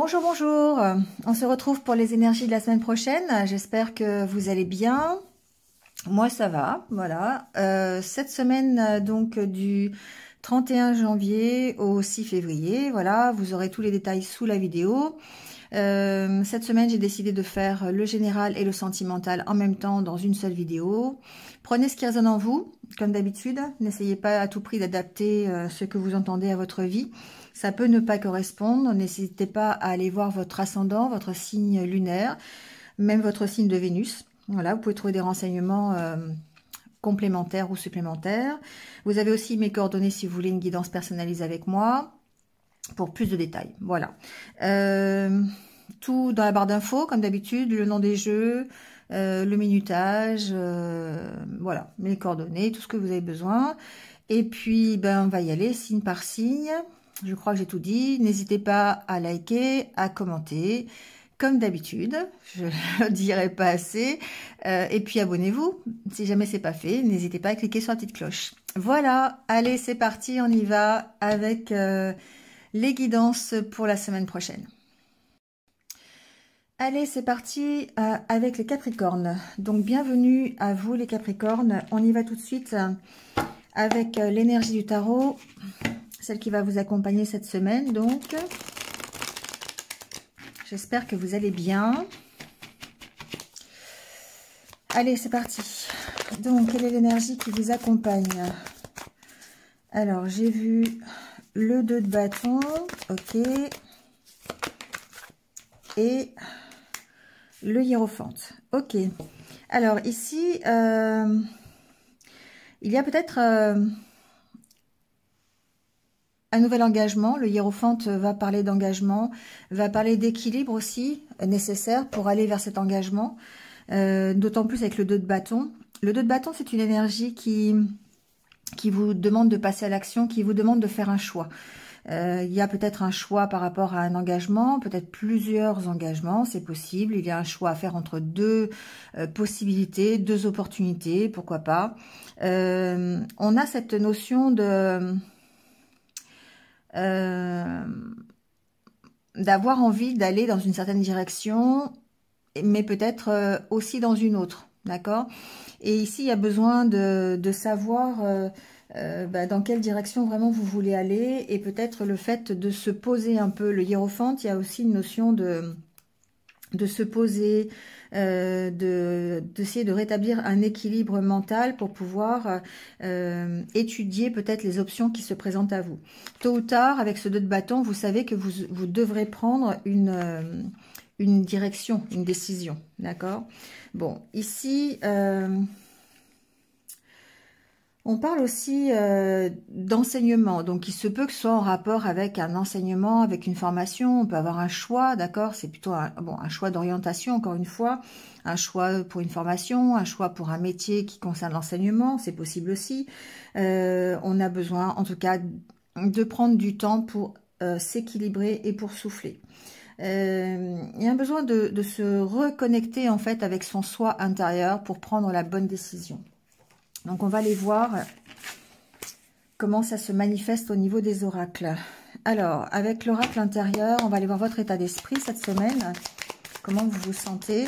Bonjour, bonjour. On se retrouve pour les énergies de la semaine prochaine. J'espère que vous allez bien. Moi, ça va. Voilà. Cette semaine, donc, du 31 janvier au 6 février. Voilà, vous aurez tous les détails sous la vidéo. Cette semaine, j'ai décidé de faire le général et le sentimental en même temps dans une seule vidéo. Prenez ce qui résonne en vous, comme d'habitude. N'essayez pas à tout prix d'adapter ce que vous entendez à votre vie. Ça peut ne pas correspondre. N'hésitez pas à aller voir votre ascendant, votre signe lunaire, même votre signe de Vénus. Voilà, vous pouvez trouver des renseignements complémentaires ou supplémentaires. Vous avez aussi mes coordonnées si vous voulez une guidance personnalisée avec moi pour plus de détails. Voilà. Tout dans la barre d'infos, comme d'habitude, le nom des jeux, le minutage, voilà, mes coordonnées, tout ce que vous avez besoin. Et puis, ben, on va y aller signe par signe. Je crois que j'ai tout dit. N'hésitez pas à liker, à commenter, comme d'habitude. Je ne le dirai pas assez. Et puis, abonnez-vous. Si jamais c'est pas fait, n'hésitez pas à cliquer sur la petite cloche. Voilà, allez, c'est parti, on y va avec les guidances pour la semaine prochaine. Allez, c'est parti avec les Capricornes. Donc, bienvenue à vous les Capricornes. On y va tout de suite avec l'énergie du tarot, celle qui va vous accompagner cette semaine. Donc, j'espère que vous allez bien. Allez, c'est parti. Donc, quelle est l'énergie qui vous accompagne? Alors, j'ai vu le 2 de bâton, ok, et le hiérophante, ok. Alors ici, il y a peut-être un nouvel engagement. Le hiérophante va parler d'engagement, va parler d'équilibre aussi, nécessaire pour aller vers cet engagement, d'autant plus avec le 2 de bâton. Le 2 de bâton, c'est une énergie qui vous demande de passer à l'action, qui vous demande de faire un choix. Il y a peut-être un choix par rapport à un engagement, peut-être plusieurs engagements, c'est possible. Il y a un choix à faire entre deux possibilités, deux opportunités, pourquoi pas. On a cette notion de d'avoir envie d'aller dans une certaine direction, mais peut-être aussi dans une autre, d'accord? Et ici, il y a besoin de savoir dans quelle direction vraiment vous voulez aller, et peut-être le fait de se poser un peu. Le hiérophante, il y a aussi une notion de se poser, d'essayer de rétablir un équilibre mental pour pouvoir étudier peut-être les options qui se présentent à vous. Tôt ou tard, avec ce 2 de bâton, vous savez que vous devrez prendre une direction, une décision, d'accord? Bon, ici, on parle aussi d'enseignement, donc il se peut que ce soit en rapport avec un enseignement, avec une formation. On peut avoir un choix, d'accord? C'est plutôt un choix d'orientation, encore une fois, un choix pour une formation, un choix pour un métier qui concerne l'enseignement, c'est possible aussi. On a besoin, en tout cas, de prendre du temps pour s'équilibrer et pour souffler. Il y a un besoin de se reconnecter en fait avec son soi intérieur pour prendre la bonne décision. Donc, on va aller voir comment ça se manifeste au niveau des oracles. Alors, avec l'oracle intérieur, on va aller voir votre état d'esprit cette semaine. Comment vous vous sentez ?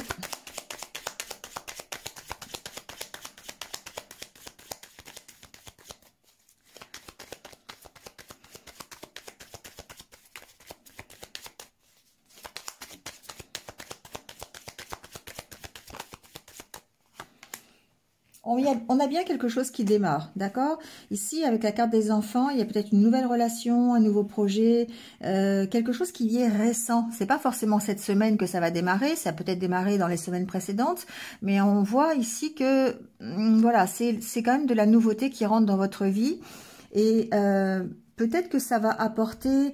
On a bien quelque chose qui démarre, d'accord? Ici, avec la carte des enfants, il y a peut-être une nouvelle relation, un nouveau projet, quelque chose qui y est récent. C'est pas forcément cette semaine que ça va démarrer, ça a peut-être démarré dans les semaines précédentes, mais on voit ici que, voilà, c'est quand même de la nouveauté qui rentre dans votre vie, et peut-être que ça va apporter...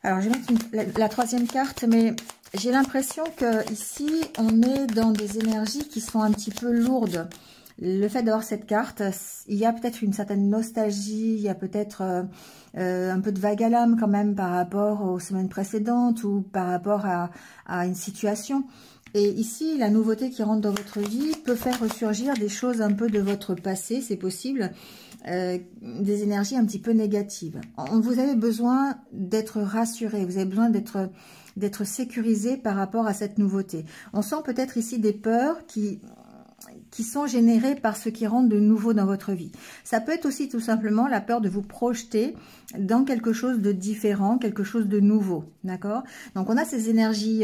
Alors, je vais mettre la troisième carte, mais j'ai l'impression que ici, on est dans des énergies qui sont un petit peu lourdes. Le fait d'avoir cette carte, il y a peut-être une certaine nostalgie, il y a peut-être un peu de vague à l'âme quand même par rapport aux semaines précédentes ou par rapport à une situation. Et ici, la nouveauté qui rentre dans votre vie peut faire ressurgir des choses un peu de votre passé, c'est possible. des énergies un petit peu négatives. Vous avez besoin d'être rassuré, vous avez besoin d'être sécurisé par rapport à cette nouveauté. On sent peut-être ici des peurs qui sont générées par ce qui rentre de nouveau dans votre vie. Ça peut être aussi tout simplement la peur de vous projeter dans quelque chose de différent, quelque chose de nouveau, d'accord? Donc on a ces énergies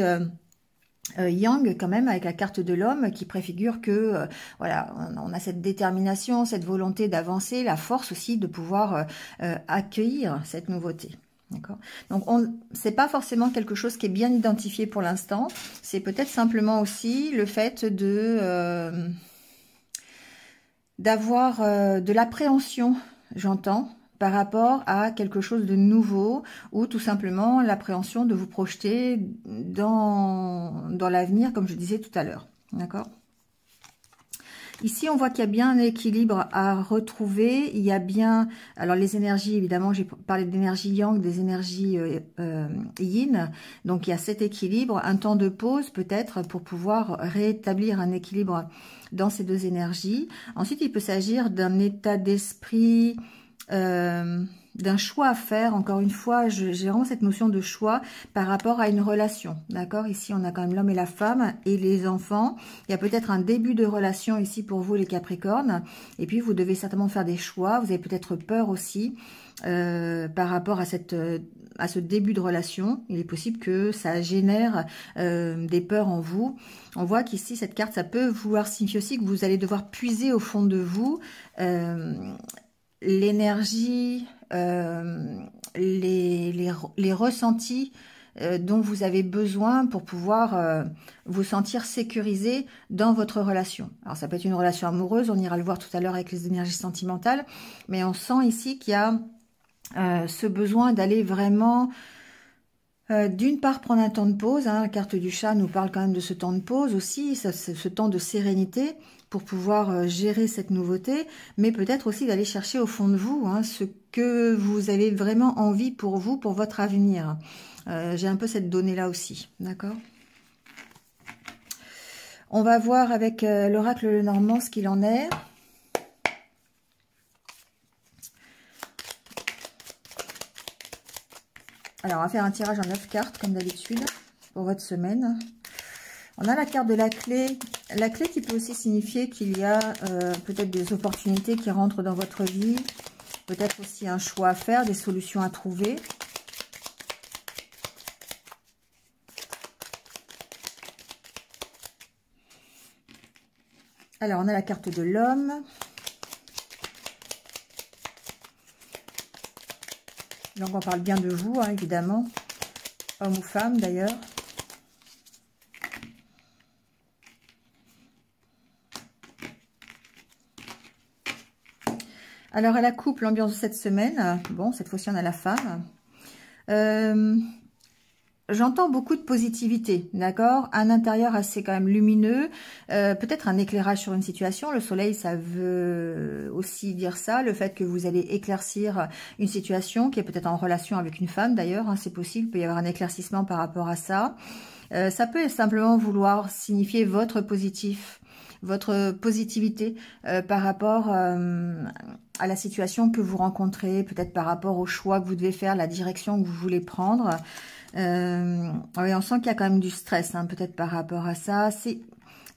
Yang quand même avec la carte de l'homme qui préfigure que voilà, on a cette détermination, cette volonté d'avancer, la force aussi de pouvoir accueillir cette nouveauté. D'accord. Donc, c'est pas forcément quelque chose qui est bien identifié pour l'instant. C'est peut-être simplement aussi le fait d'avoir de l'appréhension, j'entends, par rapport à quelque chose de nouveau, ou tout simplement l'appréhension de vous projeter dans l'avenir, comme je disais tout à l'heure. D'accord ? Ici, on voit qu'il y a bien un équilibre à retrouver. Il y a bien, alors les énergies, évidemment, j'ai parlé d'énergie yang, des énergies yin. Donc, il y a cet équilibre, un temps de pause peut-être pour pouvoir rétablir un équilibre dans ces deux énergies. Ensuite, il peut s'agir d'un état d'esprit, d'un choix à faire. Encore une fois, j'ai vraiment cette notion de choix par rapport à une relation, d'accord? Ici, on a quand même l'homme et la femme et les enfants. Il y a peut-être un début de relation ici pour vous, les Capricornes. Et puis, vous devez certainement faire des choix. Vous avez peut-être peur aussi par rapport à ce début de relation. Il est possible que ça génère des peurs en vous. On voit qu'ici, cette carte, ça peut vouloir signifier aussi que vous allez devoir puiser au fond de vous l'énergie, les ressentis dont vous avez besoin pour pouvoir vous sentir sécurisé dans votre relation. Alors ça peut être une relation amoureuse, on ira le voir tout à l'heure avec les énergies sentimentales, mais on sent ici qu'il y a ce besoin d'aller vraiment d'une part prendre un temps de pause, hein, la carte du chat nous parle quand même de ce temps de pause aussi, ce temps de sérénité pour pouvoir gérer cette nouveauté, mais peut-être aussi d'aller chercher au fond de vous hein, ce que vous avez vraiment envie pour vous, pour votre avenir. J'ai un peu cette donnée-là aussi, d'accord ? On va voir avec l'oracle Lenormand ce qu'il en est. Alors, on va faire un tirage en 9 cartes, comme d'habitude, pour votre semaine. On a la carte de la clé qui peut aussi signifier qu'il y a peut-être des opportunités qui rentrent dans votre vie, peut-être aussi un choix à faire, des solutions à trouver. Alors, on a la carte de l'homme. Donc, on parle bien de vous, hein, évidemment. Homme ou femme, d'ailleurs. Alors, à la coupe, l'ambiance de cette semaine. Bon, cette fois-ci, on a la femme. J'entends beaucoup de positivité, d'accord? Un intérieur assez quand même lumineux, peut-être un éclairage sur une situation. Le soleil, ça veut aussi dire ça, le fait que vous allez éclaircir une situation qui est peut-être en relation avec une femme d'ailleurs, hein, c'est possible, il peut y avoir un éclaircissement par rapport à ça. Ça peut simplement vouloir signifier votre positivité par rapport à la situation que vous rencontrez, peut-être par rapport au choix que vous devez faire, la direction que vous voulez prendre. Oui, on sent qu'il y a quand même du stress, hein, peut-être par rapport à ça. Il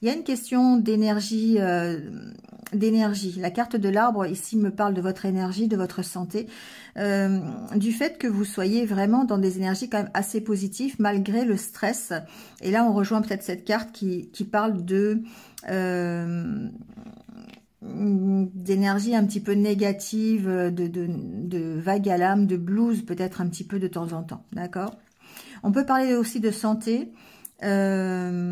y a une question d'énergie. La carte de l'arbre, ici, me parle de votre énergie, de votre santé, du fait que vous soyez vraiment dans des énergies quand même assez positives, malgré le stress. Et là, on rejoint peut-être cette carte qui parle de... d'énergie un petit peu négative, de vague à l'âme, de blues peut-être un petit peu de temps en temps, d'accord? On peut parler aussi de santé. Je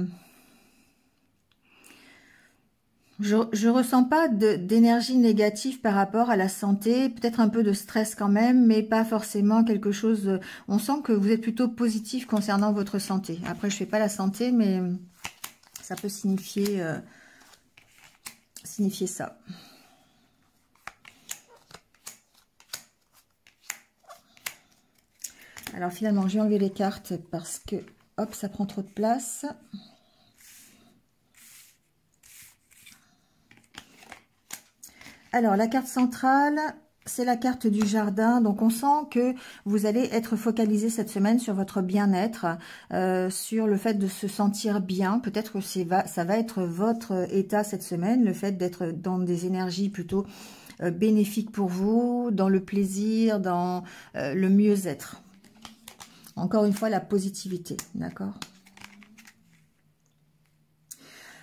ressens pas d'énergie négative par rapport à la santé, peut-être un peu de stress quand même, mais pas forcément quelque chose... On sent que vous êtes plutôt positif concernant votre santé. Après, je fais pas la santé, mais ça peut signifier ça. Alors finalement, j'ai enlevé les cartes parce que, hop, ça prend trop de place. Alors, la carte centrale, c'est la carte du jardin. Donc, on sent que vous allez être focalisé cette semaine sur votre bien-être, sur le fait de se sentir bien. Peut-être que ça va être votre état cette semaine, le fait d'être dans des énergies plutôt bénéfiques pour vous, dans le plaisir, dans le mieux-être. Encore une fois, la positivité, d'accord?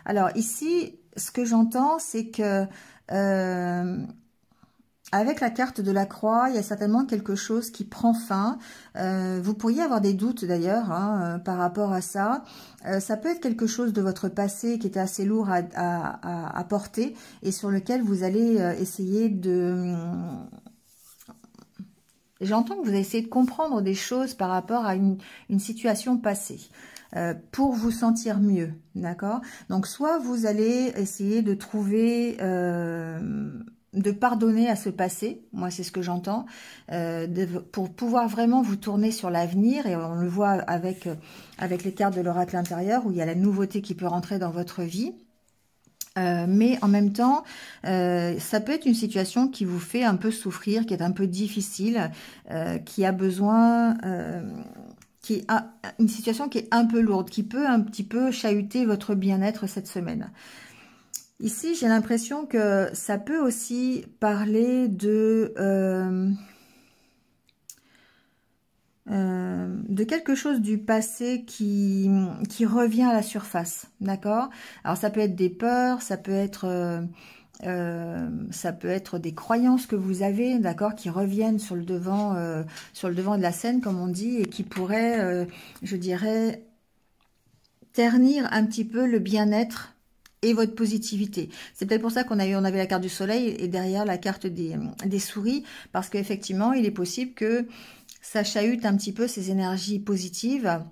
Alors, ici, ce que j'entends, c'est que avec la carte de la croix, il y a certainement quelque chose qui prend fin. Vous pourriez avoir des doutes d'ailleurs par rapport à ça. Ça peut être quelque chose de votre passé qui était assez lourd à porter et sur lequel vous allez essayer de... J'entends que vous allez essayer de comprendre des choses par rapport à une situation passée. Pour vous sentir mieux, d'accord? Donc, soit vous allez essayer de trouver, de pardonner à ce passé, moi c'est ce que j'entends, pour pouvoir vraiment vous tourner sur l'avenir, et on le voit avec les cartes de l'oracle intérieur, où il y a la nouveauté qui peut rentrer dans votre vie. Mais en même temps, ça peut être une situation qui vous fait un peu souffrir, qui est un peu difficile, qui a besoin... qui a une situation qui est un peu lourde, qui peut un petit peu chahuter votre bien-être cette semaine. Ici, j'ai l'impression que ça peut aussi parler de quelque chose du passé qui revient à la surface, d'accord? Alors, ça peut être des peurs, ça peut être des croyances que vous avez, d'accord, qui reviennent sur le devant de la scène, comme on dit, et qui pourraient, je dirais, ternir un petit peu le bien-être et votre positivité. C'est peut-être pour ça on avait la carte du soleil et derrière la carte des souris, parce qu'effectivement, il est possible que ça chahute un petit peu ces énergies positives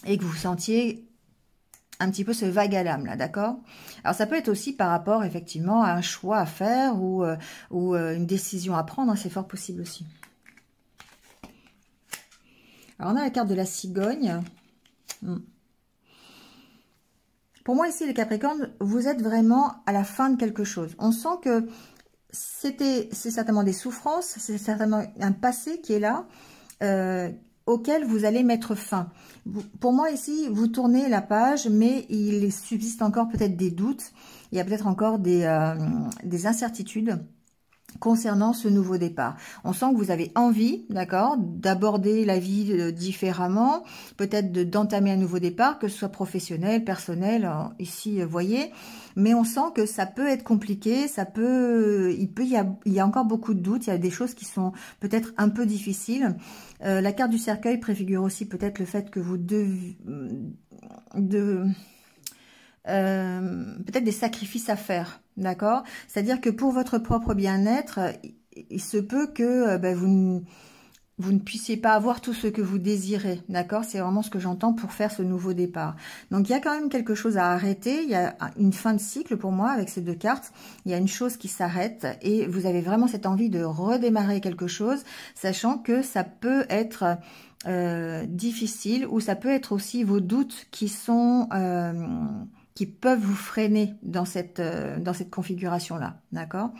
et que vous sentiez un petit peu ce vague à l'âme, là, d'accord? Alors, ça peut être aussi par rapport, effectivement, à un choix à faire ou une décision à prendre, hein, c'est fort possible aussi. Alors, on a la carte de la cigogne. Pour moi, ici, les Capricornes, vous êtes vraiment à la fin de quelque chose. On sent que c'est certainement des souffrances, c'est certainement un passé qui est là, auquel vous allez mettre fin. Pour moi ici, vous tournez la page, mais il subsiste encore peut-être des doutes, il y a peut-être encore des incertitudes concernant ce nouveau départ. On sent que vous avez envie, d'accord, d'aborder la vie différemment, peut-être d'entamer un nouveau départ, que ce soit professionnel, personnel, ici, vous voyez, mais on sent que ça peut être compliqué, il y a encore beaucoup de doutes, il y a des choses qui sont peut-être un peu difficiles. La carte du cercueil préfigure aussi peut-être le fait que vous peut-être des sacrifices à faire, d'accord? C'est-à-dire que pour votre propre bien-être, il se peut que vous ne puissiez pas avoir tout ce que vous désirez, d'accord? C'est vraiment ce que j'entends pour faire ce nouveau départ. Donc, il y a quand même quelque chose à arrêter. Il y a une fin de cycle pour moi avec ces deux cartes. Il y a une chose qui s'arrête et vous avez vraiment cette envie de redémarrer quelque chose, sachant que ça peut être difficile ou ça peut être aussi vos doutes qui sont... qui peuvent vous freiner dans cette configuration-là, d'accord?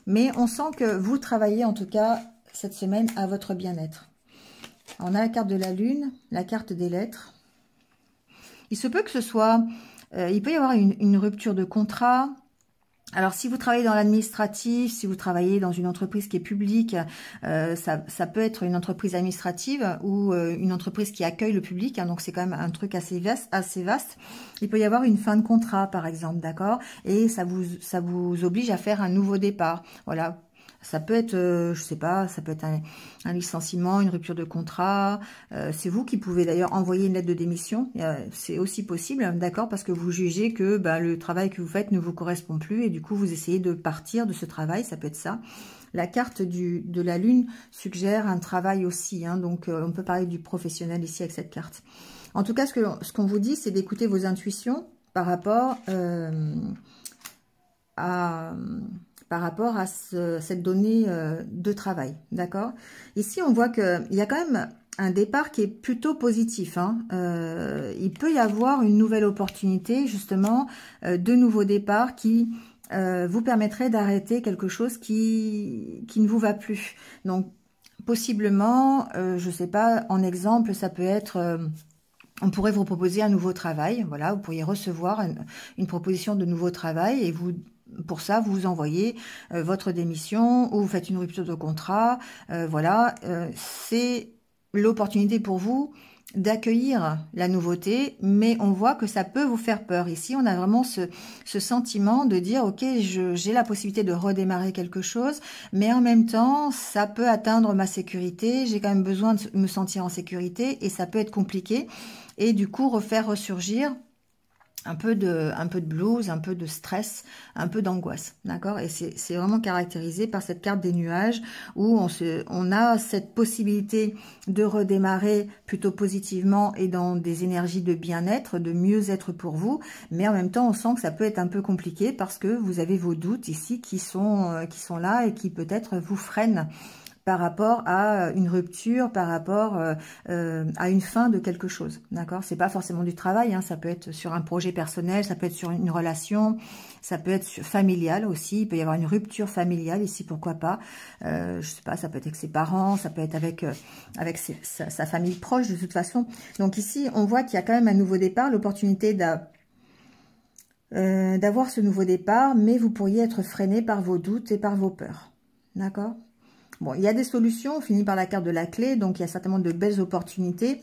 Mais on sent que vous travaillez en tout cas cette semaine à votre bien-être. On a la carte de la lune, la carte des lettres. Il se peut que ce soit... il peut y avoir une rupture de contrat. Alors, si vous travaillez dans l'administratif, si vous travaillez dans une entreprise qui est publique, ça peut être une entreprise administrative ou une entreprise qui accueille le public. Hein, donc, c'est quand même un truc assez vaste. Il peut y avoir une fin de contrat, par exemple, d'accord? Et ça vous oblige à faire un nouveau départ. Voilà. Ça peut être, je sais pas, ça peut être un licenciement, une rupture de contrat. C'est vous qui pouvez d'ailleurs envoyer une lettre de démission. C'est aussi possible, d'accord, parce que vous jugez que le travail que vous faites ne vous correspond plus et du coup vous essayez de partir de ce travail. Ça peut être ça. La carte de la lune suggère un travail aussi, hein, donc on peut parler du professionnel ici avec cette carte. En tout cas, ce qu'on vous dit, c'est d'écouter vos intuitions par rapport à cette donnée de travail, d'accord? Ici, on voit qu'il y a quand même un départ qui est plutôt positif. Hein. Il peut y avoir une nouvelle opportunité, justement, de nouveaux départs qui vous permettrait d'arrêter quelque chose qui ne vous va plus. Donc, possiblement, je sais pas, en exemple, ça peut être... on pourrait vous proposer un nouveau travail, voilà, vous pourriez recevoir une proposition de nouveau travail et vous, pour ça, vous envoyez votre démission ou vous faites une rupture de contrat, voilà, c'est l'opportunité pour vous d'accueillir la nouveauté, mais on voit que ça peut vous faire peur. Ici, on a vraiment ce sentiment de dire, ok, j'ai la possibilité de redémarrer quelque chose, mais en même temps, ça peut atteindre ma sécurité, j'ai quand même besoin de me sentir en sécurité et ça peut être compliqué. Et du coup, refaire ressurgir un peu de blues, un peu de stress, un peu d'angoisse, d'accord? Et c'est vraiment caractérisé par cette carte des nuages où on a cette possibilité de redémarrer plutôt positivement et dans des énergies de bien-être, de mieux-être pour vous, mais en même temps, on sent que ça peut être un peu compliqué parce que vous avez vos doutes ici qui sont là et qui peut-être vous freinent par rapport à une rupture, par rapport à une fin de quelque chose, d'accord? C'est pas forcément du travail, hein, ça peut être sur un projet personnel, ça peut être sur une relation, ça peut être familial aussi, il peut y avoir une rupture familiale ici, pourquoi pas, je sais pas, ça peut être avec ses parents, ça peut être avec sa famille proche de toute façon. Donc ici, on voit qu'il y a quand même un nouveau départ, l'opportunité d'avoir ce nouveau départ, mais vous pourriez être freiné par vos doutes et par vos peurs, d'accord? Bon, il y a des solutions, on finit par la carte de la clé, donc il y a certainement de belles opportunités.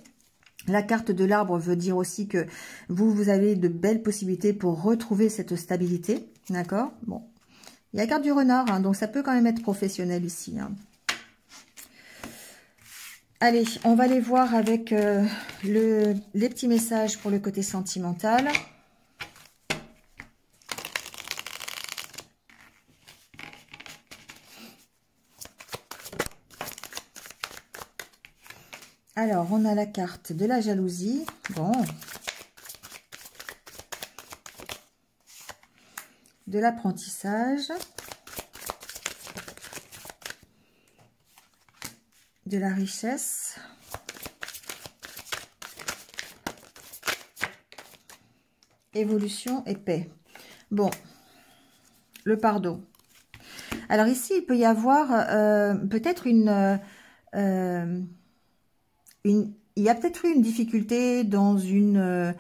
La carte de l'arbre veut dire aussi que vous avez de belles possibilités pour retrouver cette stabilité, d'accord? Bon, il y a la carte du renard, hein, donc ça peut quand même être professionnel ici. Hein. Allez, on va aller voir avec les petits messages pour le côté sentimental. Alors, on a la carte de la jalousie. Bon. De l'apprentissage. De la richesse. Évolution et paix. Bon. Le pardon. Alors ici, il peut y avoir peut-être il y a peut-être eu une difficulté dans une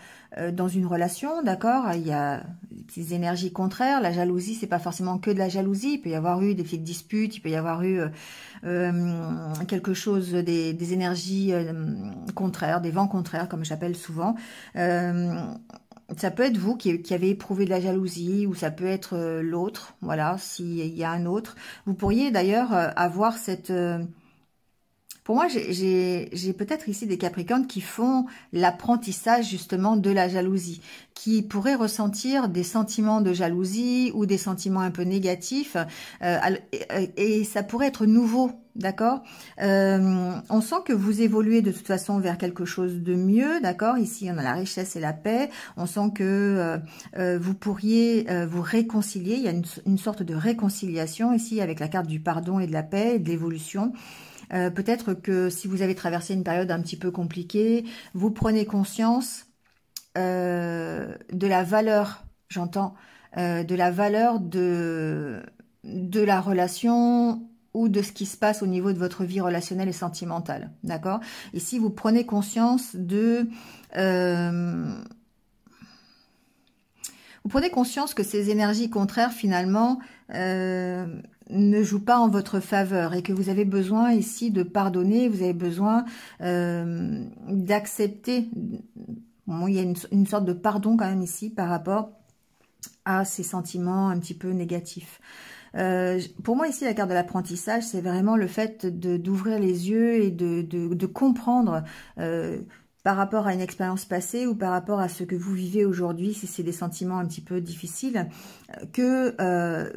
relation, d'accord? Il y a des petites énergies contraires. La jalousie, c'est pas forcément que de la jalousie. Il peut y avoir eu des petites disputes, il peut y avoir eu quelque chose, des énergies contraires, des vents contraires, comme j'appelle souvent. Ça peut être vous qui avez éprouvé de la jalousie, ou ça peut être l'autre, voilà, s'il y a un autre. Vous pourriez d'ailleurs avoir cette... Pour moi, j'ai peut-être ici des Capricornes qui font l'apprentissage justement de la jalousie, qui pourraient ressentir des sentiments de jalousie ou des sentiments un peu négatifs, et ça pourrait être nouveau, d'accord? On sent que vous évoluez de toute façon vers quelque chose de mieux, d'accord? Ici, on a la richesse et la paix. On sent que vous pourriez vous réconcilier. Il y a une sorte de réconciliation ici avec la carte du pardon et de la paix et de l'évolution. Peut-être que si vous avez traversé une période un petit peu compliquée, vous prenez conscience de la valeur, j'entends, de la valeur de la relation ou de ce qui se passe au niveau de votre vie relationnelle et sentimentale, d'accord? Ici, vous prenez conscience de... vous prenez conscience que ces énergies contraires, finalement, ne jouent pas en votre faveur et que vous avez besoin ici de pardonner, vous avez besoin d'accepter. Bon, il y a une sorte de pardon quand même ici par rapport à ces sentiments un petit peu négatifs. Pour moi ici, la carte de l'apprentissage, c'est vraiment le fait d'ouvrir les yeux et de comprendre par rapport à une expérience passée ou par rapport à ce que vous vivez aujourd'hui, si c'est des sentiments un petit peu difficiles, que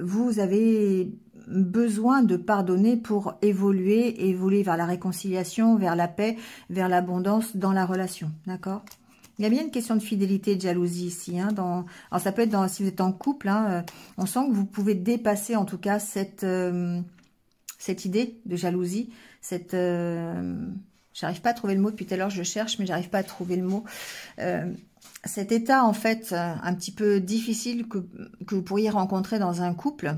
vous avez besoin de pardonner pour évoluer vers la réconciliation, vers la paix, vers l'abondance dans la relation, d'accord? Il y a bien une question de fidélité et de jalousie ici. Hein, alors ça peut être si vous êtes en couple, hein, on sent que vous pouvez dépasser en tout cas cette idée de jalousie, j'arrive pas à trouver le mot, depuis tout à l'heure je le cherche, mais j'arrive pas à trouver le mot. cet état en fait un petit peu difficile que vous pourriez rencontrer dans un couple,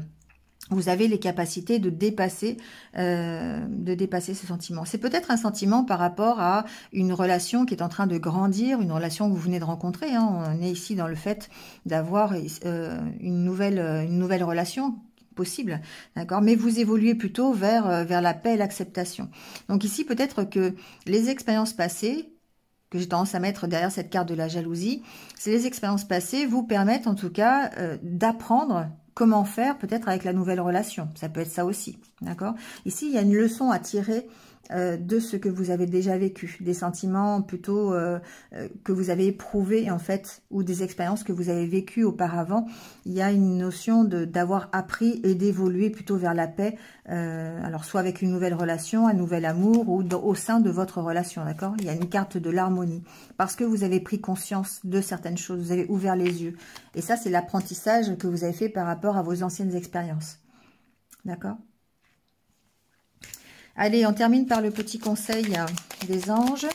vous avez les capacités de dépasser ce sentiment. C'est peut-être un sentiment par rapport à une relation qui est en train de grandir, une relation que vous venez de rencontrer. Hein. On est ici dans le fait d'avoir une nouvelle relation possible, d'accord. Mais vous évoluez plutôt vers la paix et l'acceptation. Donc ici, peut-être que les expériences passées, que j'ai tendance à mettre derrière cette carte de la jalousie, c'est les expériences passées vous permettent en tout cas d'apprendre comment faire peut-être avec la nouvelle relation. Ça peut être ça aussi, d'accord. Ici, il y a une leçon à tirer de ce que vous avez déjà vécu, des sentiments plutôt que vous avez éprouvés en fait, ou des expériences que vous avez vécues auparavant. Il y a une notion d'avoir appris et d'évoluer plutôt vers la paix, alors soit avec une nouvelle relation, un nouvel amour, ou au sein de votre relation, d'accord. Il y a une carte de l'harmonie, parce que vous avez pris conscience de certaines choses, vous avez ouvert les yeux, et ça c'est l'apprentissage que vous avez fait par rapport à vos anciennes expériences, d'accord. Allez, on termine par le petit conseil des anges.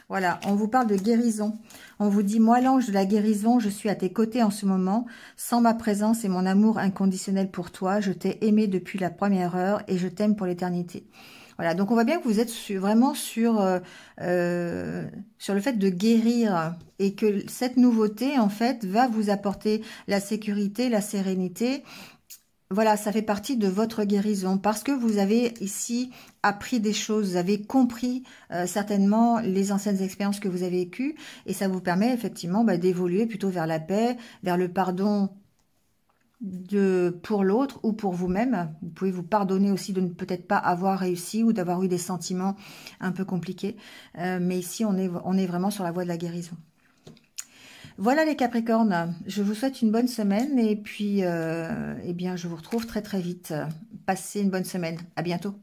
Voilà, on vous parle de guérison. On vous dit, moi l'ange de la guérison, je suis à tes côtés en ce moment. Sans ma présence et mon amour inconditionnel pour toi, je t'ai aimé depuis la première heure et je t'aime pour l'éternité. Voilà, donc on voit bien que vous êtes vraiment sur le fait de guérir et que cette nouveauté, en fait, va vous apporter la sécurité, la sérénité. Voilà, ça fait partie de votre guérison parce que vous avez ici appris des choses, vous avez compris certainement les anciennes expériences que vous avez vécues et ça vous permet effectivement d'évoluer plutôt vers la paix, vers le pardon pour l'autre ou pour vous-même. Vous pouvez vous pardonner aussi de ne peut-être pas avoir réussi ou d'avoir eu des sentiments un peu compliqués. Mais ici, on est vraiment sur la voie de la guérison. Voilà les Capricornes, je vous souhaite une bonne semaine et puis eh bien, je vous retrouve très très vite. Passez une bonne semaine, à bientôt.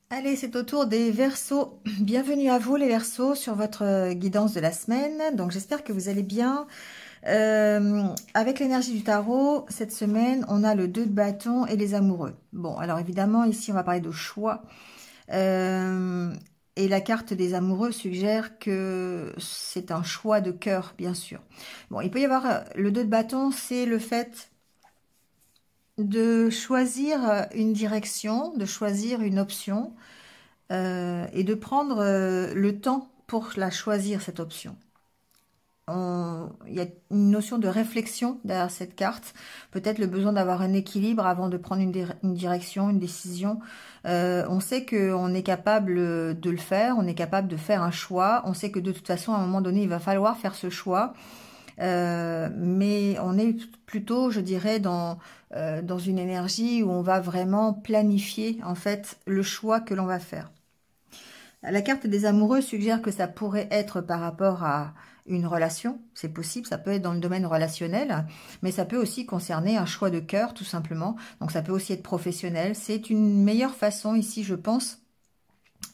Allez, c'est au tour des Verseaux. Bienvenue à vous les Verseaux sur votre guidance de la semaine. Donc j'espère que vous allez bien. Avec l'énergie du tarot, cette semaine, on a le 2 de bâton et les amoureux. Bon, alors évidemment, ici, on va parler de choix. Et la carte des amoureux suggère que c'est un choix de cœur, bien sûr. Bon, il peut y avoir le 2 de bâton, c'est le fait de choisir une direction, de choisir une option et de prendre le temps pour la choisir, cette option. Il y a une notion de réflexion derrière cette carte, peut-être le besoin d'avoir un équilibre avant de prendre une direction, une décision. On sait qu'on est capable de le faire, on est capable de faire un choix, on sait que de toute façon à un moment donné il va falloir faire ce choix, mais on est plutôt, je dirais, dans une énergie où on va vraiment planifier en fait le choix que l'on va faire. La carte des amoureux suggère que ça pourrait être par rapport à une relation, c'est possible, ça peut être dans le domaine relationnel, mais ça peut aussi concerner un choix de cœur, tout simplement. Donc ça peut aussi être professionnel. C'est une meilleure façon ici, je pense,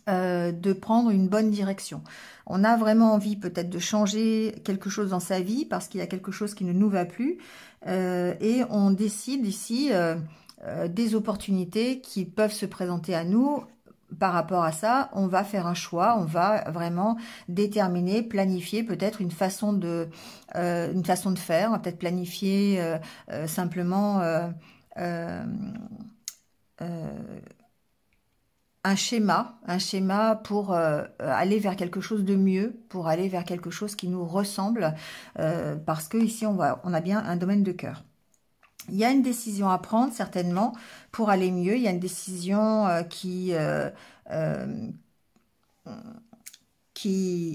de prendre une bonne direction. On a vraiment envie peut-être de changer quelque chose dans sa vie parce qu'il y a quelque chose qui ne nous va plus et on décide ici des opportunités qui peuvent se présenter à nous. Par rapport à ça, on va faire un choix, on va vraiment déterminer, planifier peut-être une façon de faire, on va peut-être planifier simplement un schéma pour aller vers quelque chose de mieux, pour aller vers quelque chose qui nous ressemble, parce que ici on a bien un domaine de cœur. Il y a une décision à prendre, certainement, pour aller mieux. Il y a une décision qui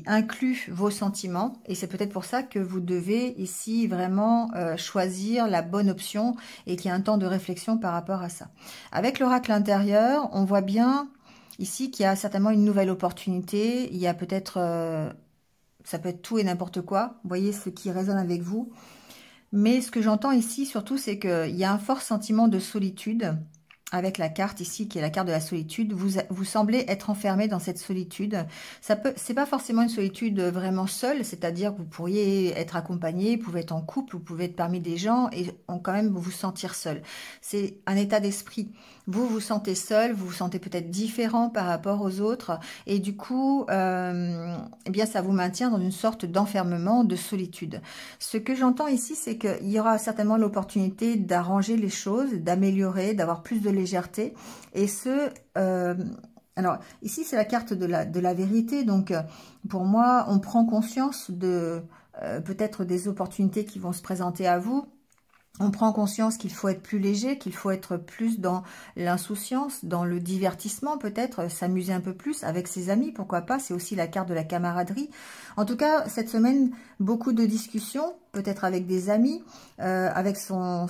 inclut vos sentiments. Et c'est peut-être pour ça que vous devez ici vraiment choisir la bonne option et qu'il y a un temps de réflexion par rapport à ça. Avec l'oracle intérieur, on voit bien ici qu'il y a certainement une nouvelle opportunité. Il y a peut-être... ça peut être tout et n'importe quoi. Vous voyez ce qui résonne avec vous. Mais ce que j'entends ici, surtout, c'est qu'il y a un fort sentiment de solitude. avec la carte ici, qui est la carte de la solitude, vous semblez être enfermé dans cette solitude. C'est pas forcément une solitude vraiment seule, c'est-à-dire que vous pourriez être accompagné, vous pouvez être en couple, vous pouvez être parmi des gens et quand même vous sentir seul. C'est un état d'esprit. Vous vous sentez seul, vous vous sentez peut-être différent par rapport aux autres et du coup, eh bien, ça vous maintient dans une sorte d'enfermement, de solitude. Ce que j'entends ici, c'est qu'il y aura certainement l'opportunité d'arranger les choses, d'améliorer, d'avoir plus de légèreté. Et alors, ici, c'est la carte de la vérité. Donc, pour moi, on prend conscience de peut-être des opportunités qui vont se présenter à vous. On prend conscience qu'il faut être plus léger, qu'il faut être plus dans l'insouciance, dans le divertissement peut-être, s'amuser un peu plus avec ses amis, pourquoi pas, c'est aussi la carte de la camaraderie. En tout cas, cette semaine, beaucoup de discussions, peut-être avec des amis, avec son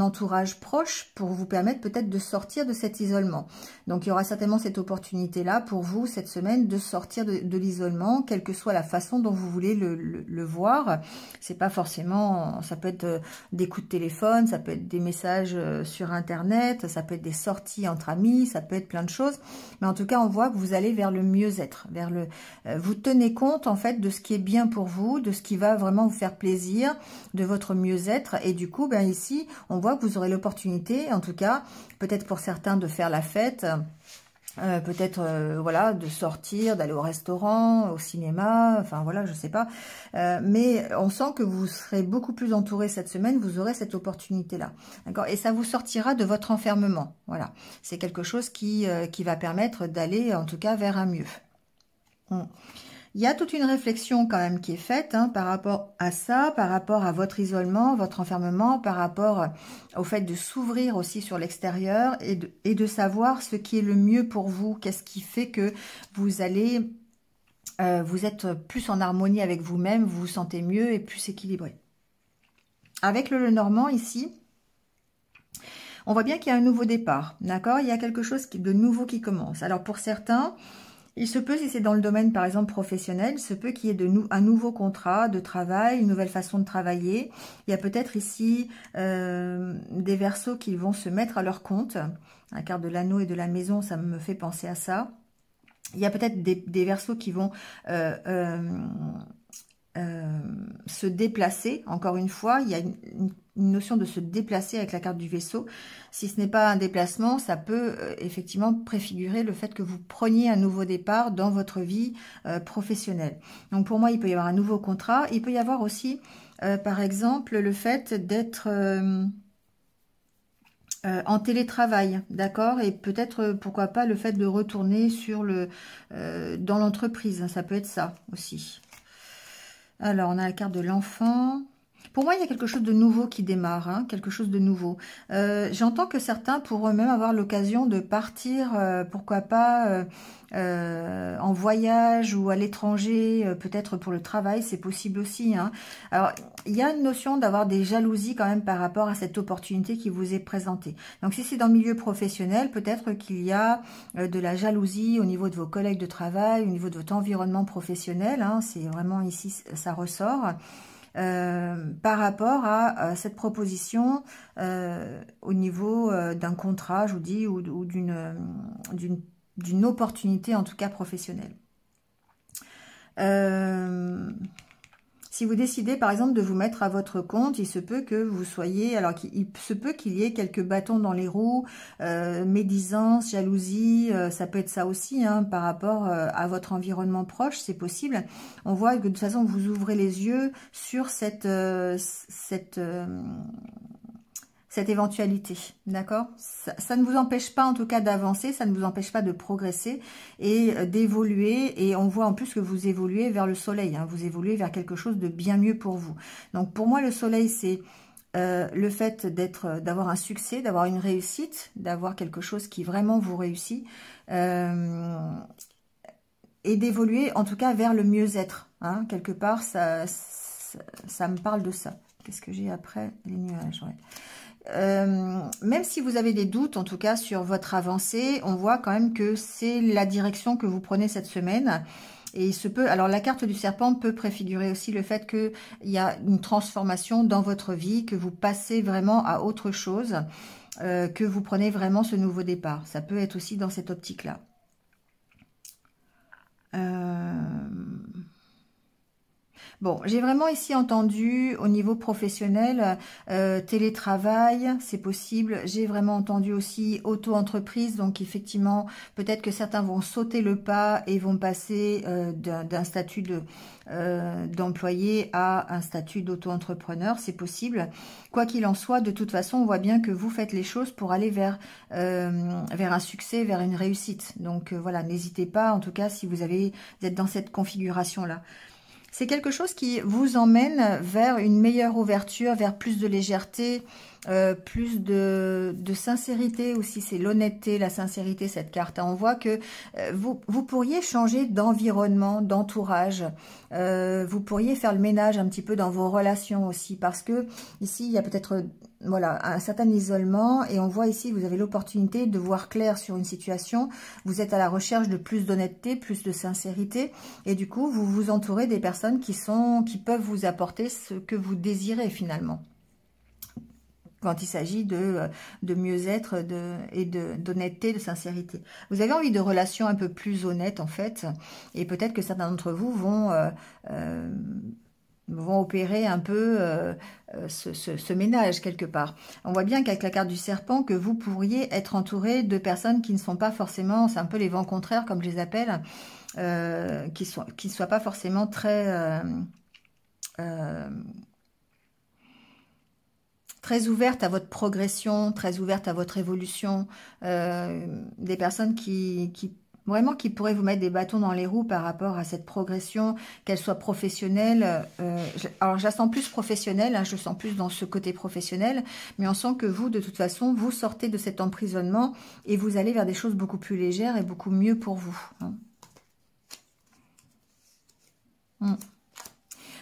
entourage proche, pour vous permettre peut-être de sortir de cet isolement. Donc, il y aura certainement cette opportunité-là pour vous, cette semaine, de sortir de l'isolement, quelle que soit la façon dont vous voulez le voir. C'est pas forcément, ça peut être des coups de téléphone, ça peut être des messages sur Internet, ça peut être des sorties entre amis, ça peut être plein de choses. Mais en tout cas, on voit que vous allez vers le mieux-être, vous tenez compte en fait de ce qui est bien pour vous, de ce qui va vraiment vous faire plaisir, de votre mieux-être. Et du coup, ben ici, on voit que vous aurez l'opportunité, en tout cas, peut-être pour certains de faire la fête. Peut-être voilà, de sortir, d'aller au restaurant, au cinéma, enfin voilà, je sais pas. Mais on sent que vous serez beaucoup plus entouré cette semaine, vous aurez cette opportunité-là. D'accord? Et ça vous sortira de votre enfermement. Voilà. C'est quelque chose qui va permettre d'aller, en tout cas, vers un mieux. Il y a toute une réflexion quand même qui est faite par rapport à ça, par rapport à votre isolement, votre enfermement, par rapport au fait de s'ouvrir aussi sur l'extérieur et de savoir ce qui est le mieux pour vous. Qu'est-ce qui fait que vous allez, vous êtes plus en harmonie avec vous-même, vous vous sentez mieux et plus équilibré. Avec le Lenormand ici, on voit bien qu'il y a un nouveau départ, d'accord? Il y a quelque chose de nouveau qui commence. Alors pour certains, il se peut, si c'est dans le domaine, par exemple, professionnel, il se peut qu'il y ait un nouveau contrat de travail, une nouvelle façon de travailler. Il y a peut-être ici des Verseaux qui vont se mettre à leur compte. La carte de l'anneau et de la maison, ça me fait penser à ça. Il y a peut-être des Verseaux qui vont se déplacer. Encore une fois, il y a une notion de se déplacer avec la carte du vaisseau. Si ce n'est pas un déplacement, ça peut effectivement préfigurer le fait que vous preniez un nouveau départ dans votre vie professionnelle. Donc pour moi, il peut y avoir un nouveau contrat. Il peut y avoir aussi, par exemple, le fait d'être en télétravail, d'accord? Et peut-être, pourquoi pas, le fait de retourner dans l'entreprise. Ça peut être ça aussi. Alors, on a la carte de l'enfant. Pour moi, il y a quelque chose de nouveau qui démarre, quelque chose de nouveau. J'entends que certains pourront même avoir l'occasion de partir, pourquoi pas, en voyage ou à l'étranger, peut-être pour le travail, c'est possible aussi. Alors, il y a une notion d'avoir des jalousies quand même par rapport à cette opportunité qui vous est présentée. Donc, si c'est dans le milieu professionnel, peut-être qu'il y a de la jalousie au niveau de vos collègues de travail, au niveau de votre environnement professionnel. C'est vraiment ici, ça ressort. Par rapport à cette proposition au niveau d'un contrat, je vous dis, ou d'une opportunité, en tout cas professionnelle. Si vous décidez, par exemple, de vous mettre à votre compte, il se peut que vous soyez... Alors, il se peut qu'il y ait quelques bâtons dans les roues, médisance, jalousie, ça peut être ça aussi, par rapport à votre environnement proche, c'est possible. On voit que de toute façon, vous ouvrez les yeux sur cette éventualité, d'accord? Ça ne vous empêche pas en tout cas d'avancer, ça ne vous empêche pas de progresser et d'évoluer. Et on voit en plus que vous évoluez vers le soleil, vous évoluez vers quelque chose de bien mieux pour vous. Donc pour moi, le soleil, c'est le fait d'avoir un succès, d'avoir une réussite, d'avoir quelque chose qui vraiment vous réussit et d'évoluer en tout cas vers le mieux-être. Quelque part, ça me parle de ça. Qu'est-ce que j'ai après? Les nuages, ouais. Même si vous avez des doutes, en tout cas, sur votre avancée, on voit quand même que c'est la direction que vous prenez cette semaine. Et il se peut, alors la carte du serpent peut préfigurer aussi le fait qu'il y a une transformation dans votre vie, que vous passez vraiment à autre chose, que vous prenez vraiment ce nouveau départ. Ça peut être aussi dans cette optique-là. Bon, j'ai vraiment ici entendu au niveau professionnel, télétravail, c'est possible. J'ai vraiment entendu aussi auto-entreprise, donc effectivement, peut-être que certains vont sauter le pas et vont passer d'un statut d'employé à un statut d'auto-entrepreneur, c'est possible. Quoi qu'il en soit, de toute façon, on voit bien que vous faites les choses pour aller vers un succès, vers une réussite. Donc voilà, n'hésitez pas, en tout cas, si vous êtes dans cette configuration-là. C'est quelque chose qui vous emmène vers une meilleure ouverture, vers plus de légèreté, plus de sincérité aussi. C'est l'honnêteté, la sincérité, cette carte. On voit que vous pourriez changer d'environnement, d'entourage. Vous pourriez faire le ménage un petit peu dans vos relations aussi. Parce que ici, il y a peut-être voilà, un certain isolement. Et on voit ici, vous avez l'opportunité de voir clair sur une situation. Vous êtes à la recherche de plus d'honnêteté, plus de sincérité. Et du coup, vous vous entourez des personnes qui peuvent vous apporter ce que vous désirez finalement. Quand il s'agit de mieux-être et d'honnêteté, de sincérité. Vous avez envie de relations un peu plus honnêtes en fait, et peut-être que certains d'entre vous vont opérer un peu ce ménage quelque part. On voit bien qu'avec la carte du serpent, que vous pourriez être entouré de personnes qui ne sont pas forcément, c'est un peu les vents contraires comme je les appelle, qui ne soient pas forcément très... très ouverte à votre progression, très ouverte à votre évolution, des personnes qui pourraient vous mettre des bâtons dans les roues par rapport à cette progression, qu'elle soit professionnelle. Alors, je la sens plus professionnelle, hein, je sens plus dans ce côté professionnel, mais on sent que vous, de toute façon, vous sortez de cet emprisonnement et vous allez vers des choses beaucoup plus légères et beaucoup mieux pour vous. Hein.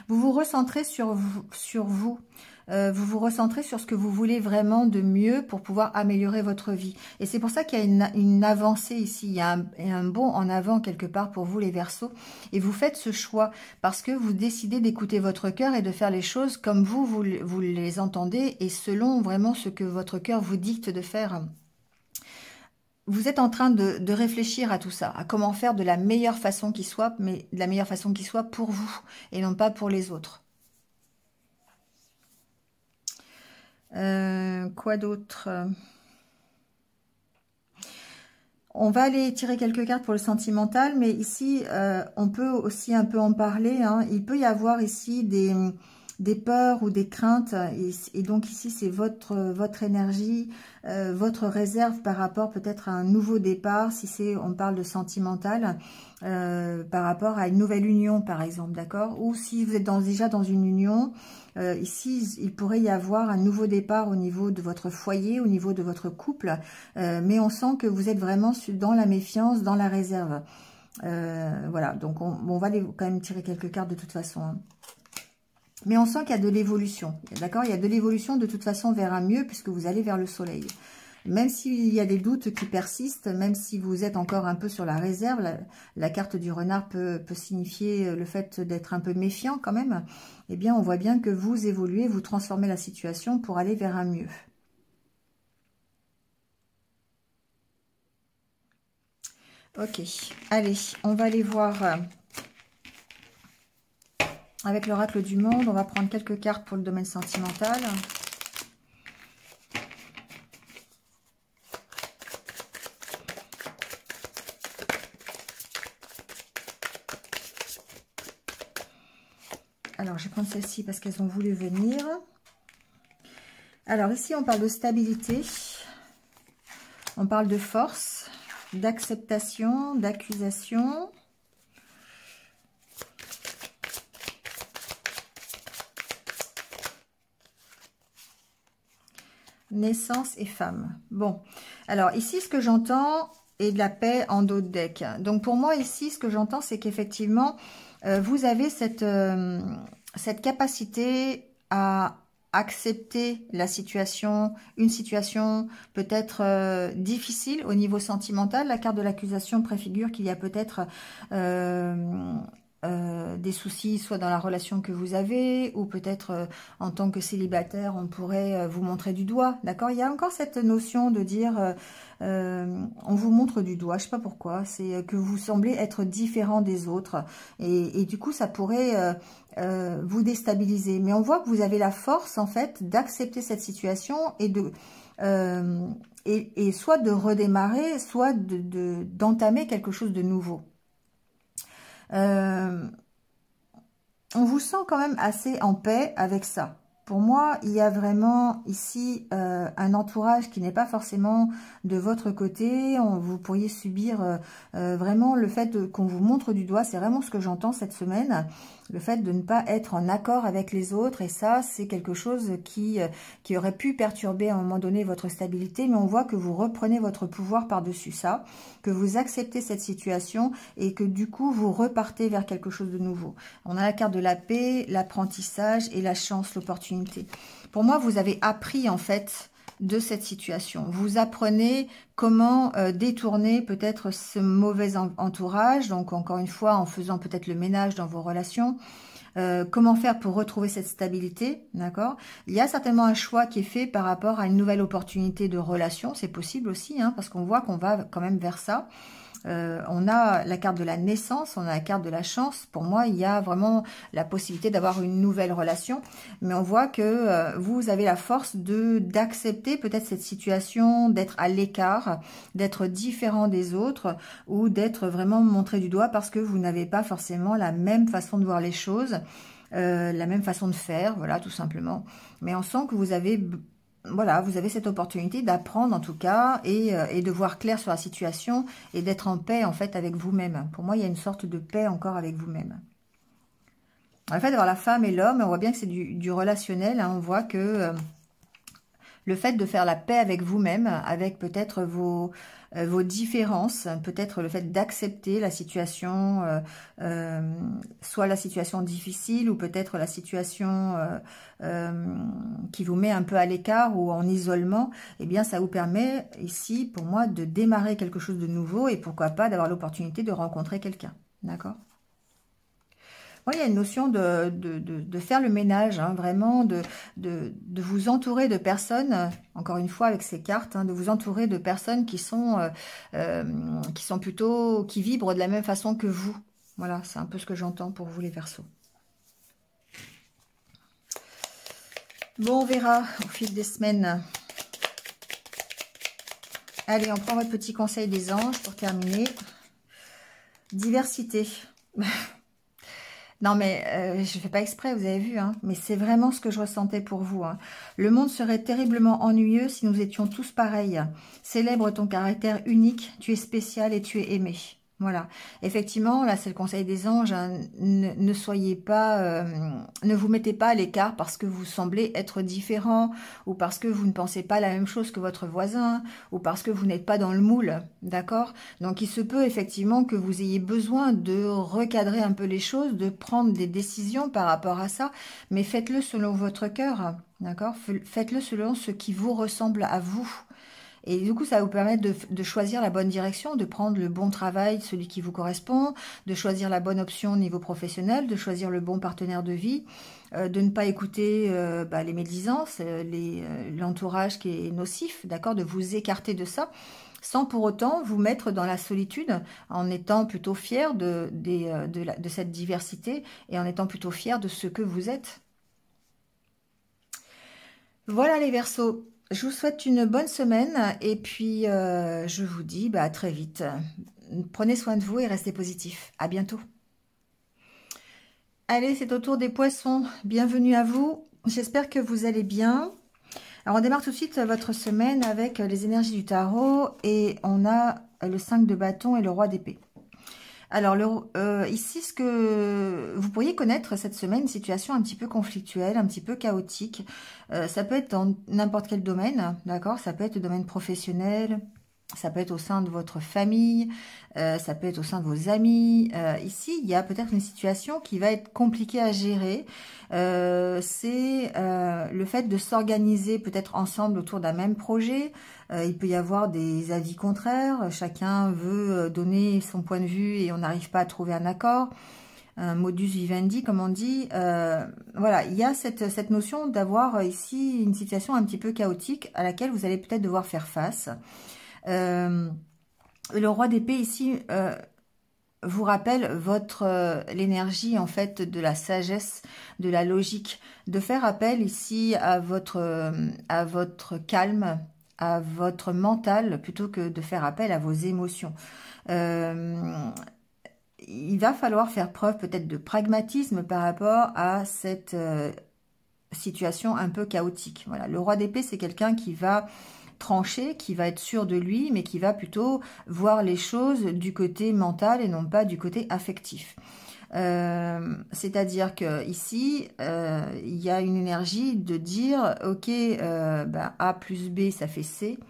Vous vous recentrez sur vous. Vous vous recentrez sur ce que vous voulez vraiment de mieux pour pouvoir améliorer votre vie. Et c'est pour ça qu'il y a une avancée ici, il y a un bond en avant quelque part pour vous les Verseaux. Et vous faites ce choix parce que vous décidez d'écouter votre cœur et de faire les choses comme vous les entendez et selon vraiment ce que votre cœur vous dicte de faire. Vous êtes en train de réfléchir à tout ça, à comment faire de la meilleure façon qui soit, mais de la meilleure façon qui soit pour vous et non pas pour les autres. Quoi d'autre? On va aller tirer quelques cartes pour le sentimental, mais ici, on peut aussi un peu en parler. Hein. Il peut y avoir ici des peurs ou des craintes. Et donc ici, c'est votre énergie, votre réserve par rapport peut-être à un nouveau départ, si on parle de sentimental, par rapport à une nouvelle union, par exemple, d'accord? Ou si vous êtes déjà dans une union, ici, il pourrait y avoir un nouveau départ au niveau de votre foyer, au niveau de votre couple, mais on sent que vous êtes vraiment dans la méfiance, dans la réserve. Voilà, donc on va aller quand même tirer quelques cartes de toute façon. Hein. Mais on sent qu'il y a de l'évolution, d'accord? Il y a de l'évolution de toute façon vers un mieux puisque vous allez vers le soleil. Même s'il y a des doutes qui persistent, même si vous êtes encore un peu sur la réserve, la carte du renard peut signifier le fait d'être un peu méfiant quand même, eh bien on voit bien que vous évoluez, vous transformez la situation pour aller vers un mieux. Ok, allez, on va aller voir avec l'oracle du monde. On va prendre quelques cartes pour le domaine sentimental. Alors, je vais prendre celle-ci parce qu'elles ont voulu venir. Alors, ici, on parle de stabilité. On parle de force, d'acceptation, d'accusation. Naissance et femme. Bon, alors ici, ce que j'entends est de la paix en dos de deck. Donc, pour moi, ici, ce que j'entends, c'est qu'effectivement, vous avez cette capacité à accepter la situation, une situation peut-être difficile au niveau sentimental. La carte de l'accusation préfigure qu'il y a peut-être des soucis, soit dans la relation que vous avez, ou peut-être en tant que célibataire, on pourrait vous montrer du doigt, d'accord? Il y a encore cette notion de dire, on vous montre du doigt, je sais pas pourquoi, c'est que vous semblez être différent des autres, et du coup, ça pourrait vous déstabiliser. Mais on voit que vous avez la force, en fait, d'accepter cette situation et de... et soit de redémarrer, soit d'entamer quelque chose de nouveau. On vous sent quand même assez en paix avec ça. Pour moi, il y a vraiment ici un entourage qui n'est pas forcément de votre côté. Vous pourriez subir vraiment le fait qu'on vous montre du doigt. C'est vraiment ce que j'entends cette semaine. Le fait de ne pas être en accord avec les autres. Et ça, c'est quelque chose qui aurait pu perturber à un moment donné votre stabilité. Mais on voit que vous reprenez votre pouvoir par-dessus ça. Que vous acceptez cette situation et que du coup, vous repartez vers quelque chose de nouveau. On a la carte de la paix, l'apprentissage et la chance, l'opportunité. Pour moi, vous avez appris en fait de cette situation. Vous apprenez comment détourner peut-être ce mauvais entourage, donc encore une fois en faisant peut-être le ménage dans vos relations, comment faire pour retrouver cette stabilité, d'accord? Il y a certainement un choix qui est fait par rapport à une nouvelle opportunité de relation, c'est possible aussi, hein, parce qu'on voit qu'on va quand même vers ça. On a la carte de la naissance, on a la carte de la chance. Pour moi, il y a vraiment la possibilité d'avoir une nouvelle relation. Mais on voit que vous avez la force d'accepter peut-être cette situation, d'être à l'écart, d'être différent des autres ou d'être vraiment montré du doigt parce que vous n'avez pas forcément la même façon de voir les choses, la même façon de faire, voilà, tout simplement. Mais on sent que vous avez... Voilà, vous avez cette opportunité d'apprendre en tout cas et de voir clair sur la situation et d'être en paix en fait avec vous-même. Pour moi, il y a une sorte de paix encore avec vous-même. En fait, d'avoir la femme et l'homme, on voit bien que c'est du relationnel. Hein, on voit que le fait de faire la paix avec vous-même, avec peut-être vos différences, peut-être le fait d'accepter la situation, soit la situation difficile ou peut-être la situation qui vous met un peu à l'écart ou en isolement, eh bien ça vous permet ici, pour moi, de démarrer quelque chose de nouveau et pourquoi pas d'avoir l'opportunité de rencontrer quelqu'un. D'accord ? Moi, il y a une notion de faire le ménage, hein, vraiment, de vous entourer de personnes, encore une fois avec ces cartes, hein, de vous entourer de personnes qui sont plutôt, qui vibrent de la même façon que vous. Voilà, c'est un peu ce que j'entends pour vous les Verseaux. Bon, on verra au fil des semaines. Allez, on prend votre petit conseil des anges pour terminer. Diversité. Non, mais je ne fais pas exprès, vous avez vu, hein, mais c'est vraiment ce que je ressentais pour vous. Hein. Le monde serait terriblement ennuyeux si nous étions tous pareils. Célèbre ton caractère unique, tu es spécial et tu es aimé. Voilà. Effectivement, là, c'est le conseil des anges. Hein, ne soyez pas, ne vous mettez pas à l'écart parce que vous semblez être différent ou parce que vous ne pensez pas la même chose que votre voisin ou parce que vous n'êtes pas dans le moule. D'accord? Donc, il se peut effectivement que vous ayez besoin de recadrer un peu les choses, de prendre des décisions par rapport à ça, mais faites-le selon votre cœur. D'accord? Faites-le selon ce qui vous ressemble à vous. Et du coup, ça va vous permettre de choisir la bonne direction, de prendre le bon travail, celui qui vous correspond, de choisir la bonne option au niveau professionnel, de choisir le bon partenaire de vie, de ne pas écouter les médisances, l'entourage qui est nocif, d'accord, de vous écarter de ça, sans pour autant vous mettre dans la solitude, en étant plutôt fier de cette diversité et en étant plutôt fier de ce que vous êtes. Voilà les Verseaux. Je vous souhaite une bonne semaine et puis je vous dis à très vite. Prenez soin de vous et restez positifs. À bientôt. Allez, c'est au tour des Poissons. Bienvenue à vous. J'espère que vous allez bien. Alors, on démarre tout de suite votre semaine avec les énergies du tarot et on a le 5 de bâton et le roi d'épée. Alors, ici, ce que vous pourriez connaître cette semaine, une situation un petit peu conflictuelle, un petit peu chaotique. Ça peut être dans n'importe quel domaine, d'accord? Ça peut être le domaine professionnel, Ça peut être au sein de votre famille, ça peut être au sein de vos amis. Ici, il y a peut-être une situation qui va être compliquée à gérer. C'est le fait de s'organiser peut-être ensemble autour d'un même projet. Il peut y avoir des avis contraires. Chacun veut donner son point de vue et on n'arrive pas à trouver un accord. Un modus vivendi, comme on dit. Voilà, il y a cette notion d'avoir ici une situation un petit peu chaotique à laquelle vous allez peut-être devoir faire face. Le roi d'épée ici vous rappelle l'énergie en fait de la sagesse, de la logique, de faire appel ici à votre calme, à votre mental, plutôt que de faire appel à vos émotions. Il va falloir faire preuve peut-être de pragmatisme par rapport à cette situation un peu chaotique. Voilà, le roi d'épée, c'est quelqu'un qui va trancher, qui va être sûr de lui, mais qui va plutôt voir les choses du côté mental et non pas du côté affectif. C'est-à-dire que ici, il y a une énergie de dire, ok, A plus B, ça fait C.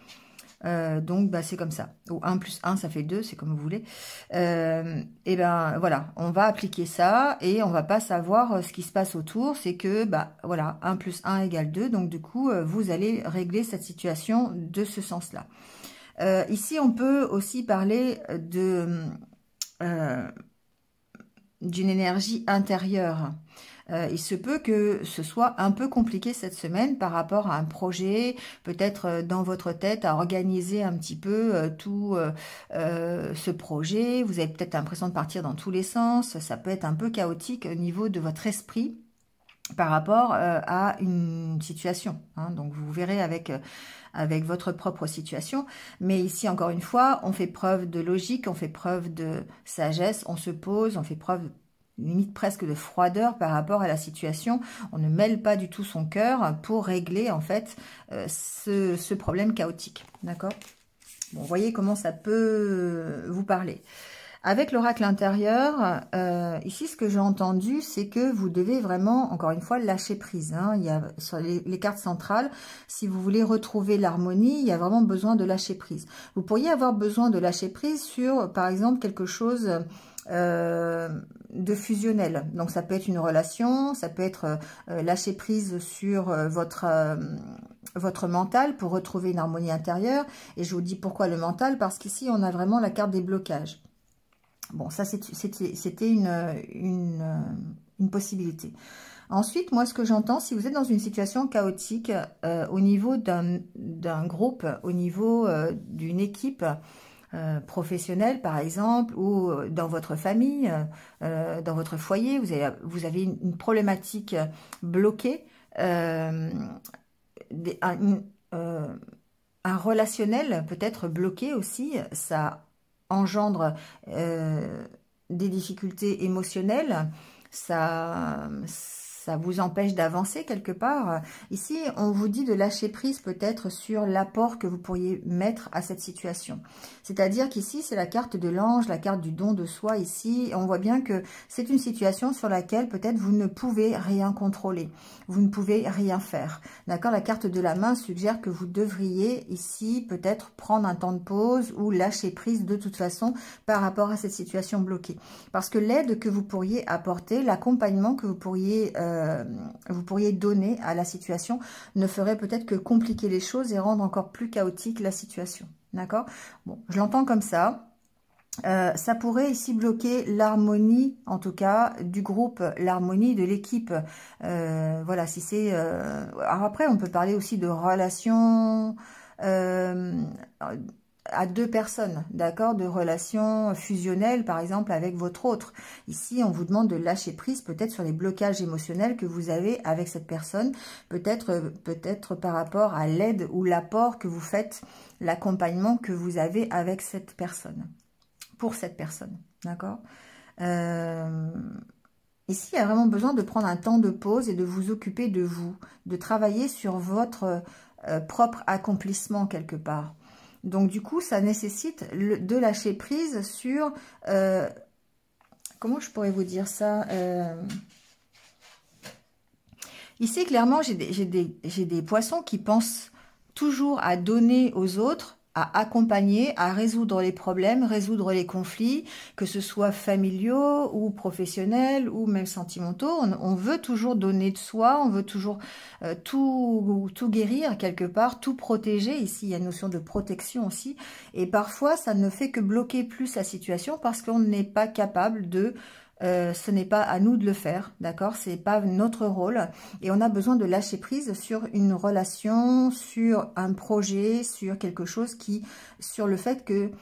Donc c'est comme ça, ou 1 plus 1 ça fait 2, c'est comme vous voulez. Et ben voilà, on va appliquer ça et on va pas savoir ce qui se passe autour. C'est que voilà, 1 plus 1 égale 2, donc du coup vous allez régler cette situation de ce sens là. Ici on peut aussi parler d'une énergie intérieure. Il se peut que ce soit un peu compliqué cette semaine par rapport à un projet, peut-être dans votre tête, à organiser un petit peu tout ce projet. Vous avez peut-être l'impression de partir dans tous les sens. Ça peut être un peu chaotique au niveau de votre esprit par rapport à une situation. Hein. Donc vous verrez avec votre propre situation. Mais ici, encore une fois, on fait preuve de logique, on fait preuve de sagesse, on se pose, on fait preuve limite presque de froideur par rapport à la situation. On ne mêle pas du tout son cœur pour régler en fait ce problème chaotique. D'accord? Bon, vous voyez comment ça peut vous parler. Avec l'oracle intérieur, ici ce que j'ai entendu, c'est que vous devez vraiment, encore une fois, lâcher prise. Hein. Il y a sur les cartes centrales, si vous voulez retrouver l'harmonie, il y a vraiment besoin de lâcher prise. Vous pourriez avoir besoin de lâcher prise sur, par exemple, quelque chose de fusionnel. Donc ça peut être une relation, ça peut être lâcher prise sur votre mental pour retrouver une harmonie intérieure. Et je vous dis pourquoi le mental, parce qu'ici on a vraiment la carte des blocages. Bon, ça c'était une possibilité. Ensuite, moi, ce que j'entends, si vous êtes dans une situation chaotique au niveau d'un groupe, au niveau d'une équipe professionnelle, par exemple, ou dans votre famille, dans votre foyer, vous avez une problématique bloquée, un relationnel peut-être bloqué aussi, ça engendre des difficultés émotionnelles, ça vous empêche d'avancer quelque part. Ici, on vous dit de lâcher prise peut-être sur l'apport que vous pourriez mettre à cette situation. C'est-à-dire qu'ici, c'est la carte de l'ange, la carte du don de soi ici. On voit bien que c'est une situation sur laquelle peut-être vous ne pouvez rien contrôler. Vous ne pouvez rien faire. D'accord? La carte de la main suggère que vous devriez ici peut-être prendre un temps de pause ou lâcher prise de toute façon par rapport à cette situation bloquée. Parce que l'aide que vous pourriez apporter, l'accompagnement que vous pourriez donner à la situation ne ferait peut-être que compliquer les choses et rendre encore plus chaotique la situation. D'accord? Bon, je l'entends comme ça. Ça pourrait ici bloquer l'harmonie, en tout cas, du groupe, l'harmonie de l'équipe. Voilà, si c'est... alors après, on peut parler aussi de relations à deux personnes, d'accord, de relations fusionnelles, par exemple, avec votre autre. Ici, on vous demande de lâcher prise peut-être sur les blocages émotionnels que vous avez avec cette personne, peut-être par rapport à l'aide ou l'apport que vous faites, l'accompagnement que vous avez avec cette personne, pour cette personne, d'accord. Ici, il y a vraiment besoin de prendre un temps de pause et de vous occuper de vous, de travailler sur votre propre accomplissement quelque part. Donc, du coup, ça nécessite de lâcher prise sur... comment je pourrais vous dire ça Ici, clairement, j'ai des poissons qui pensent toujours à donner aux autres à accompagner, à résoudre les problèmes, résoudre les conflits, que ce soit familiaux ou professionnels ou même sentimentaux. On veut toujours donner de soi, on veut toujours tout guérir quelque part, tout protéger. Ici, il y a une notion de protection aussi. Et parfois, ça ne fait que bloquer plus la situation parce qu'on n'est pas capable de... ce n'est pas à nous de le faire, d'accord? C'est pas notre rôle et on a besoin de lâcher prise sur une relation, sur un projet, sur quelque chose sur le fait que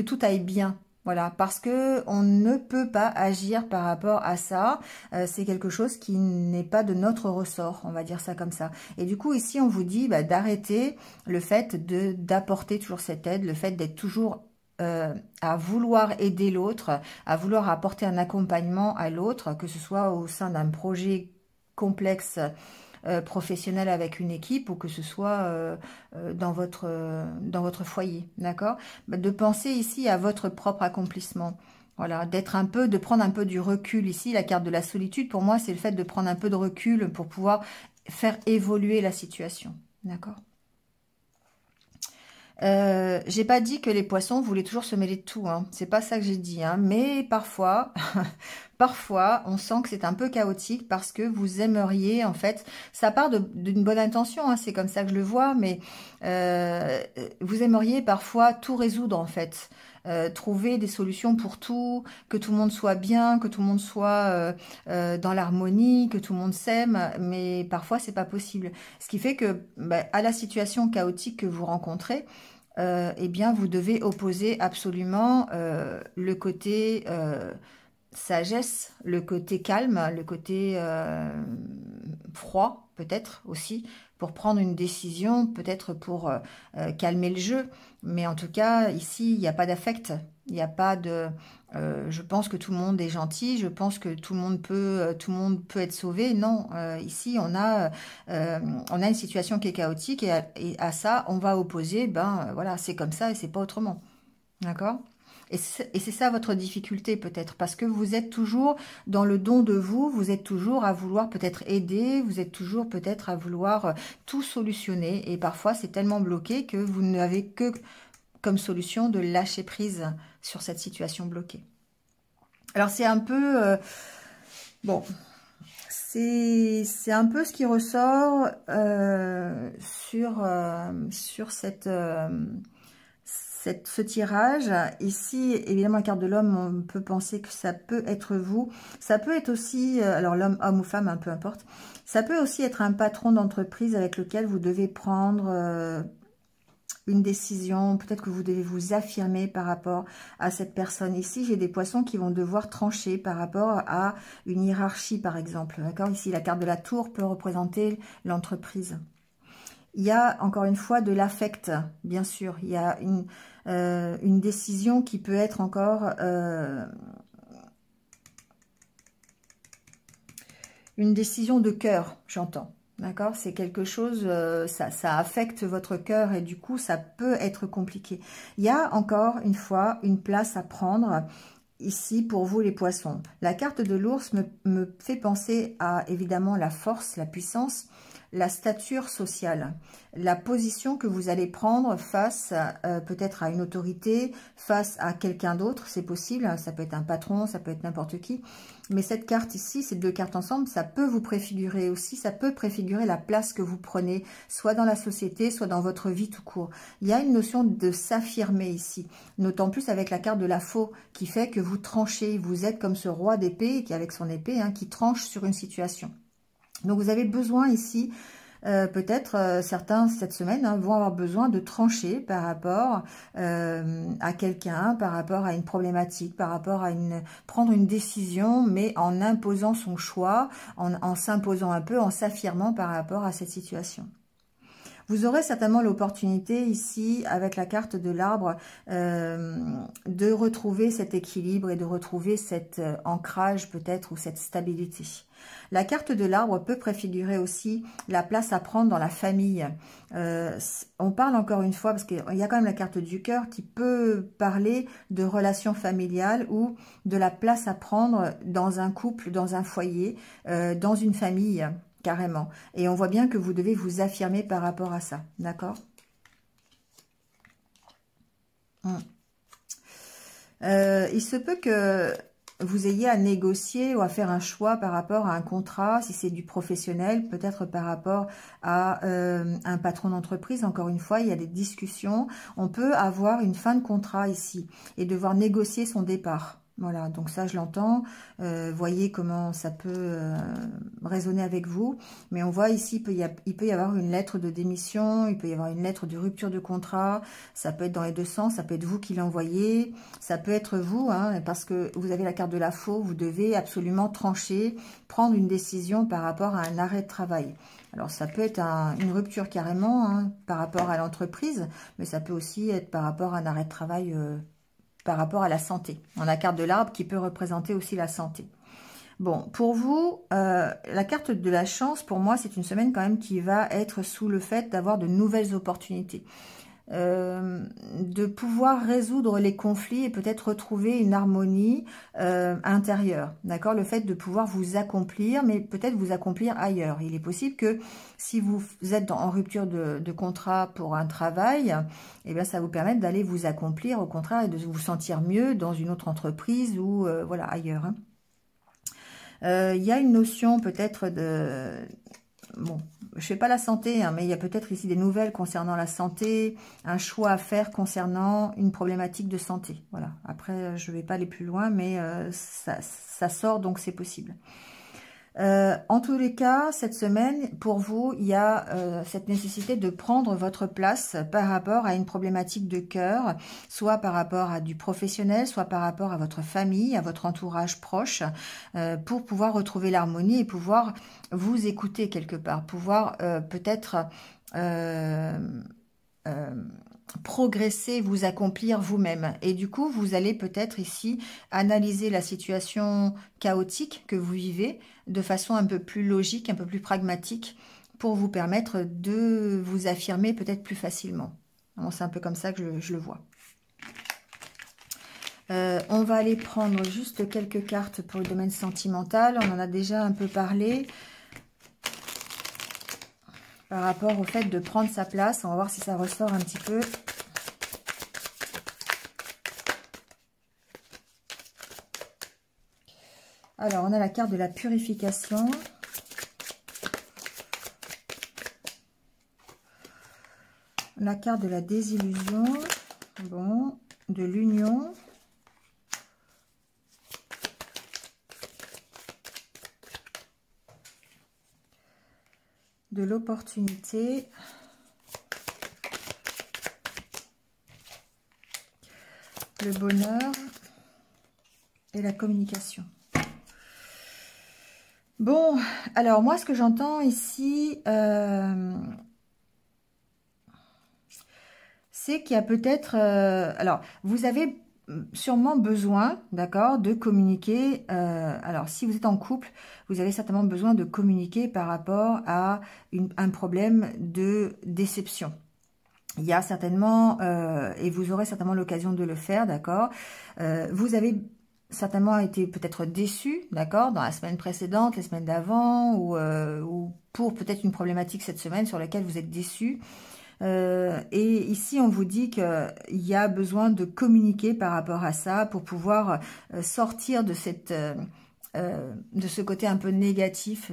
tout aille bien. Voilà, parce que on ne peut pas agir par rapport à ça. C'est quelque chose qui n'est pas de notre ressort, on va dire ça comme ça. Et du coup, ici, on vous dit d'arrêter le fait d'apporter toujours cette aide, le fait d'être toujours à vouloir aider l'autre, à vouloir apporter un accompagnement à l'autre, que ce soit au sein d'un projet complexe professionnel avec une équipe ou que ce soit dans votre foyer, d'accord? De penser ici à votre propre accomplissement. Voilà, de prendre un peu du recul ici. La carte de la solitude, pour moi, c'est le fait de prendre un peu de recul pour pouvoir faire évoluer la situation, d'accord? J'ai pas dit que les poissons voulaient toujours se mêler de tout, hein. C'est pas ça que j'ai dit, hein. Mais parfois, parfois, on sent que c'est un peu chaotique parce que vous aimeriez, en fait, ça part d'une bonne intention, hein, c'est comme ça que je le vois, mais vous aimeriez parfois tout résoudre, en fait. Trouver des solutions pour tout, que tout le monde soit bien, que tout le monde soit dans l'harmonie, que tout le monde s'aime, mais parfois c'est pas possible. Ce qui fait que à la situation chaotique que vous rencontrez, eh bien vous devez opposer absolument le côté sagesse, le côté calme, le côté froid peut-être aussi, pour prendre une décision, peut-être pour calmer le jeu. Mais en tout cas, ici, il n'y a pas d'affect. Il n'y a pas de... je pense que tout le monde est gentil, je pense que tout le monde peut être sauvé. Non, ici, on a une situation qui est chaotique et à ça, on va opposer, voilà, c'est comme ça et c'est pas autrement. D'accord ? Et c'est ça votre difficulté peut-être, parce que vous êtes toujours dans le don de vous, vous êtes toujours à vouloir peut-être aider, vous êtes toujours peut-être à vouloir tout solutionner. Et parfois, c'est tellement bloqué que vous n'avez que comme solution de lâcher prise sur cette situation bloquée. Alors, c'est un peu... bon, c'est un peu ce qui ressort sur ce tirage. Ici, évidemment, la carte de l'homme, on peut penser que ça peut être vous. Ça peut être aussi, alors l'homme, homme ou femme, peu importe. Ça peut aussi être un patron d'entreprise avec lequel vous devez prendre une décision. Peut-être que vous devez vous affirmer par rapport à cette personne. Ici, j'ai des poissons qui vont devoir trancher par rapport à une hiérarchie, par exemple. D'accord ? Ici, la carte de la tour peut représenter l'entreprise. Il y a, encore une fois, de l'affect, bien sûr. Il y a une décision qui peut être encore une décision de cœur, j'entends. D'accord? C'est quelque chose, ça affecte votre cœur et du coup, ça peut être compliqué. Il y a, encore une fois, une place à prendre ici pour vous les poissons. La carte de l'ours me fait penser à, évidemment, la force, la puissance, la stature sociale, la position que vous allez prendre face peut-être à une autorité, face à quelqu'un d'autre, c'est possible, ça peut être un patron, ça peut être n'importe qui, mais cette carte ici, ces deux cartes ensemble, ça peut vous préfigurer aussi, ça peut préfigurer la place que vous prenez, soit dans la société, soit dans votre vie tout court. Il y a une notion de s'affirmer ici, d'autant plus avec la carte de la faux, qui fait que vous tranchez, vous êtes comme ce roi d'épée, qui avec son épée, qui tranche sur une situation. Donc, vous avez besoin ici, peut-être certains cette semaine vont avoir besoin de trancher par rapport à quelqu'un, par rapport à une problématique, par rapport à prendre une décision, mais en imposant son choix, en s'imposant un peu, en s'affirmant par rapport à cette situation. Vous aurez certainement l'opportunité ici, avec la carte de l'arbre, de retrouver cet équilibre et de retrouver cet ancrage peut-être ou cette stabilité. La carte de l'arbre peut préfigurer aussi la place à prendre dans la famille. On parle encore une fois, parce qu'il y a quand même la carte du cœur qui peut parler de relations familiales ou de la place à prendre dans un couple, dans un foyer, dans une famille. Carrément. Et on voit bien que vous devez vous affirmer par rapport à ça. D'accord ? Il se peut que vous ayez à négocier ou à faire un choix par rapport à un contrat, si c'est du professionnel, peut-être par rapport à un patron d'entreprise. Encore une fois, il y a des discussions. On peut avoir une fin de contrat ici et devoir négocier son départ. Voilà, donc ça je l'entends, voyez comment ça peut résonner avec vous, mais on voit ici il peut y avoir une lettre de démission, il peut y avoir une lettre de rupture de contrat, ça peut être dans les deux sens, ça peut être vous qui l'envoyez, ça peut être vous, hein, parce que vous avez la carte de la faux, vous devez absolument trancher, prendre une décision par rapport à un arrêt de travail. Alors ça peut être une rupture carrément hein, par rapport à l'entreprise, mais ça peut aussi être par rapport à un arrêt de travail par rapport à la santé. On a la carte de l'arbre qui peut représenter aussi la santé. Bon, pour vous, la carte de la chance, pour moi, c'est une semaine quand même qui va être sous le fait d'avoir de nouvelles opportunités. De pouvoir résoudre les conflits et peut-être retrouver une harmonie intérieure, d'accord? Le fait de pouvoir vous accomplir, mais peut-être vous accomplir ailleurs. Il est possible que si vous êtes en rupture de contrat pour un travail, eh bien ça vous permet d'aller vous accomplir, au contraire, et de vous sentir mieux dans une autre entreprise ou voilà ailleurs. Hein. Il y a une notion peut-être de... Bon, je ne fais pas la santé, hein, mais il y a peut-être ici des nouvelles concernant la santé, un choix à faire concernant une problématique de santé. Voilà. Après, je ne vais pas aller plus loin, mais ça sort, donc c'est possible. En tous les cas, cette semaine, pour vous, il y a cette nécessité de prendre votre place par rapport à une problématique de cœur, soit par rapport à du professionnel, soit par rapport à votre famille, à votre entourage proche, pour pouvoir retrouver l'harmonie et pouvoir vous écouter quelque part, pouvoir peut-être progresser, vous accomplir vous-même. Et du coup, vous allez peut-être ici analyser la situation chaotique que vous vivez de façon un peu plus logique, un peu plus pragmatique, pour vous permettre de vous affirmer peut-être plus facilement. C'est un peu comme ça que je le vois. On va aller prendre juste quelques cartes pour le domaine sentimental. On en a déjà un peu parlé. Par rapport au fait de prendre sa place. On va voir si ça ressort un petit peu. Alors, on a la carte de la purification. La carte de la désillusion. Bon, de l'union. De l'opportunité, le bonheur et la communication. Bon, alors moi ce que j'entends ici, c'est qu'il y a peut-être, alors vous avez sûrement besoin, d'accord, de communiquer. Alors, si vous êtes en couple, vous avez certainement besoin de communiquer par rapport à un problème de déception. Il y a certainement, et vous aurez certainement l'occasion de le faire, d'accord, vous avez certainement été peut-être déçu, d'accord, dans la semaine précédente, les semaines d'avant, ou pour peut-être une problématique cette semaine sur laquelle vous êtes déçu. Et ici, on vous dit qu'il y a besoin de communiquer par rapport à ça pour pouvoir sortir de ce côté un peu négatif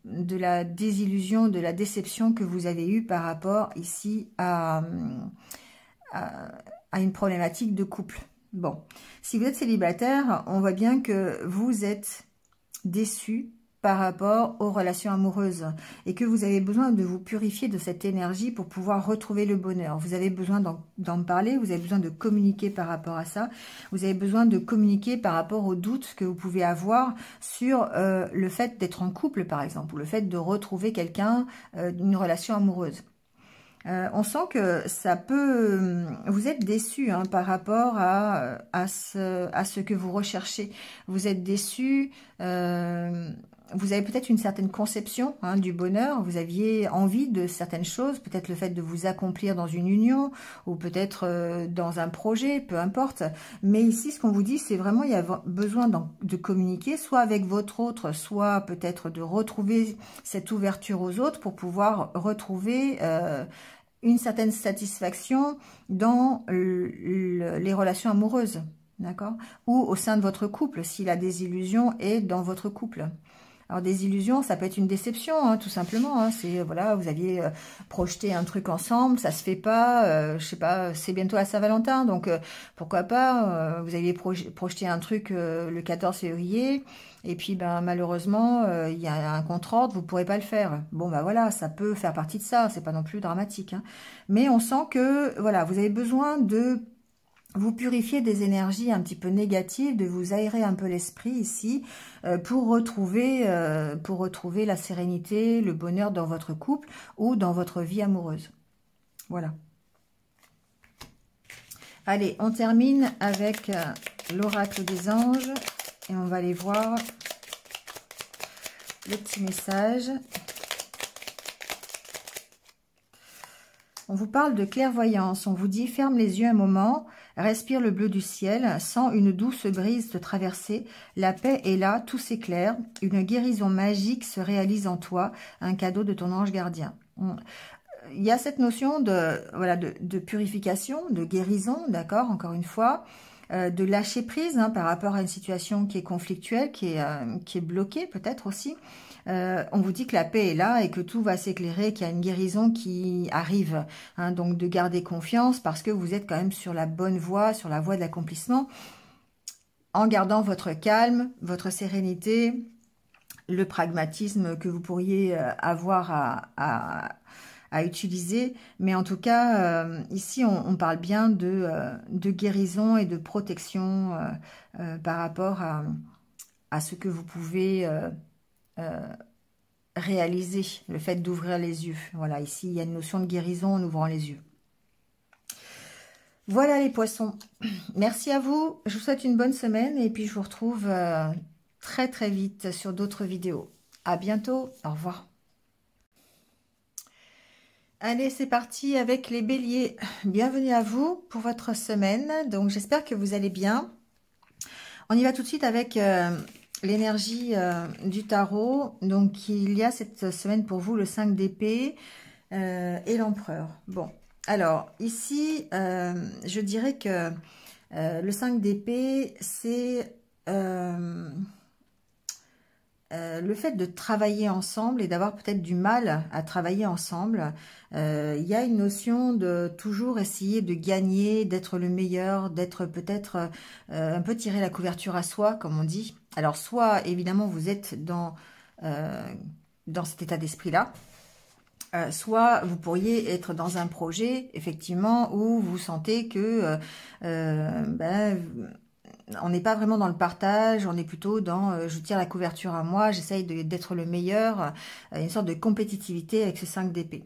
de la désillusion, de la déception que vous avez eue par rapport ici à une problématique de couple. Bon, si vous êtes célibataire, on voit bien que vous êtes déçu par rapport aux relations amoureuses et que vous avez besoin de vous purifier de cette énergie pour pouvoir retrouver le bonheur. Vous avez besoin d'en parler, vous avez besoin de communiquer par rapport à ça, vous avez besoin de communiquer par rapport aux doutes que vous pouvez avoir sur le fait d'être en couple par exemple, ou le fait de retrouver quelqu'un d'une relation amoureuse. On sent que ça peut... Vous êtes déçu hein, par rapport à ce que vous recherchez. Vous êtes déçu... vous avez peut-être une certaine conception hein, du bonheur, vous aviez envie de certaines choses, peut-être le fait de vous accomplir dans une union, ou peut-être dans un projet, peu importe. Mais ici, ce qu'on vous dit, c'est vraiment il y a besoin de communiquer, soit avec votre autre, soit peut-être de retrouver cette ouverture aux autres pour pouvoir retrouver une certaine satisfaction dans les relations amoureuses, d'accord? Ou au sein de votre couple, si la désillusion est dans votre couple. Alors, des illusions, ça peut être une déception, hein, tout simplement. Hein. C'est, voilà, vous aviez projeté un truc ensemble, ça se fait pas. Je sais pas, c'est bientôt la Saint-Valentin, donc pourquoi pas. Vous aviez projeté un truc le 14 février, et puis ben malheureusement, il y a un contre-ordre, vous pourrez pas le faire. Bon, ben voilà, ça peut faire partie de ça, c'est pas non plus dramatique. Hein. Mais on sent que, voilà, vous avez besoin de vous purifiez des énergies un petit peu négatives, de vous aérer un peu l'esprit ici pour retrouver la sérénité, le bonheur dans votre couple ou dans votre vie amoureuse. Voilà. Allez, on termine avec l'oracle des anges et on va aller voir le petit message. On vous parle de clairvoyance, on vous dit ferme les yeux un moment, respire le bleu du ciel, sens une douce brise te traverser, la paix est là, tout s'éclaire, une guérison magique se réalise en toi, un cadeau de ton ange gardien. Il y a cette notion de, voilà, de purification, de guérison, d'accord, encore une fois, de lâcher prise hein, par rapport à une situation qui est conflictuelle, qui est bloquée peut-être aussi. On vous dit que la paix est là et que tout va s'éclairer, qu'il y a une guérison qui arrive. Hein, donc de garder confiance parce que vous êtes quand même sur la bonne voie, sur la voie de l'accomplissement, en gardant votre calme, votre sérénité, le pragmatisme que vous pourriez avoir à utiliser. Mais en tout cas, ici, on parle bien de guérison et de protection par rapport à ce que vous pouvez réaliser, le fait d'ouvrir les yeux. Voilà, ici, il y a une notion de guérison en ouvrant les yeux. Voilà les poissons. Merci à vous. Je vous souhaite une bonne semaine et puis je vous retrouve très très vite sur d'autres vidéos. À bientôt. Au revoir. Allez, c'est parti avec les béliers. Bienvenue à vous pour votre semaine. Donc, j'espère que vous allez bien. On y va tout de suite avec l'énergie du tarot. Donc, il y a cette semaine pour vous le 5 d'épée et l'empereur. Bon, alors, ici, je dirais que le 5 d'épée, c'est le fait de travailler ensemble et d'avoir peut-être du mal à travailler ensemble. Il y a une notion de toujours essayer de gagner, d'être le meilleur, d'être peut-être un peu tirer la couverture à soi, comme on dit. Alors, soit, évidemment, vous êtes dans cet état d'esprit-là, soit vous pourriez être dans un projet, effectivement, où vous sentez que on n'est pas vraiment dans le partage, on est plutôt dans je tire la couverture à moi, j'essaye d'être le meilleur, une sorte de compétitivité avec ce 5 d'épée.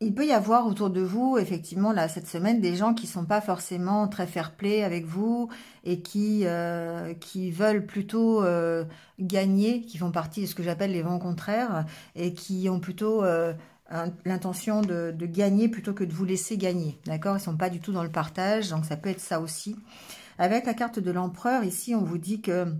Il peut y avoir autour de vous, effectivement, là, cette semaine, des gens qui sont pas forcément très fair-play avec vous et qui veulent plutôt gagner, qui font partie de ce que j'appelle les vents contraires et qui ont plutôt l'intention de gagner plutôt que de vous laisser gagner. D'accord? Ils sont pas du tout dans le partage, donc ça peut être ça aussi. Avec la carte de l'empereur, ici, on vous dit que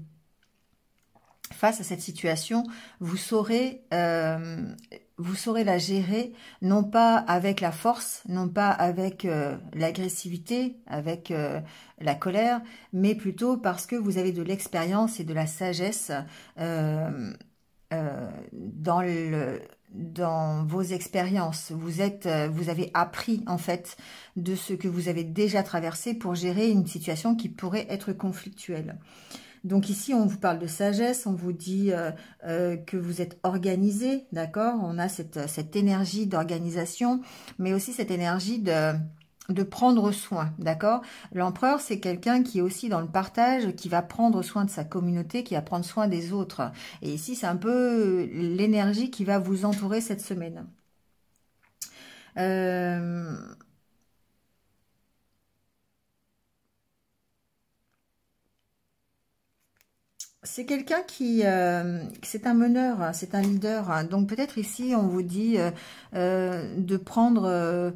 face à cette situation, vous saurez la gérer, non pas avec la force, non pas avec l'agressivité, avec la colère, mais plutôt parce que vous avez de l'expérience et de la sagesse dans vos expériences. Vous avez appris en fait de ce que vous avez déjà traversé pour gérer une situation qui pourrait être conflictuelle. Donc ici, on vous parle de sagesse, on vous dit que vous êtes organisé, d'accord? On a cette énergie d'organisation, mais aussi cette énergie de prendre soin, d'accord? L'empereur, c'est quelqu'un qui est aussi dans le partage, qui va prendre soin de sa communauté, qui va prendre soin des autres. Et ici, c'est un peu l'énergie qui va vous entourer cette semaine. C'est quelqu'un qui, c'est un meneur, hein, c'est un leader. Hein. Donc peut-être ici, on vous dit de prendre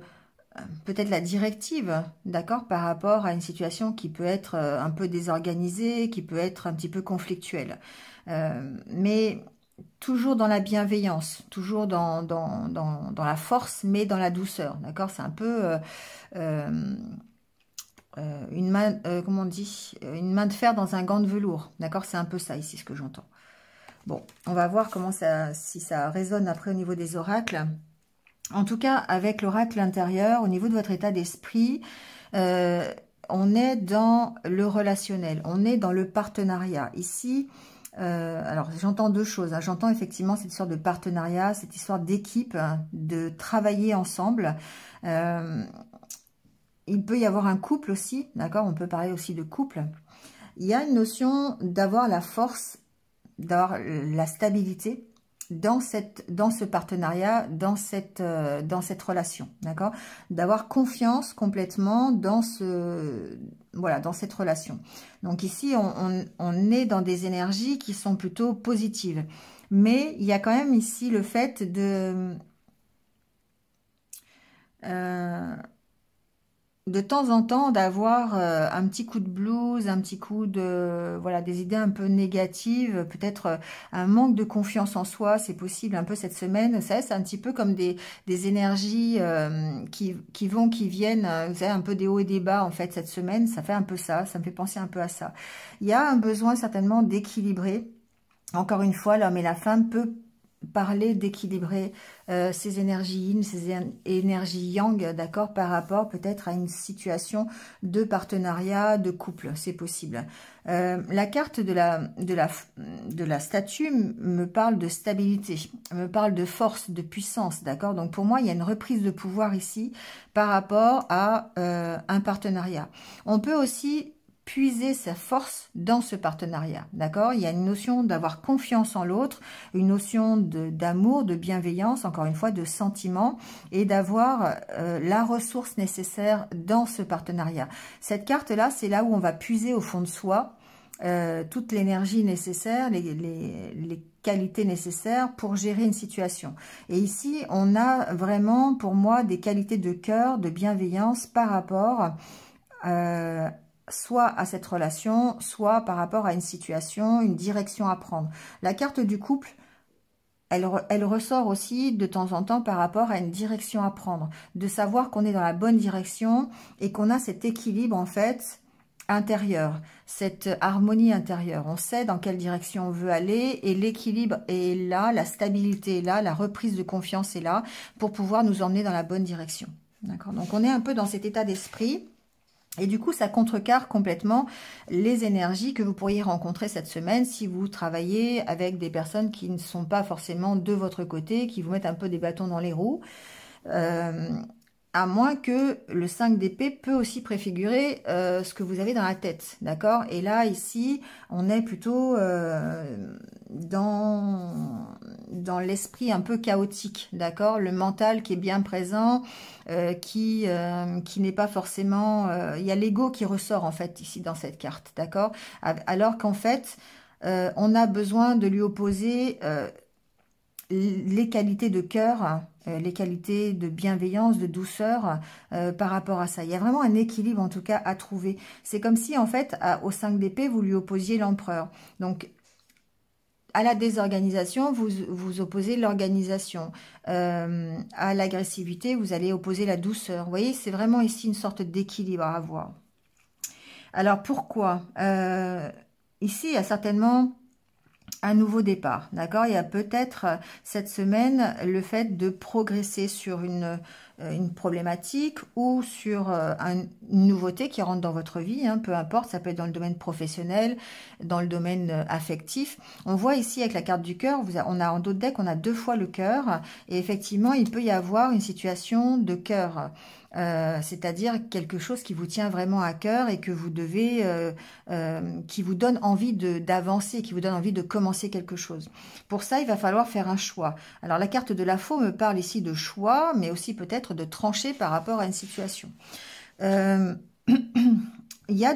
peut-être la directive, d'accord, par rapport à une situation qui peut être un peu désorganisée, qui peut être un petit peu conflictuelle. Mais toujours dans la bienveillance, toujours dans la force, mais dans la douceur, d'accord? C'est un peu une main, comment on dit? Une main de fer dans un gant de velours, d'accord? C'est un peu ça ici, ce que j'entends. Bon, on va voir comment ça, si ça résonne après au niveau des oracles. En tout cas, avec l'oracle intérieur, au niveau de votre état d'esprit, on est dans le relationnel, on est dans le partenariat. Ici, alors j'entends deux choses. Hein. J'entends effectivement cette histoire de partenariat, cette histoire d'équipe, hein, de travailler ensemble. Il peut y avoir un couple aussi, d'accord? On peut parler aussi de couple. Il y a une notion d'avoir la force, d'avoir la stabilité dans ce partenariat, dans cette relation, d'accord? D'avoir confiance complètement dans dans cette relation. Donc ici, on est dans des énergies qui sont plutôt positives. Mais il y a quand même ici le fait de temps en temps d'avoir un petit coup de blues, un petit coup de voilà, des idées un peu négatives, peut-être un manque de confiance en soi, c'est possible un peu cette semaine. Ça, c'est un petit peu comme des énergies qui vont, qui viennent, vous savez, un peu des hauts et des bas en fait cette semaine. Ça fait un peu ça, ça me fait penser un peu à ça. Il y a un besoin certainement d'équilibrer. Encore une fois, l'homme et la femme peuvent parler d'équilibrer ces énergies yin, ces énergies yang, d'accord, par rapport peut-être à une situation de partenariat, de couple, c'est possible. La carte de la statue me parle de stabilité, me parle de force, de puissance, d'accord. Donc pour moi, il y a une reprise de pouvoir ici par rapport à un partenariat. On peut aussi puiser sa force dans ce partenariat, d'accord? Il y a une notion d'avoir confiance en l'autre, une notion d'amour, de bienveillance, encore une fois, de sentiment, et d'avoir la ressource nécessaire dans ce partenariat. Cette carte-là, c'est là où on va puiser au fond de soi toute l'énergie nécessaire, les qualités nécessaires pour gérer une situation. Et ici, on a vraiment, pour moi, des qualités de cœur, de bienveillance par rapport soit à cette relation, soit par rapport à une situation, une direction à prendre. La carte du couple, elle ressort aussi de temps en temps par rapport à une direction à prendre, de savoir qu'on est dans la bonne direction et qu'on a cet équilibre en fait intérieur, cette harmonie intérieure. On sait dans quelle direction on veut aller et l'équilibre est là, la stabilité est là, la reprise de confiance est là pour pouvoir nous emmener dans la bonne direction. D'accord ? Donc on est un peu dans cet état d'esprit. Et du coup, ça contrecarre complètement les énergies que vous pourriez rencontrer cette semaine si vous travaillez avec des personnes qui ne sont pas forcément de votre côté, qui vous mettent un peu des bâtons dans les roues. À moins que le 5 d'épée peut aussi préfigurer ce que vous avez dans la tête, d'accord? Et là, ici, on est plutôt dans l'esprit un peu chaotique, d'accord? Le mental qui est bien présent, qui n'est pas forcément... il y a l'ego qui ressort, en fait, ici, dans cette carte, d'accord? Alors qu'en fait, on a besoin de lui opposer... les qualités de cœur, les qualités de bienveillance, de douceur par rapport à ça. Il y a vraiment un équilibre en tout cas à trouver. C'est comme si en fait au 5 d'épée vous lui opposiez l'empereur. Donc à la désorganisation, vous opposez l'organisation. À l'agressivité, vous allez opposer la douceur. Vous voyez, c'est vraiment ici une sorte d'équilibre à avoir. Alors pourquoi ici, il y a certainement... un nouveau départ, d'accord? Il y a peut-être cette semaine le fait de progresser sur une problématique ou sur une nouveauté qui rentre dans votre vie, hein, peu importe, ça peut être dans le domaine professionnel, dans le domaine affectif. On voit ici avec la carte du cœur, on a en dos de deck, on a 2 fois le cœur et effectivement, il peut y avoir une situation de cœur. C'est-à-dire quelque chose qui vous tient vraiment à cœur et que vous devez, qui vous donne envie d'avancer, qui vous donne envie de commencer quelque chose. Pour ça, il va falloir faire un choix. Alors, la carte de la faux me parle ici de choix, mais aussi peut-être de trancher par rapport à une situation. Il y a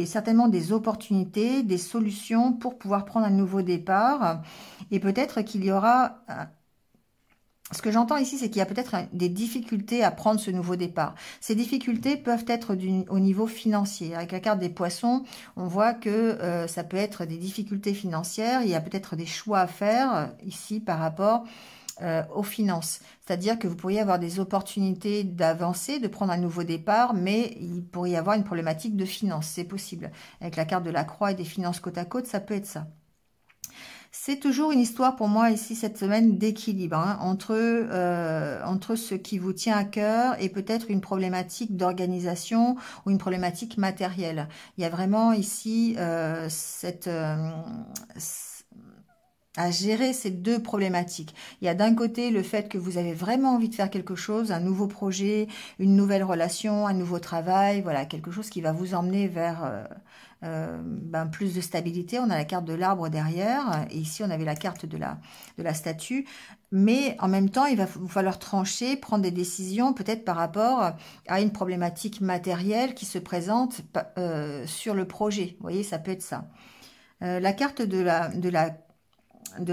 certainement des opportunités, des solutions pour pouvoir prendre un nouveau départ. Et peut-être qu'il y aura Ce que j'entends ici, c'est qu'il y a peut-être des difficultés à prendre ce nouveau départ. Ces difficultés peuvent être au niveau financier. Avec la carte des poissons, on voit que ça peut être des difficultés financières. Il y a peut-être des choix à faire ici par rapport aux finances. C'est-à-dire que vous pourriez avoir des opportunités d'avancer, de prendre un nouveau départ, mais il pourrait y avoir une problématique de finances. C'est possible. Avec la carte de la croix et des finances côte à côte, ça peut être ça. C'est toujours une histoire pour moi ici cette semaine d'équilibre hein, entre ce qui vous tient à cœur et peut-être une problématique d'organisation ou une problématique matérielle. Il y a vraiment ici à gérer ces deux problématiques. Il y a d'un côté le fait que vous avez vraiment envie de faire quelque chose, un nouveau projet, une nouvelle relation, un nouveau travail, voilà, quelque chose qui va vous emmener vers plus de stabilité. On a la carte de l'arbre derrière, et ici on avait la carte de la statue, mais en même temps il va vous falloir trancher, prendre des décisions peut-être par rapport à une problématique matérielle qui se présente sur le projet. Vous voyez, ça peut être ça. La carte de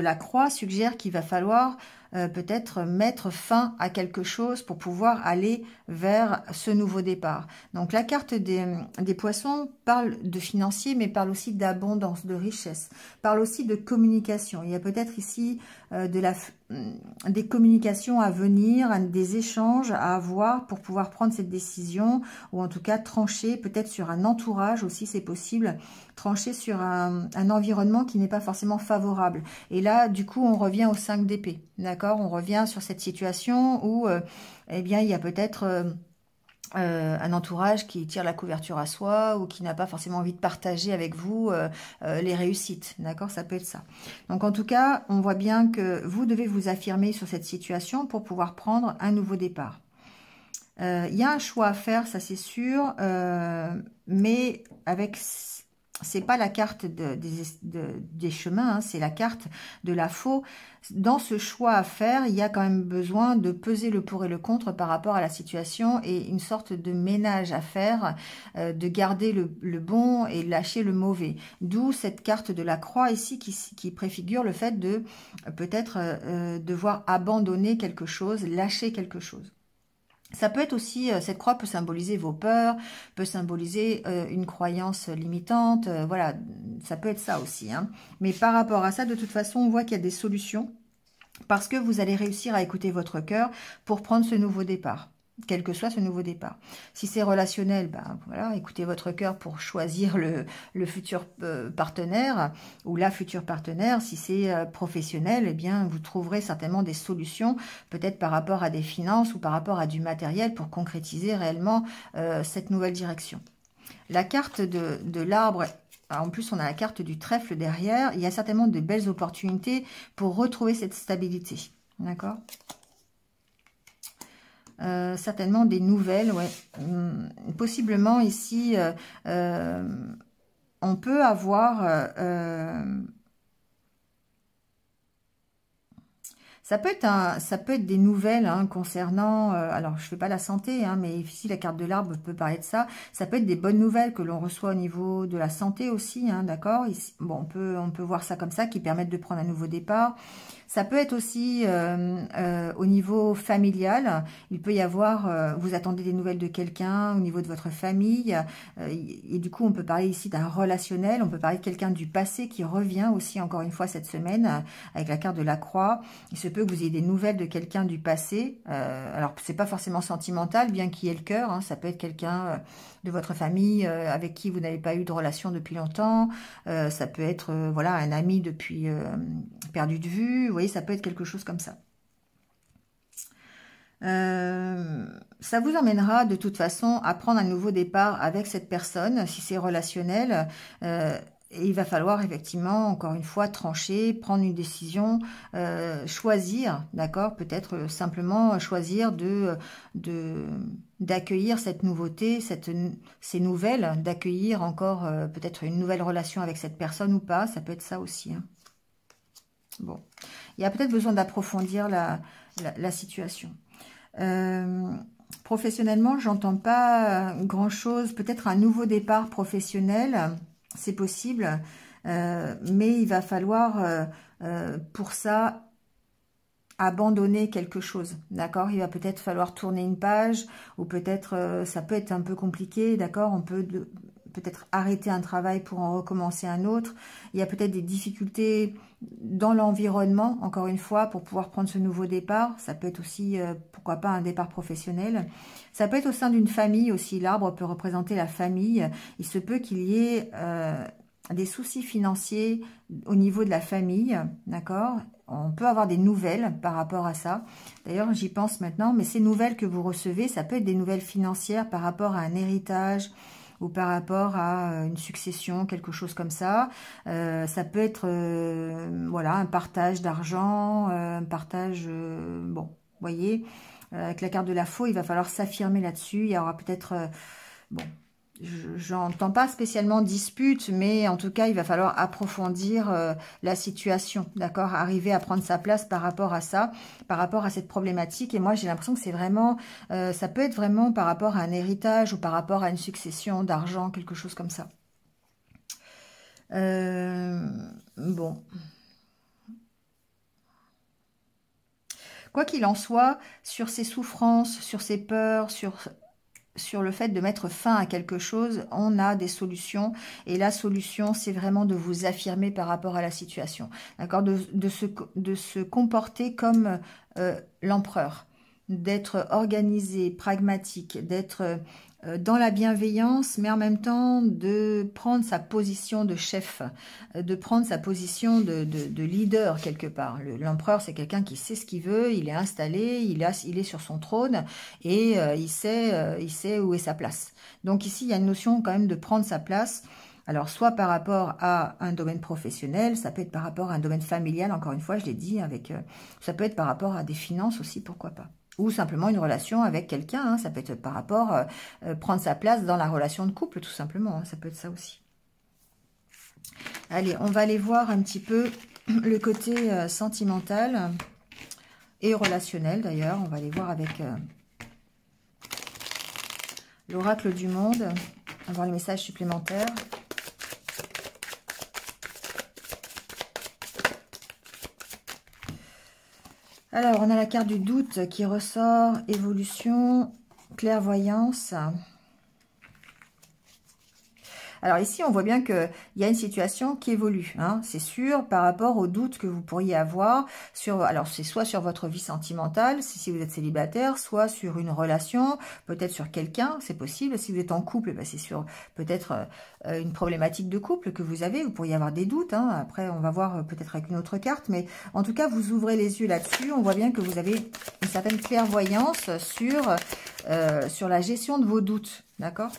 la croix suggère qu'il va falloir peut-être mettre fin à quelque chose pour pouvoir aller vers ce nouveau départ. Donc la carte des poissons parle de financier, mais parle aussi d'abondance, de richesse, parle aussi de communication. Il y a peut-être ici des communications à venir, des échanges à avoir pour pouvoir prendre cette décision, ou en tout cas trancher peut-être sur un entourage aussi, c'est possible, trancher sur un environnement qui n'est pas forcément favorable. Et là, du coup, on revient au 5 d'épée, d'accord? On revient sur cette situation où, eh bien, il y a peut-être un entourage qui tire la couverture à soi ou qui n'a pas forcément envie de partager avec vous les réussites, d'accord? Ça peut être ça. Donc, en tout cas, on voit bien que vous devez vous affirmer sur cette situation pour pouvoir prendre un nouveau départ. Il y a un choix à faire, ça c'est sûr, mais avec... C'est pas la carte des chemins, hein, c'est la carte de la faux. Dans ce choix à faire, il y a quand même besoin de peser le pour et le contre par rapport à la situation et une sorte de ménage à faire, de garder le bon et lâcher le mauvais. D'où cette carte de la croix ici qui préfigure le fait de peut-être devoir abandonner quelque chose, lâcher quelque chose. Ça peut être aussi, cette croix peut symboliser vos peurs, peut symboliser une croyance limitante, voilà, ça peut être ça aussi. Hein. Mais par rapport à ça, de toute façon, on voit qu'il y a des solutions parce que vous allez réussir à écouter votre cœur pour prendre ce nouveau départ, quel que soit ce nouveau départ. Si c'est relationnel, ben voilà, écoutez votre cœur pour choisir le futur partenaire ou la future partenaire. Si c'est professionnel, eh bien vous trouverez certainement des solutions, peut-être par rapport à des finances ou par rapport à du matériel pour concrétiser réellement cette nouvelle direction. La carte de l'arbre, en plus on a la carte du trèfle derrière, il y a certainement de belles opportunités pour retrouver cette stabilité. D'accord ? Certainement des nouvelles, ouais. Possiblement ici, on peut avoir... ça peut être des nouvelles hein, concernant, alors je ne fais pas la santé, hein, mais ici la carte de l'arbre peut parler de ça. Ça peut être des bonnes nouvelles que l'on reçoit au niveau de la santé aussi, hein, d'accord. Bon, on peut voir ça comme ça, qui permettent de prendre un nouveau départ. Ça peut être aussi au niveau familial. Il peut y avoir, vous attendez des nouvelles de quelqu'un au niveau de votre famille. Et du coup, on peut parler ici d'un relationnel. On peut parler de quelqu'un du passé qui revient aussi, encore une fois, cette semaine, avec la carte de la croix. Il se peut que vous ayez des nouvelles de quelqu'un du passé. Alors, c'est pas forcément sentimental, bien qu'il y ait le cœur. Hein. Ça peut être quelqu'un de votre famille avec qui vous n'avez pas eu de relation depuis longtemps. Ça peut être voilà un ami depuis perdu de vue. Vous voyez, ça peut être quelque chose comme ça. Ça vous emmènera de toute façon à prendre un nouveau départ avec cette personne, si c'est relationnel. Et il va falloir effectivement, encore une fois, trancher, prendre une décision, choisir, d'accord? Peut-être simplement choisir d'accueillir cette nouveauté, ces nouvelles, d'accueillir encore peut-être une nouvelle relation avec cette personne ou pas, ça peut être ça aussi. Hein. Bon, il y a peut-être besoin d'approfondir la situation. Professionnellement, j'entends pas grand-chose, peut-être un nouveau départ professionnel, c'est possible, mais il va falloir pour ça abandonner quelque chose, d'accord? Il va peut-être falloir tourner une page, ou peut-être ça peut être un peu compliqué, d'accord? On peut peut-être arrêter un travail pour en recommencer un autre. Il y a peut-être des difficultés dans l'environnement, encore une fois, pour pouvoir prendre ce nouveau départ. Ça peut être aussi, pourquoi pas, un départ professionnel. Ça peut être au sein d'une famille aussi. L'arbre peut représenter la famille. Il se peut qu'il y ait des soucis financiers au niveau de la famille, d'accord? On peut avoir des nouvelles par rapport à ça. D'ailleurs, j'y pense maintenant, mais ces nouvelles que vous recevez, ça peut être des nouvelles financières par rapport à un héritage ou par rapport à une succession, quelque chose comme ça. Ça peut être voilà, un partage d'argent, un partage... bon, vous voyez, avec la carte de la faux, il va falloir s'affirmer là-dessus. Il y aura peut-être... bon, j'entends pas spécialement dispute, mais en tout cas, il va falloir approfondir la situation, d'accord? Arriver à prendre sa place par rapport à ça, par rapport à cette problématique. Et moi, j'ai l'impression que c'est vraiment, ça peut être vraiment par rapport à un héritage ou par rapport à une succession d'argent, quelque chose comme ça. Bon. Quoi qu'il en soit, sur ces souffrances, sur ces peurs, sur le fait de mettre fin à quelque chose, on a des solutions. Et la solution, c'est vraiment de vous affirmer par rapport à la situation. D'accord, de se comporter comme l'empereur. D'être organisé, pragmatique, d'être dans la bienveillance, mais en même temps de prendre sa position de chef, de prendre sa position de leader quelque part. L'empereur, c'est quelqu'un qui sait ce qu'il veut, il est installé, il est sur son trône et il sait où est sa place. Donc ici, il y a une notion quand même de prendre sa place. Alors, soit par rapport à un domaine professionnel, ça peut être par rapport à un domaine familial, encore une fois, je l'ai dit, ça peut être par rapport à des finances aussi, pourquoi pas. Ou simplement une relation avec quelqu'un, hein, ça peut être par rapport à prendre sa place dans la relation de couple, tout simplement, hein, ça peut être ça aussi. Allez, on va aller voir un petit peu le côté sentimental et relationnel d'ailleurs. On va aller voir avec l'oracle du monde, avoir les messages supplémentaires. Alors, on a la carte du doute qui ressort, évolution, clairvoyance. Alors ici, on voit bien qu'il y a une situation qui évolue, hein, c'est sûr, par rapport aux doutes que vous pourriez avoir sur, alors c'est soit sur votre vie sentimentale, si vous êtes célibataire, soit sur une relation, peut-être sur quelqu'un, c'est possible. Si vous êtes en couple, ben c'est sur peut-être une problématique de couple que vous avez, vous pourriez avoir des doutes, hein. Après on va voir peut-être avec une autre carte, mais en tout cas vous ouvrez les yeux là-dessus, on voit bien que vous avez une certaine clairvoyance sur la gestion de vos doutes, d'accord ?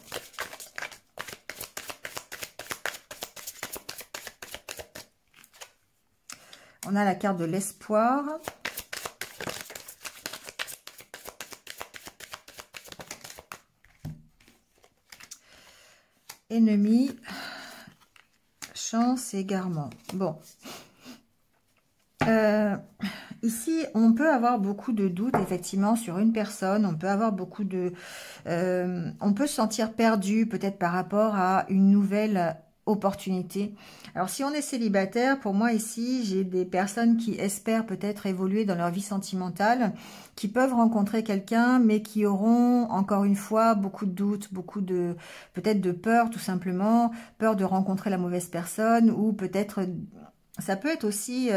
On a la carte de l'espoir. Ennemi, chance et égarement. Bon. Ici, on peut avoir beaucoup de doutes, effectivement, sur une personne. On peut avoir beaucoup de... on peut se sentir perdu, peut-être par rapport à une nouvelle opportunité. Alors, si on est célibataire, pour moi ici, j'ai des personnes qui espèrent peut-être évoluer dans leur vie sentimentale, qui peuvent rencontrer quelqu'un, mais qui auront, encore une fois, beaucoup de doutes, beaucoup de, peut-être de peur, tout simplement, peur de rencontrer la mauvaise personne, ou peut-être, ça peut être aussi...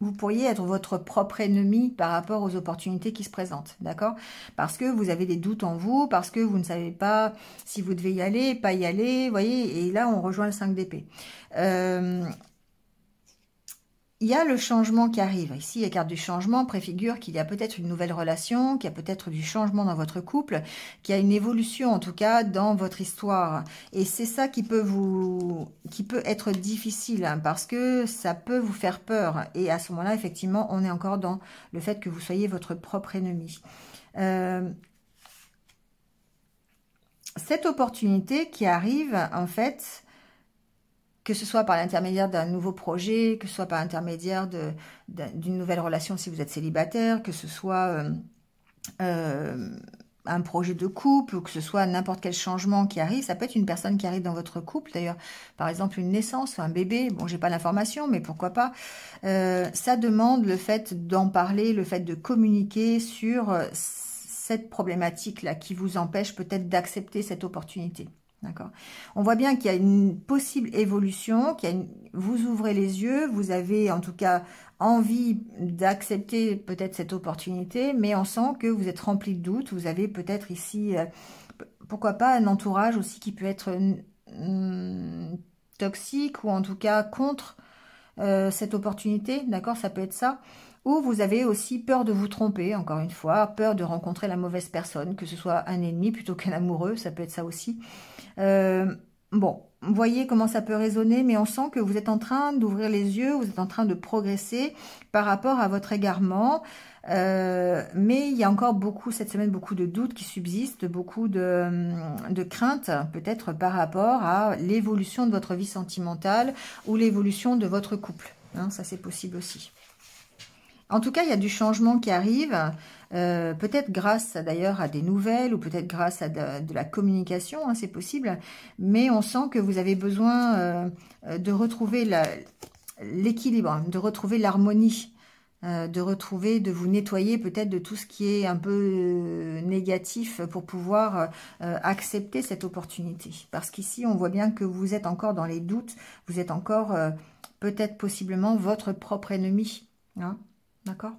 vous pourriez être votre propre ennemi par rapport aux opportunités qui se présentent, d'accord? Parce que vous avez des doutes en vous, parce que vous ne savez pas si vous devez y aller, pas y aller, vous voyez, et là on rejoint le 5 d'épée. Il y a le changement qui arrive. Ici, la carte du changement préfigure qu'il y a peut-être une nouvelle relation, qu'il y a peut-être du changement dans votre couple, qu'il y a une évolution en tout cas dans votre histoire. Et c'est ça qui peut être difficile, hein, parce que ça peut vous faire peur. Et à ce moment-là, effectivement, on est encore dans le fait que vous soyez votre propre ennemi. Cette opportunité qui arrive, en fait... que ce soit par l'intermédiaire d'un nouveau projet, que ce soit par l'intermédiaire d'une nouvelle relation si vous êtes célibataire, que ce soit un projet de couple ou que ce soit n'importe quel changement qui arrive. Ça peut être une personne qui arrive dans votre couple, d'ailleurs, par exemple une naissance ou un bébé. Bon, j'ai pas l'information, mais pourquoi pas. Ça demande le fait d'en parler, le fait de communiquer sur cette problématique-là qui vous empêche peut-être d'accepter cette opportunité. D'accord. On voit bien qu'il y a une possible évolution, vous ouvrez les yeux, vous avez en tout cas envie d'accepter peut-être cette opportunité, mais on sent que vous êtes rempli de doutes. Vous avez peut-être ici, pourquoi pas, un entourage aussi qui peut être toxique ou en tout cas contre cette opportunité. D'accord, ça peut être ça. Ou vous avez aussi peur de vous tromper, encore une fois, peur de rencontrer la mauvaise personne, que ce soit un ennemi plutôt qu'un amoureux, ça peut être ça aussi. Bon, vous voyez comment ça peut résonner, mais on sent que vous êtes en train d'ouvrir les yeux, vous êtes en train de progresser par rapport à votre égarement. Mais il y a encore cette semaine, beaucoup de doutes qui subsistent, beaucoup de craintes, peut-être par rapport à l'évolution de votre vie sentimentale ou l'évolution de votre couple. Hein, ça, c'est possible aussi. En tout cas, il y a du changement qui arrive, peut-être grâce d'ailleurs à des nouvelles ou peut-être grâce à de la communication, hein, c'est possible. Mais on sent que vous avez besoin de retrouver l'équilibre, de retrouver l'harmonie, de vous nettoyer peut-être de tout ce qui est un peu négatif pour pouvoir accepter cette opportunité. Parce qu'ici, on voit bien que vous êtes encore dans les doutes, vous êtes encore peut-être possiblement votre propre ennemi, hein. D'accord?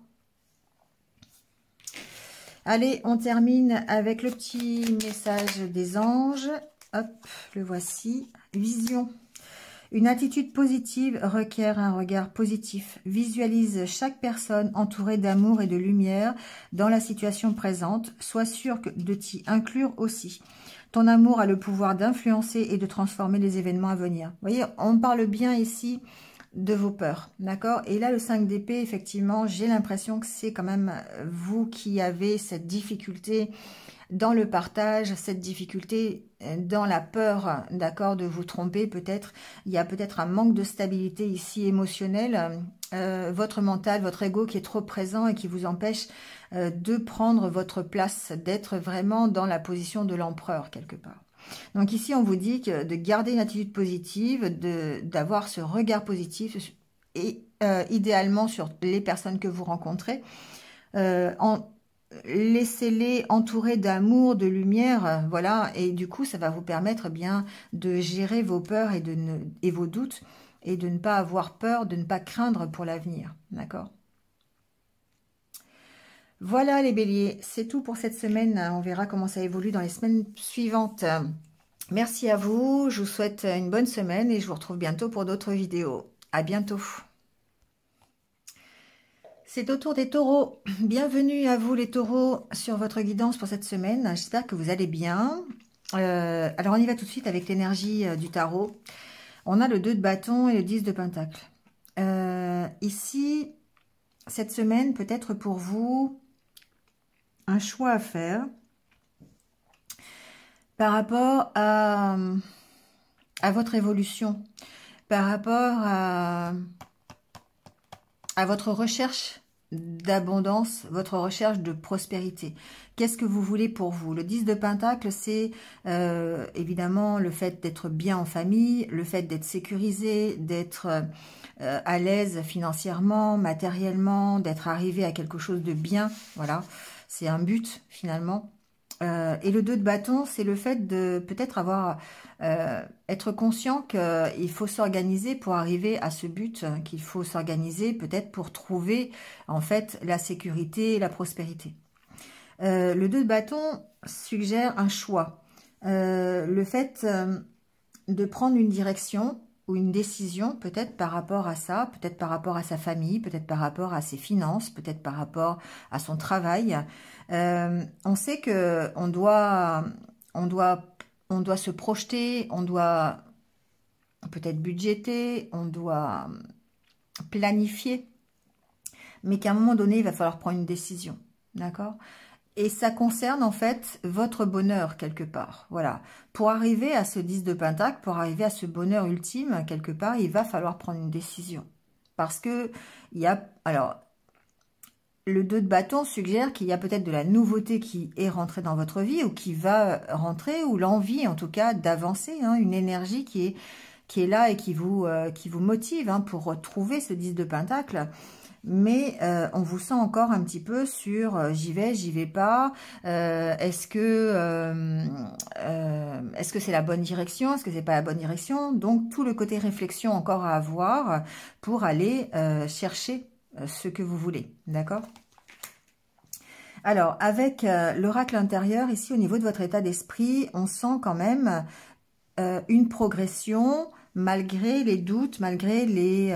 Allez, on termine avec le petit message des anges. Hop, le voici. Vision. Une attitude positive requiert un regard positif. Visualise chaque personne entourée d'amour et de lumière dans la situation présente. Sois sûr de t'y inclure aussi. Ton amour a le pouvoir d'influencer et de transformer les événements à venir. Vous voyez, on parle bien ici de vos peurs, d'accord? Et là, le 5 d'épée, effectivement, j'ai l'impression que c'est quand même vous qui avez cette difficulté dans le partage, cette difficulté dans la peur, d'accord, de vous tromper peut-être. Il y a peut-être un manque de stabilité ici émotionnelle, votre mental, votre ego qui est trop présent et qui vous empêche de prendre votre place, d'être vraiment dans la position de l'empereur quelque part. Donc ici, on vous dit que de garder une attitude positive, d'avoir ce regard positif et idéalement sur les personnes que vous rencontrez, laissez-les entourer d'amour, de lumière, voilà, et du coup, ça va vous permettre bien de gérer vos peurs et vos doutes et de ne pas avoir peur, de ne pas craindre pour l'avenir, d'accord? Voilà les béliers, c'est tout pour cette semaine. On verra comment ça évolue dans les semaines suivantes. Merci à vous, je vous souhaite une bonne semaine et je vous retrouve bientôt pour d'autres vidéos. À bientôt. C'est au tour des taureaux. Bienvenue à vous les taureaux sur votre guidance pour cette semaine. J'espère que vous allez bien. Alors on y va tout de suite avec l'énergie du tarot. On a le 2 de bâton et le 10 de pentacle. Ici, cette semaine, peut-être pour vous, un choix à faire par rapport à votre évolution, par rapport à votre recherche d'abondance, votre recherche de prospérité. Qu'est-ce que vous voulez pour vous? Le 10 de pentacle, c'est évidemment le fait d'être bien en famille, le fait d'être sécurisé, d'être à l'aise financièrement, matériellement, d'être arrivé à quelque chose de bien, voilà. C'est un but finalement. Et le 2 de bâton, c'est le fait de peut-être être conscient qu'il faut s'organiser pour arriver à ce but, qu'il faut s'organiser peut-être pour trouver en fait la sécurité et la prospérité. Le 2 de bâton suggère un choix. Le fait de prendre une direction ou une décision peut-être par rapport à ça, peut-être par rapport à sa famille, peut-être par rapport à ses finances, peut-être par rapport à son travail. On sait que on doit se projeter, on doit peut-être budgéter, on doit planifier, mais qu'à un moment donné, il va falloir prendre une décision, d'accord ? Et ça concerne en fait votre bonheur quelque part. Voilà. Pour arriver à ce 10 de pentacle, pour arriver à ce bonheur ultime quelque part, il va falloir prendre une décision. Parce que il y a, alors, le 2 de bâton suggère qu'il y a peut-être de la nouveauté qui est rentrée dans votre vie ou qui va rentrer, ou l'envie en tout cas d'avancer, hein, une énergie qui est là et qui vous motive hein, pour retrouver ce 10 de Pentacle. Mais on vous sent encore un petit peu sur j'y vais pas, est-ce que c'est la bonne direction, est-ce que c'est pas la bonne direction. Donc tout le côté réflexion encore à avoir pour aller chercher ce que vous voulez, d'accord? Alors, avec l'oracle intérieur, ici, au niveau de votre état d'esprit, on sent quand même une progression, malgré les doutes, malgré les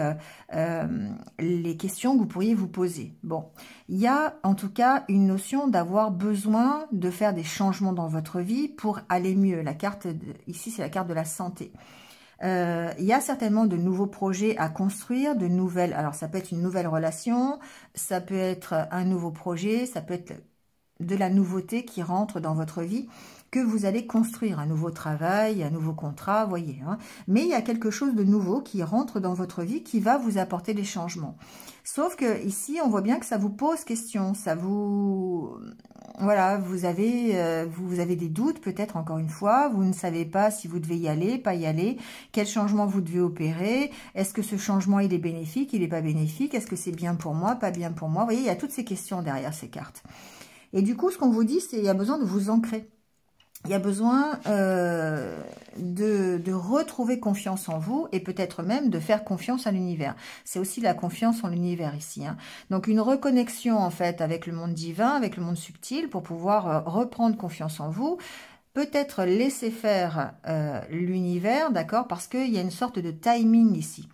questions que vous pourriez vous poser. Bon, il y a en tout cas une notion d'avoir besoin de faire des changements dans votre vie pour aller mieux. La carte, ici, c'est la carte de la santé. Il y a certainement de nouveaux projets à construire, de nouvelles. Alors, ça peut être une nouvelle relation, ça peut être un nouveau projet, ça peut être de la nouveauté qui rentre dans votre vie, que vous allez construire, un nouveau travail, un nouveau contrat, voyez. Hein. Mais il y a quelque chose de nouveau qui rentre dans votre vie qui va vous apporter des changements. Sauf que ici, on voit bien que ça vous pose question, ça vous... Voilà, vous avez des doutes peut-être encore une fois, vous ne savez pas si vous devez y aller, pas y aller, quel changement vous devez opérer, est-ce que ce changement il est bénéfique, il n'est pas bénéfique, est-ce que c'est bien pour moi, pas bien pour moi, vous voyez, il y a toutes ces questions derrière ces cartes. Et du coup, ce qu'on vous dit, c'est qu'il y a besoin de vous ancrer. Il y a besoin de retrouver confiance en vous et peut-être même de faire confiance à l'univers. C'est aussi la confiance en l'univers ici. Hein. Donc une reconnexion en fait avec le monde divin, avec le monde subtil pour pouvoir reprendre confiance en vous. Peut-être laisser faire l'univers, d'accord, parce qu'il y a une sorte de timing ici.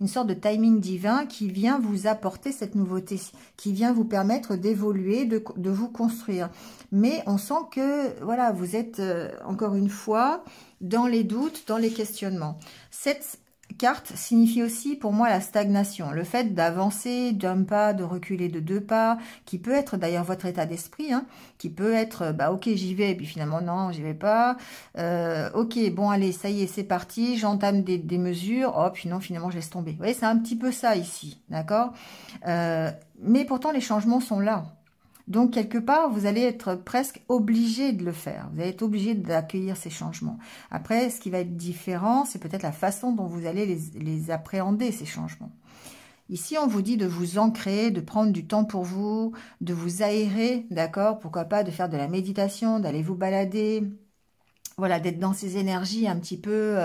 Une sorte de timing divin qui vient vous apporter cette nouveauté, qui vient vous permettre d'évoluer, de vous construire. Mais on sent que, voilà, vous êtes, encore une fois, dans les doutes, dans les questionnements. Cette carte signifie aussi, pour moi, la stagnation. Le fait d'avancer d'un pas, de reculer de 2 pas, qui peut être d'ailleurs votre état d'esprit, hein, qui peut être, bah ok, j'y vais, et puis finalement, non, j'y vais pas. Ok, bon, allez, ça y est, c'est parti, j'entame des mesures, oh, puis non, finalement, je laisse tomber. Vous voyez, c'est un petit peu ça ici, d'accord? Mais pourtant, les changements sont là. Donc, quelque part, vous allez être presque obligé de le faire. Vous allez être obligé d'accueillir ces changements. Après, ce qui va être différent, c'est peut-être la façon dont vous allez les appréhender, ces changements. Ici, on vous dit de vous ancrer, de prendre du temps pour vous, de vous aérer, d'accord? Pourquoi pas de faire de la méditation, d'aller vous balader. Voilà, d'être dans ces énergies un petit peu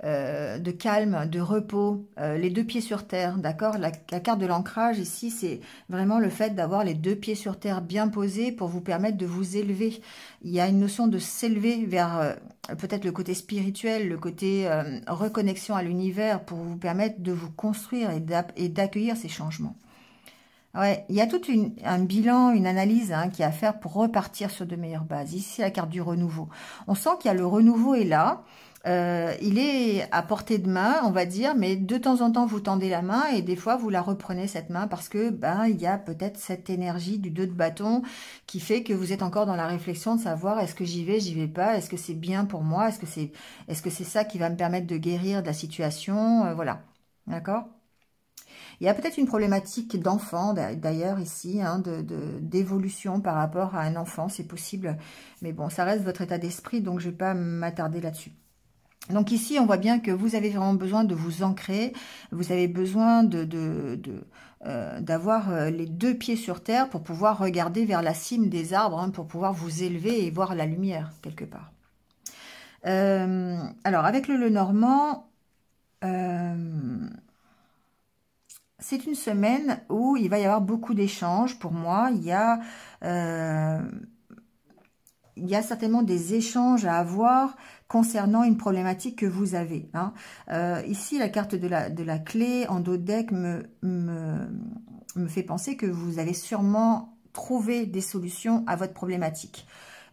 de calme, de repos, les 2 pieds sur terre, d'accord? La carte de l'ancrage ici, c'est vraiment le fait d'avoir les 2 pieds sur terre bien posés pour vous permettre de vous élever. Il y a une notion de s'élever vers peut-être le côté spirituel, le côté reconnexion à l'univers pour vous permettre de vous construire et d'accueillir ces changements. Ouais, il y a tout un bilan, une analyse hein, qui est à faire pour repartir sur de meilleures bases. Ici, la carte du renouveau. On sent qu'il y a le renouveau est là. Il est à portée de main, on va dire, mais de temps en temps, vous tendez la main et des fois, vous la reprenez, cette main, parce que il y a peut-être cette énergie du 2 de bâton qui fait que vous êtes encore dans la réflexion de savoir est-ce que j'y vais pas, est-ce que c'est bien pour moi, est-ce que c'est ça qui va me permettre de guérir de la situation, voilà, d'accord? Il y a peut-être une problématique d'enfant, d'ailleurs, ici, hein, d'évolution par rapport à un enfant, c'est possible. Mais bon, ça reste votre état d'esprit, donc je ne vais pas m'attarder là-dessus. Donc ici, on voit bien que vous avez vraiment besoin de vous ancrer, vous avez besoin d'avoir les 2 pieds sur terre pour pouvoir regarder vers la cime des arbres, hein, pour pouvoir vous élever et voir la lumière, quelque part. Alors, avec le Lenormand... c'est une semaine où il va y avoir beaucoup d'échanges. Pour moi, il y a certainement des échanges à avoir concernant une problématique que vous avez. Hein. Ici, la carte de la clé en dos de deck me fait penser que vous allez sûrement trouver des solutions à votre problématique.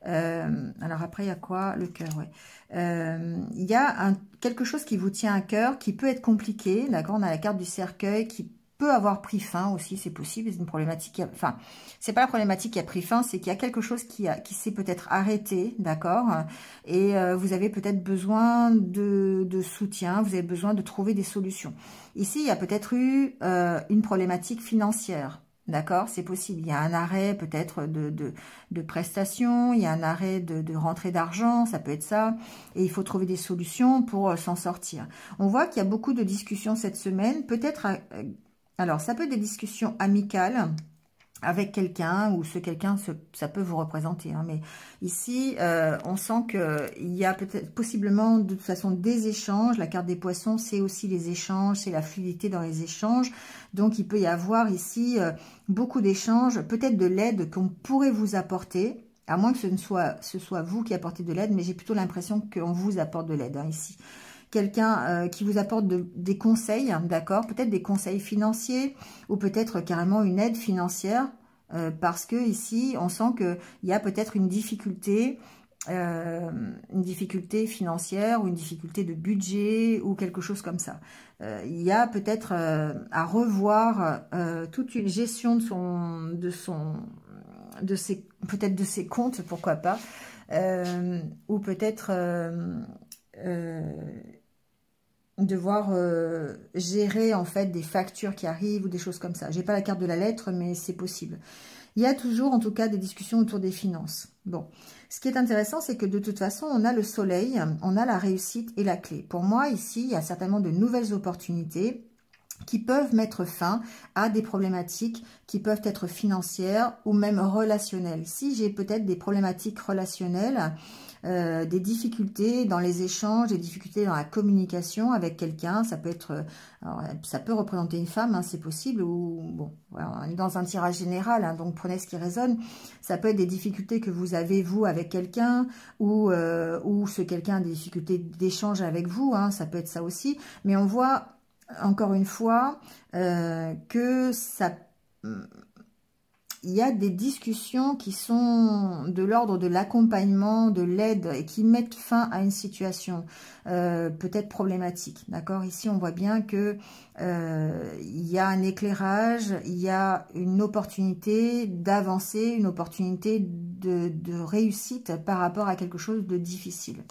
Alors après, il y a quoi? Le cœur, ouais. Il y a quelque chose qui vous tient à cœur, qui peut être compliqué, d'accord? On a la carte du cercueil qui peut avoir pris fin aussi, c'est possible, c'est une problématique, enfin, c'est pas la problématique qui a pris fin, c'est qu'il y a quelque chose qui s'est peut-être arrêté, d'accord? Et vous avez peut-être besoin de soutien, vous avez besoin de trouver des solutions. Ici, il y a peut-être eu une problématique financière, D'accord, c'est possible. Il y a un arrêt peut-être de prestations, il y a un arrêt de rentrée d'argent, ça peut être ça. Et il faut trouver des solutions pour s'en sortir. On voit qu'il y a beaucoup de discussions cette semaine. Peut-être, alors ça peut être des discussions amicales avec quelqu'un, ou ce quelqu'un, ça peut vous représenter. Hein, mais ici, on sent qu'il y a peut-être possiblement de toute façon des échanges. La carte des poissons, c'est aussi les échanges, c'est la fluidité dans les échanges. Donc, il peut y avoir ici beaucoup d'échanges, peut-être de l'aide qu'on pourrait vous apporter, à moins que ce soit vous qui apportez de l'aide, mais j'ai plutôt l'impression qu'on vous apporte de l'aide hein, ici. Quelqu'un qui vous apporte des conseils, d'accord, peut-être des conseils financiers ou peut-être carrément une aide financière parce que ici, on sent qu'il y a peut-être une difficulté financière ou une difficulté de budget ou quelque chose comme ça. Il y a peut-être à revoir toute une gestion peut-être de ses comptes, pourquoi pas, ou peut-être devoir gérer en fait des factures qui arrivent ou des choses comme ça. J'ai pas la carte de la lettre, mais c'est possible. Il y a toujours en tout cas des discussions autour des finances. Bon, ce qui est intéressant, c'est que de toute façon, on a le soleil, on a la réussite et la clé. Pour moi, ici, il y a certainement de nouvelles opportunités qui peuvent mettre fin à des problématiques qui peuvent être financières ou même relationnelles. Ici, j'ai peut-être des problématiques relationnelles, des difficultés dans les échanges, des difficultés dans la communication avec quelqu'un. Ça peut être, alors, ça peut représenter une femme, hein, c'est possible, ou bon, voilà, on est dans un tirage général, hein, donc prenez ce qui résonne. Ça peut être des difficultés que vous avez vous avec quelqu'un, ou ce quelqu'un a des difficultés d'échange avec vous, hein, ça peut être ça aussi. Mais on voit encore une fois que ça... Il y a des discussions qui sont de l'ordre de l'accompagnement, de l'aide et qui mettent fin à une situation peut-être problématique. D'accord? Ici, on voit bien que il y a un éclairage, il y a une opportunité d'avancer, une opportunité de réussite par rapport à quelque chose de difficile.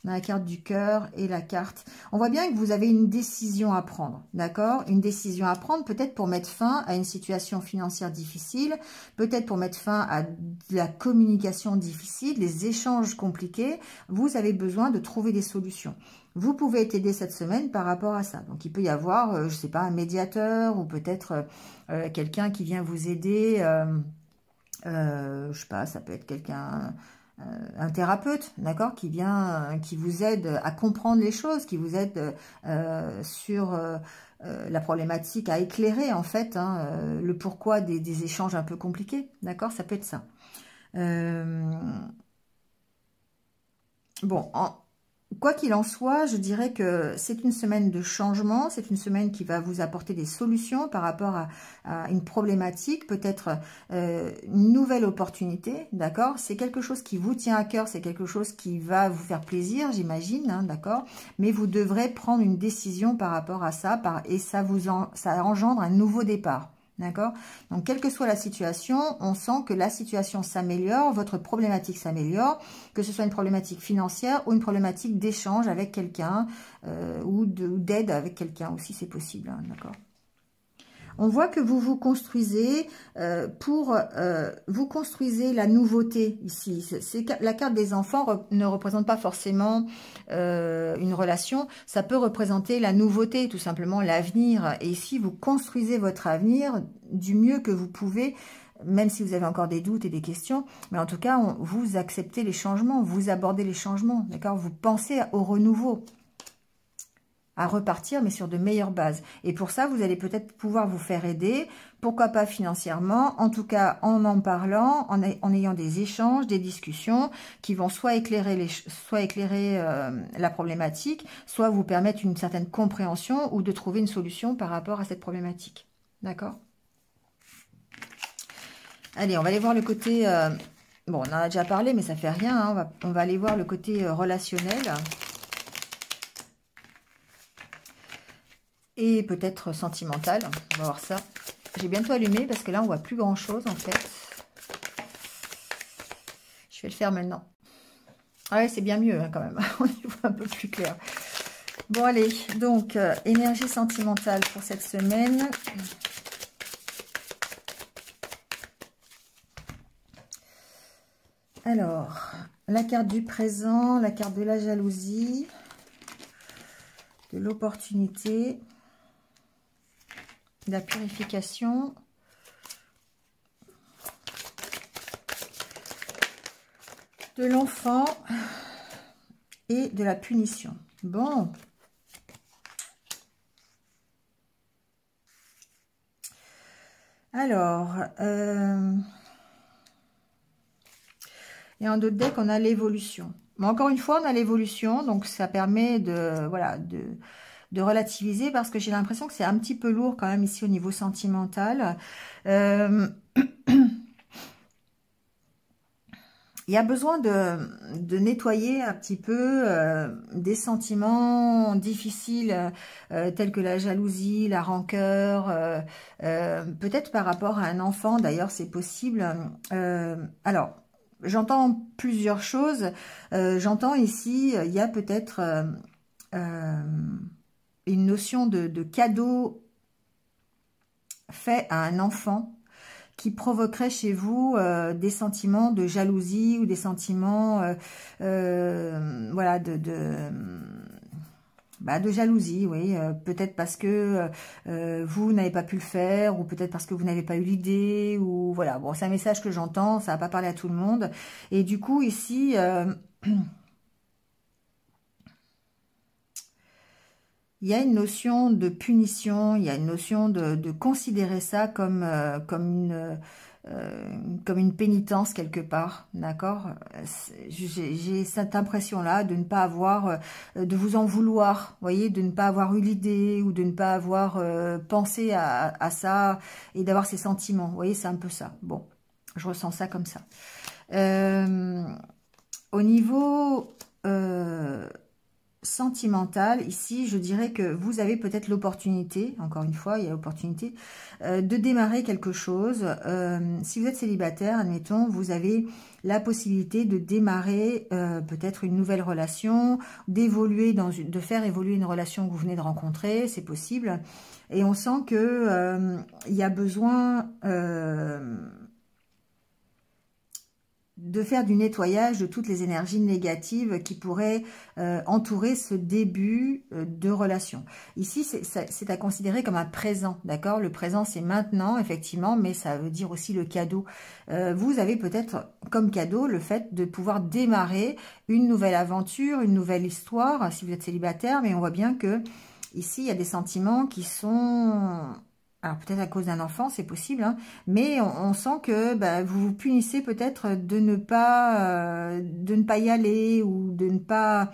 On a la carte du cœur et la carte... On voit bien que vous avez une décision à prendre, d'accord? Une décision à prendre peut-être pour mettre fin à une situation financière difficile, peut-être pour mettre fin à de la communication difficile, des échanges compliqués. Vous avez besoin de trouver des solutions. Vous pouvez être aidé cette semaine par rapport à ça. Donc, il peut y avoir, je ne sais pas, un médiateur ou peut-être quelqu'un qui vient vous aider. Je ne sais pas, ça peut être quelqu'un... un thérapeute, d'accord, qui vous aide à comprendre les choses, qui vous aide sur la problématique, à éclairer en fait hein, le pourquoi des échanges un peu compliqués, d'accord, ça peut être ça. Bon, quoi qu'il en soit, je dirais que c'est une semaine de changement, c'est une semaine qui va vous apporter des solutions par rapport à une problématique, peut-être une nouvelle opportunité, d'accord? C'est quelque chose qui vous tient à cœur, c'est quelque chose qui va vous faire plaisir, j'imagine, hein, d'accord? Mais vous devrez prendre une décision par rapport à ça, et ça engendre un nouveau départ. D'accord? Donc, quelle que soit la situation, on sent que la situation s'améliore, votre problématique s'améliore, que ce soit une problématique financière ou une problématique d'échange avec quelqu'un ou d'aide avec quelqu'un aussi, c'est possible. Hein, d'accord? On voit que vous vous construisez vous construisez la nouveauté ici. La carte des enfants ne représente pas forcément une relation. Ça peut représenter la nouveauté, tout simplement l'avenir. Et ici, vous construisez votre avenir du mieux que vous pouvez, même si vous avez encore des doutes et des questions. Mais en tout cas, vous acceptez les changements, vous abordez les changements. D'accord? Vous pensez au renouveau, à repartir, mais sur de meilleures bases. Et pour ça, vous allez peut-être pouvoir vous faire aider, pourquoi pas financièrement, en tout cas en parlant, en ayant des échanges, des discussions qui vont soit éclairer la problématique, soit vous permettre une certaine compréhension ou de trouver une solution par rapport à cette problématique. D'accord? Allez, on va aller voir le côté... bon, on en a déjà parlé, mais ça fait rien. Hein, on va aller voir le côté relationnel. Et peut-être sentimental, on va voir ça. J'ai bientôt allumé parce que là on voit plus grand chose en fait. Je vais le faire maintenant. Ah ouais, c'est bien mieux hein, quand même, on y voit un peu plus clair. Bon allez, donc énergie sentimentale pour cette semaine. Alors, la carte du présent, la carte de la jalousie, de l'opportunité, de la purification, de l'enfant et de la punition. Bon. Alors, et en d'autres decks, on a l'évolution. Mais encore une fois, on a l'évolution, donc ça permet de, voilà, de relativiser, parce que j'ai l'impression que c'est un petit peu lourd quand même ici au niveau sentimental. Il y a besoin de nettoyer un petit peu des sentiments difficiles tels que la jalousie, la rancœur, peut-être par rapport à un enfant, d'ailleurs c'est possible. Alors, j'entends plusieurs choses. J'entends ici, il y a peut-être une notion de cadeau fait à un enfant qui provoquerait chez vous des sentiments de jalousie ou des sentiments voilà, de jalousie, oui, peut-être parce que vous n'avez pas pu le faire, ou peut-être parce que vous n'avez pas eu l'idée, ou voilà, bon, c'est un message que j'entends, ça va pas parler à tout le monde, et du coup, ici, il y a une notion de punition, il y a une notion de considérer ça comme une pénitence quelque part, d'accord? J'ai cette impression-là de ne pas avoir, de vous en vouloir, vous voyez, de ne pas avoir eu l'idée ou de ne pas avoir pensé à ça et d'avoir ces sentiments, vous voyez, c'est un peu ça. Bon, je ressens ça comme ça. Au niveau sentimental, ici, je dirais que vous avez peut-être l'opportunité, encore une fois, il y a l'opportunité, de démarrer quelque chose. Si vous êtes célibataire, admettons, vous avez la possibilité de démarrer peut-être une nouvelle relation, d'évoluer de faire évoluer une relation que vous venez de rencontrer, c'est possible. Et on sent que il y a besoin de faire du nettoyage de toutes les énergies négatives qui pourraient entourer ce début de relation. Ici, c'est à considérer comme un présent, d'accord? Le présent, c'est maintenant, effectivement, mais ça veut dire aussi le cadeau. Vous avez peut-être comme cadeau le fait de pouvoir démarrer une nouvelle aventure, une nouvelle histoire, si vous êtes célibataire, mais on voit bien que ici, il y a des sentiments qui sont... Alors peut-être à cause d'un enfant, c'est possible, hein, mais on sent que vous vous punissez peut-être de ne pas y aller, ou de ne pas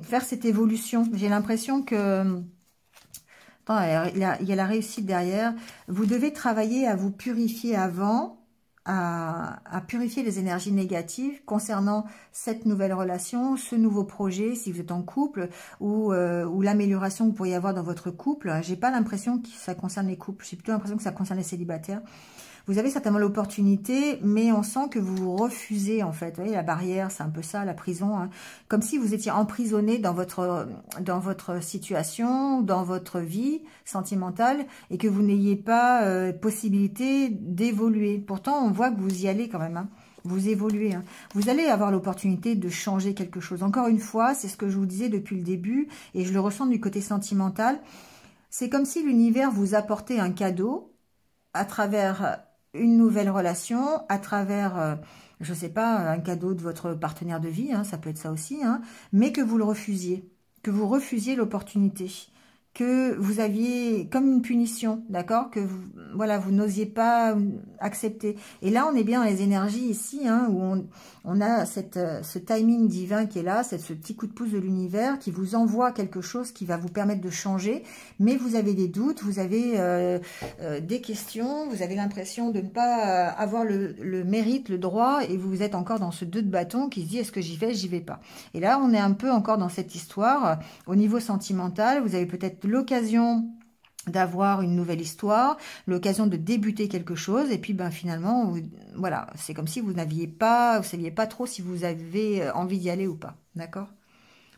faire cette évolution. J'ai l'impression que... Attends, il y a la réussite derrière. Vous devez travailler à vous purifier avant, à purifier les énergies négatives concernant cette nouvelle relation, ce nouveau projet, si vous êtes en couple, ou l'amélioration que vous pourriez avoir dans votre couple. J'ai pas l'impression que ça concerne les couples, j'ai plutôt l'impression que ça concerne les célibataires. Vous avez certainement l'opportunité, mais on sent que vous vous refusez, en fait. Vous voyez, la barrière, c'est un peu ça, la prison. Hein. Comme si vous étiez emprisonné dans votre situation, dans votre vie sentimentale, et que vous n'ayez pas possibilité d'évoluer. Pourtant, on voit que vous y allez quand même. Hein. Vous évoluez. Hein. Vous allez avoir l'opportunité de changer quelque chose. Encore une fois, c'est ce que je vous disais depuis le début, et je le ressens du côté sentimental. C'est comme si l'univers vous apportait un cadeau à travers une nouvelle relation, à travers, je ne sais pas, un cadeau de votre partenaire de vie, hein, ça peut être ça aussi, hein, mais que vous le refusiez, que vous refusiez l'opportunité, que vous aviez comme une punition, d'accord, que vous, voilà, vous n'osiez pas accepter. Et là, on est bien dans les énergies ici, hein, où on a ce timing divin qui est là, ce petit coup de pouce de l'univers qui vous envoie quelque chose qui va vous permettre de changer, mais vous avez des doutes, vous avez des questions, vous avez l'impression de ne pas avoir le mérite, le droit, et vous êtes encore dans ce 2 de bâton qui se dit est-ce que j'y vais pas. Et là, on est un peu encore dans cette histoire. Au niveau sentimental, vous avez peut-être l'occasion d'avoir une nouvelle histoire, l'occasion de débuter quelque chose, et puis finalement, voilà, c'est comme si vous saviez pas trop si vous avez envie d'y aller ou pas, d'accord?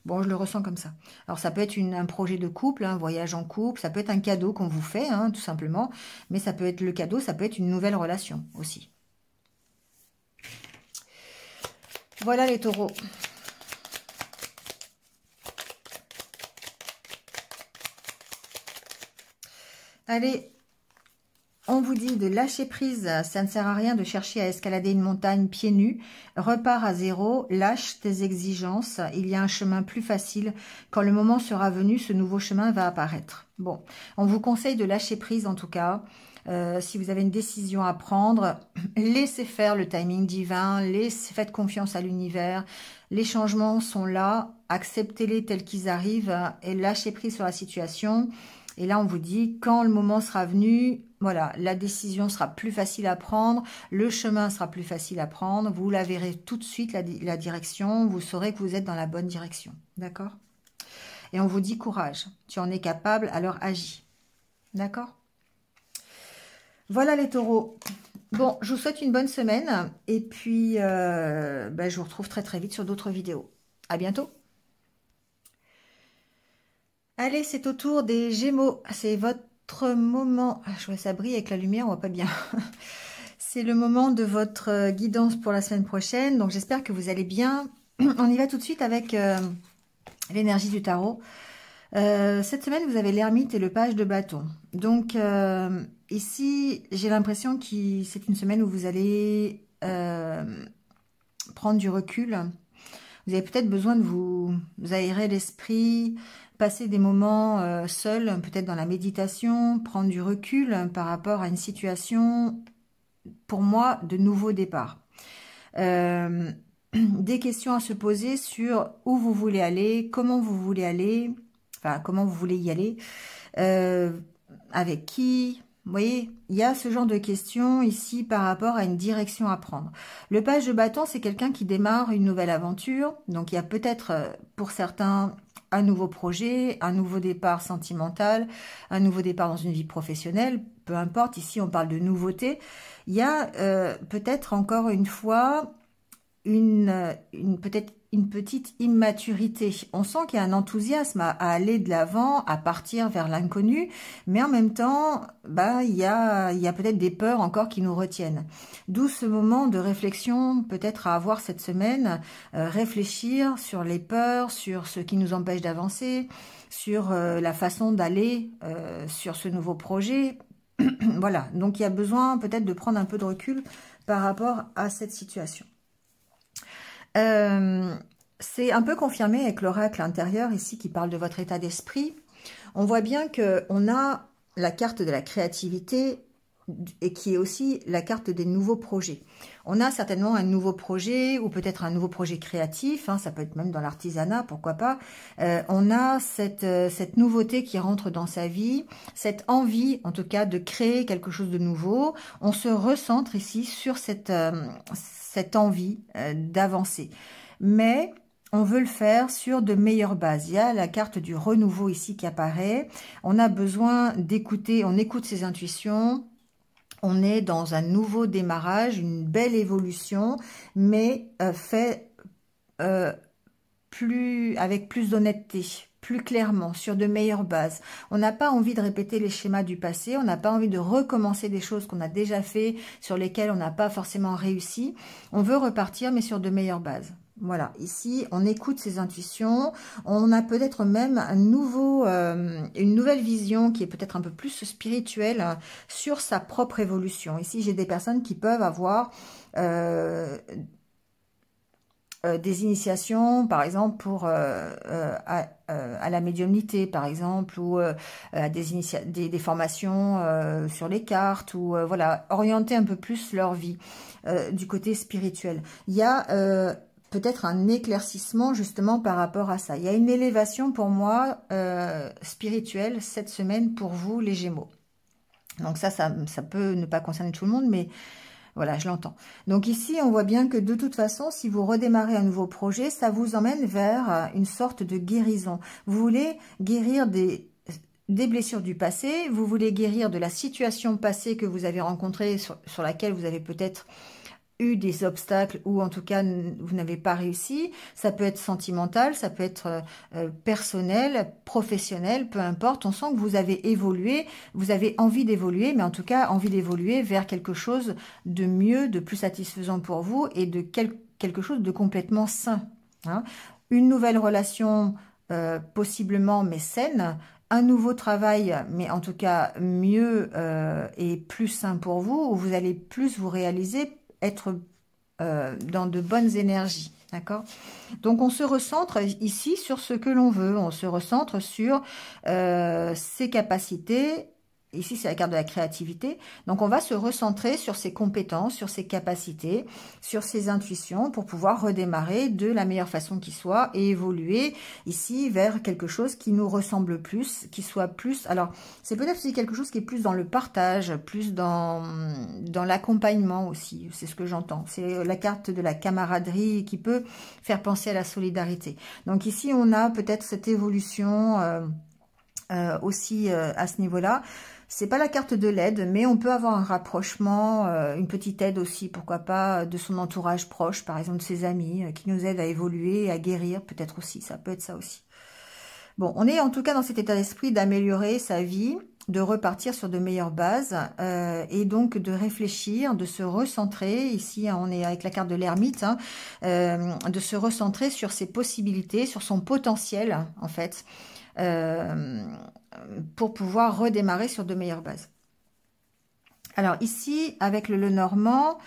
Bon, je le ressens comme ça. Alors, ça peut être un projet de couple, un voyage en couple, ça peut être un cadeau qu'on vous fait, hein, tout simplement, mais ça peut être le cadeau, ça peut être une nouvelle relation aussi, Voilà les taureaux. Allez, on vous dit de lâcher prise, ça ne sert à rien de chercher à escalader une montagne pieds nus. Repars à zéro, lâche tes exigences, il y a un chemin plus facile. Quand le moment sera venu, ce nouveau chemin va apparaître. Bon, on vous conseille de lâcher prise en tout cas. Si vous avez une décision à prendre, laissez faire le timing divin, faites confiance à l'univers. Les changements sont là, acceptez-les tels qu'ils arrivent et lâchez prise sur la situation. Et là, on vous dit, quand le moment sera venu, voilà, la décision sera plus facile à prendre, le chemin sera plus facile à prendre, vous la verrez tout de suite, la direction, vous saurez que vous êtes dans la bonne direction, d'accord? Et on vous dit courage, tu en es capable, alors agis, d'accord? Voilà les taureaux. Bon, je vous souhaite une bonne semaine, et puis je vous retrouve très très vite sur d'autres vidéos. À bientôt. Allez, c'est au tour des Gémeaux. C'est votre moment. Je vois ça brille avec la lumière, on voit pas bien. C'est le moment de votre guidance pour la semaine prochaine. Donc, j'espère que vous allez bien. On y va tout de suite avec l'énergie du tarot. Cette semaine, vous avez l'ermite et le page de bâton. Donc, ici, j'ai l'impression que c'est une semaine où vous allez prendre du recul. Vous avez peut-être besoin de vous aérer l'esprit, passer des moments seuls, peut-être dans la méditation, prendre du recul par rapport à une situation, pour moi, de nouveau départ. Des questions à se poser sur où vous voulez aller, comment vous voulez aller, enfin, comment vous voulez y aller, avec qui. Vous voyez, il y a ce genre de questions ici par rapport à une direction à prendre. Le page de bâton, c'est quelqu'un qui démarre une nouvelle aventure. Donc, il y a peut-être pour certains un nouveau projet, un nouveau départ sentimental, un nouveau départ dans une vie professionnelle. Peu importe, ici, on parle de nouveauté. Il y a peut-être encore une fois peut-être une petite immaturité. On sent qu'il y a un enthousiasme à aller de l'avant, à partir vers l'inconnu, mais en même temps, il y a peut-être des peurs encore qui nous retiennent. D'où ce moment de réflexion peut-être à avoir cette semaine, réfléchir sur les peurs, sur ce qui nous empêche d'avancer, sur la façon d'aller sur ce nouveau projet. Voilà, donc il y a besoin peut-être de prendre un peu de recul par rapport à cette situation. C'est un peu confirmé avec l'oracle intérieur ici qui parle de votre état d'esprit. On voit bien qu'on a la carte de la créativité et qui est aussi la carte des nouveaux projets. On a certainement un nouveau projet ou peut-être un nouveau projet créatif, hein, ça peut être même dans l'artisanat, pourquoi pas. On a cette nouveauté qui rentre dans sa vie, cette envie en tout cas de créer quelque chose de nouveau. On se recentre ici sur cette envie d'avancer. Mais on veut le faire sur de meilleures bases. Il y a la carte du renouveau ici qui apparaît. On a besoin d'écouter, on écoute ses intuitions. On est dans un nouveau démarrage, une belle évolution, mais fait avec plus d'honnêteté, plus clairement, sur de meilleures bases. On n'a pas envie de répéter les schémas du passé, on n'a pas envie de recommencer des choses qu'on a déjà fait, sur lesquelles on n'a pas forcément réussi. On veut repartir, mais sur de meilleures bases. Voilà, ici, on écoute ses intuitions. On a peut-être même une nouvelle vision qui est peut-être un peu plus spirituelle sur sa propre évolution. Ici, j'ai des personnes qui peuvent avoir des initiations, par exemple, à la médiumnité, par exemple, ou des formations sur les cartes, ou voilà, orienter un peu plus leur vie du côté spirituel. Il y a peut-être un éclaircissement justement par rapport à ça. Il y a une élévation pour moi spirituelle cette semaine pour vous les Gémeaux. Donc ça peut ne pas concerner tout le monde, mais voilà, je l'entends. Donc ici, on voit bien que de toute façon, si vous redémarrez un nouveau projet, ça vous emmène vers une sorte de guérison. Vous voulez guérir des blessures du passé, vous voulez guérir de la situation passée que vous avez rencontrée, sur laquelle vous avez peut-être eu des obstacles ou en tout cas vous n'avez pas réussi. Ça peut être sentimental, ça peut être personnel, professionnel, peu importe. On sent que vous avez évolué, vous avez envie d'évoluer, mais en tout cas envie d'évoluer vers quelque chose de mieux, de plus satisfaisant pour vous et de quelque chose de complètement sain. Hein. Une nouvelle relation, possiblement, mais saine. Un nouveau travail, mais en tout cas mieux et plus sain pour vous, où vous allez plus vous réaliser, être dans de bonnes énergies. D'accord? Donc, on se recentre ici sur ce que l'on veut. On se recentre sur ses capacités. Ici, c'est la carte de la créativité. Donc, on va se recentrer sur ses compétences, sur ses capacités, sur ses intuitions pour pouvoir redémarrer de la meilleure façon qui soit et évoluer ici vers quelque chose qui nous ressemble plus, qui soit plus... Alors, c'est peut-être aussi quelque chose qui est plus dans le partage, plus dans l'accompagnement aussi. C'est ce que j'entends. C'est la carte de la camaraderie qui peut faire penser à la solidarité. Donc, ici, on a peut-être cette évolution aussi à ce niveau-là. C'est pas la carte de l'aide, mais on peut avoir un rapprochement, une petite aide aussi, pourquoi pas, de son entourage proche, par exemple de ses amis, qui nous aident à évoluer, à guérir, peut-être aussi, ça peut être ça aussi. Bon, on est en tout cas dans cet état d'esprit d'améliorer sa vie, de repartir sur de meilleures bases, et donc de réfléchir, de se recentrer, ici on est avec la carte de l'ermite, hein, de se recentrer sur ses possibilités, sur son potentiel, en fait, pour pouvoir redémarrer sur de meilleures bases. Alors ici, avec le Lenormand,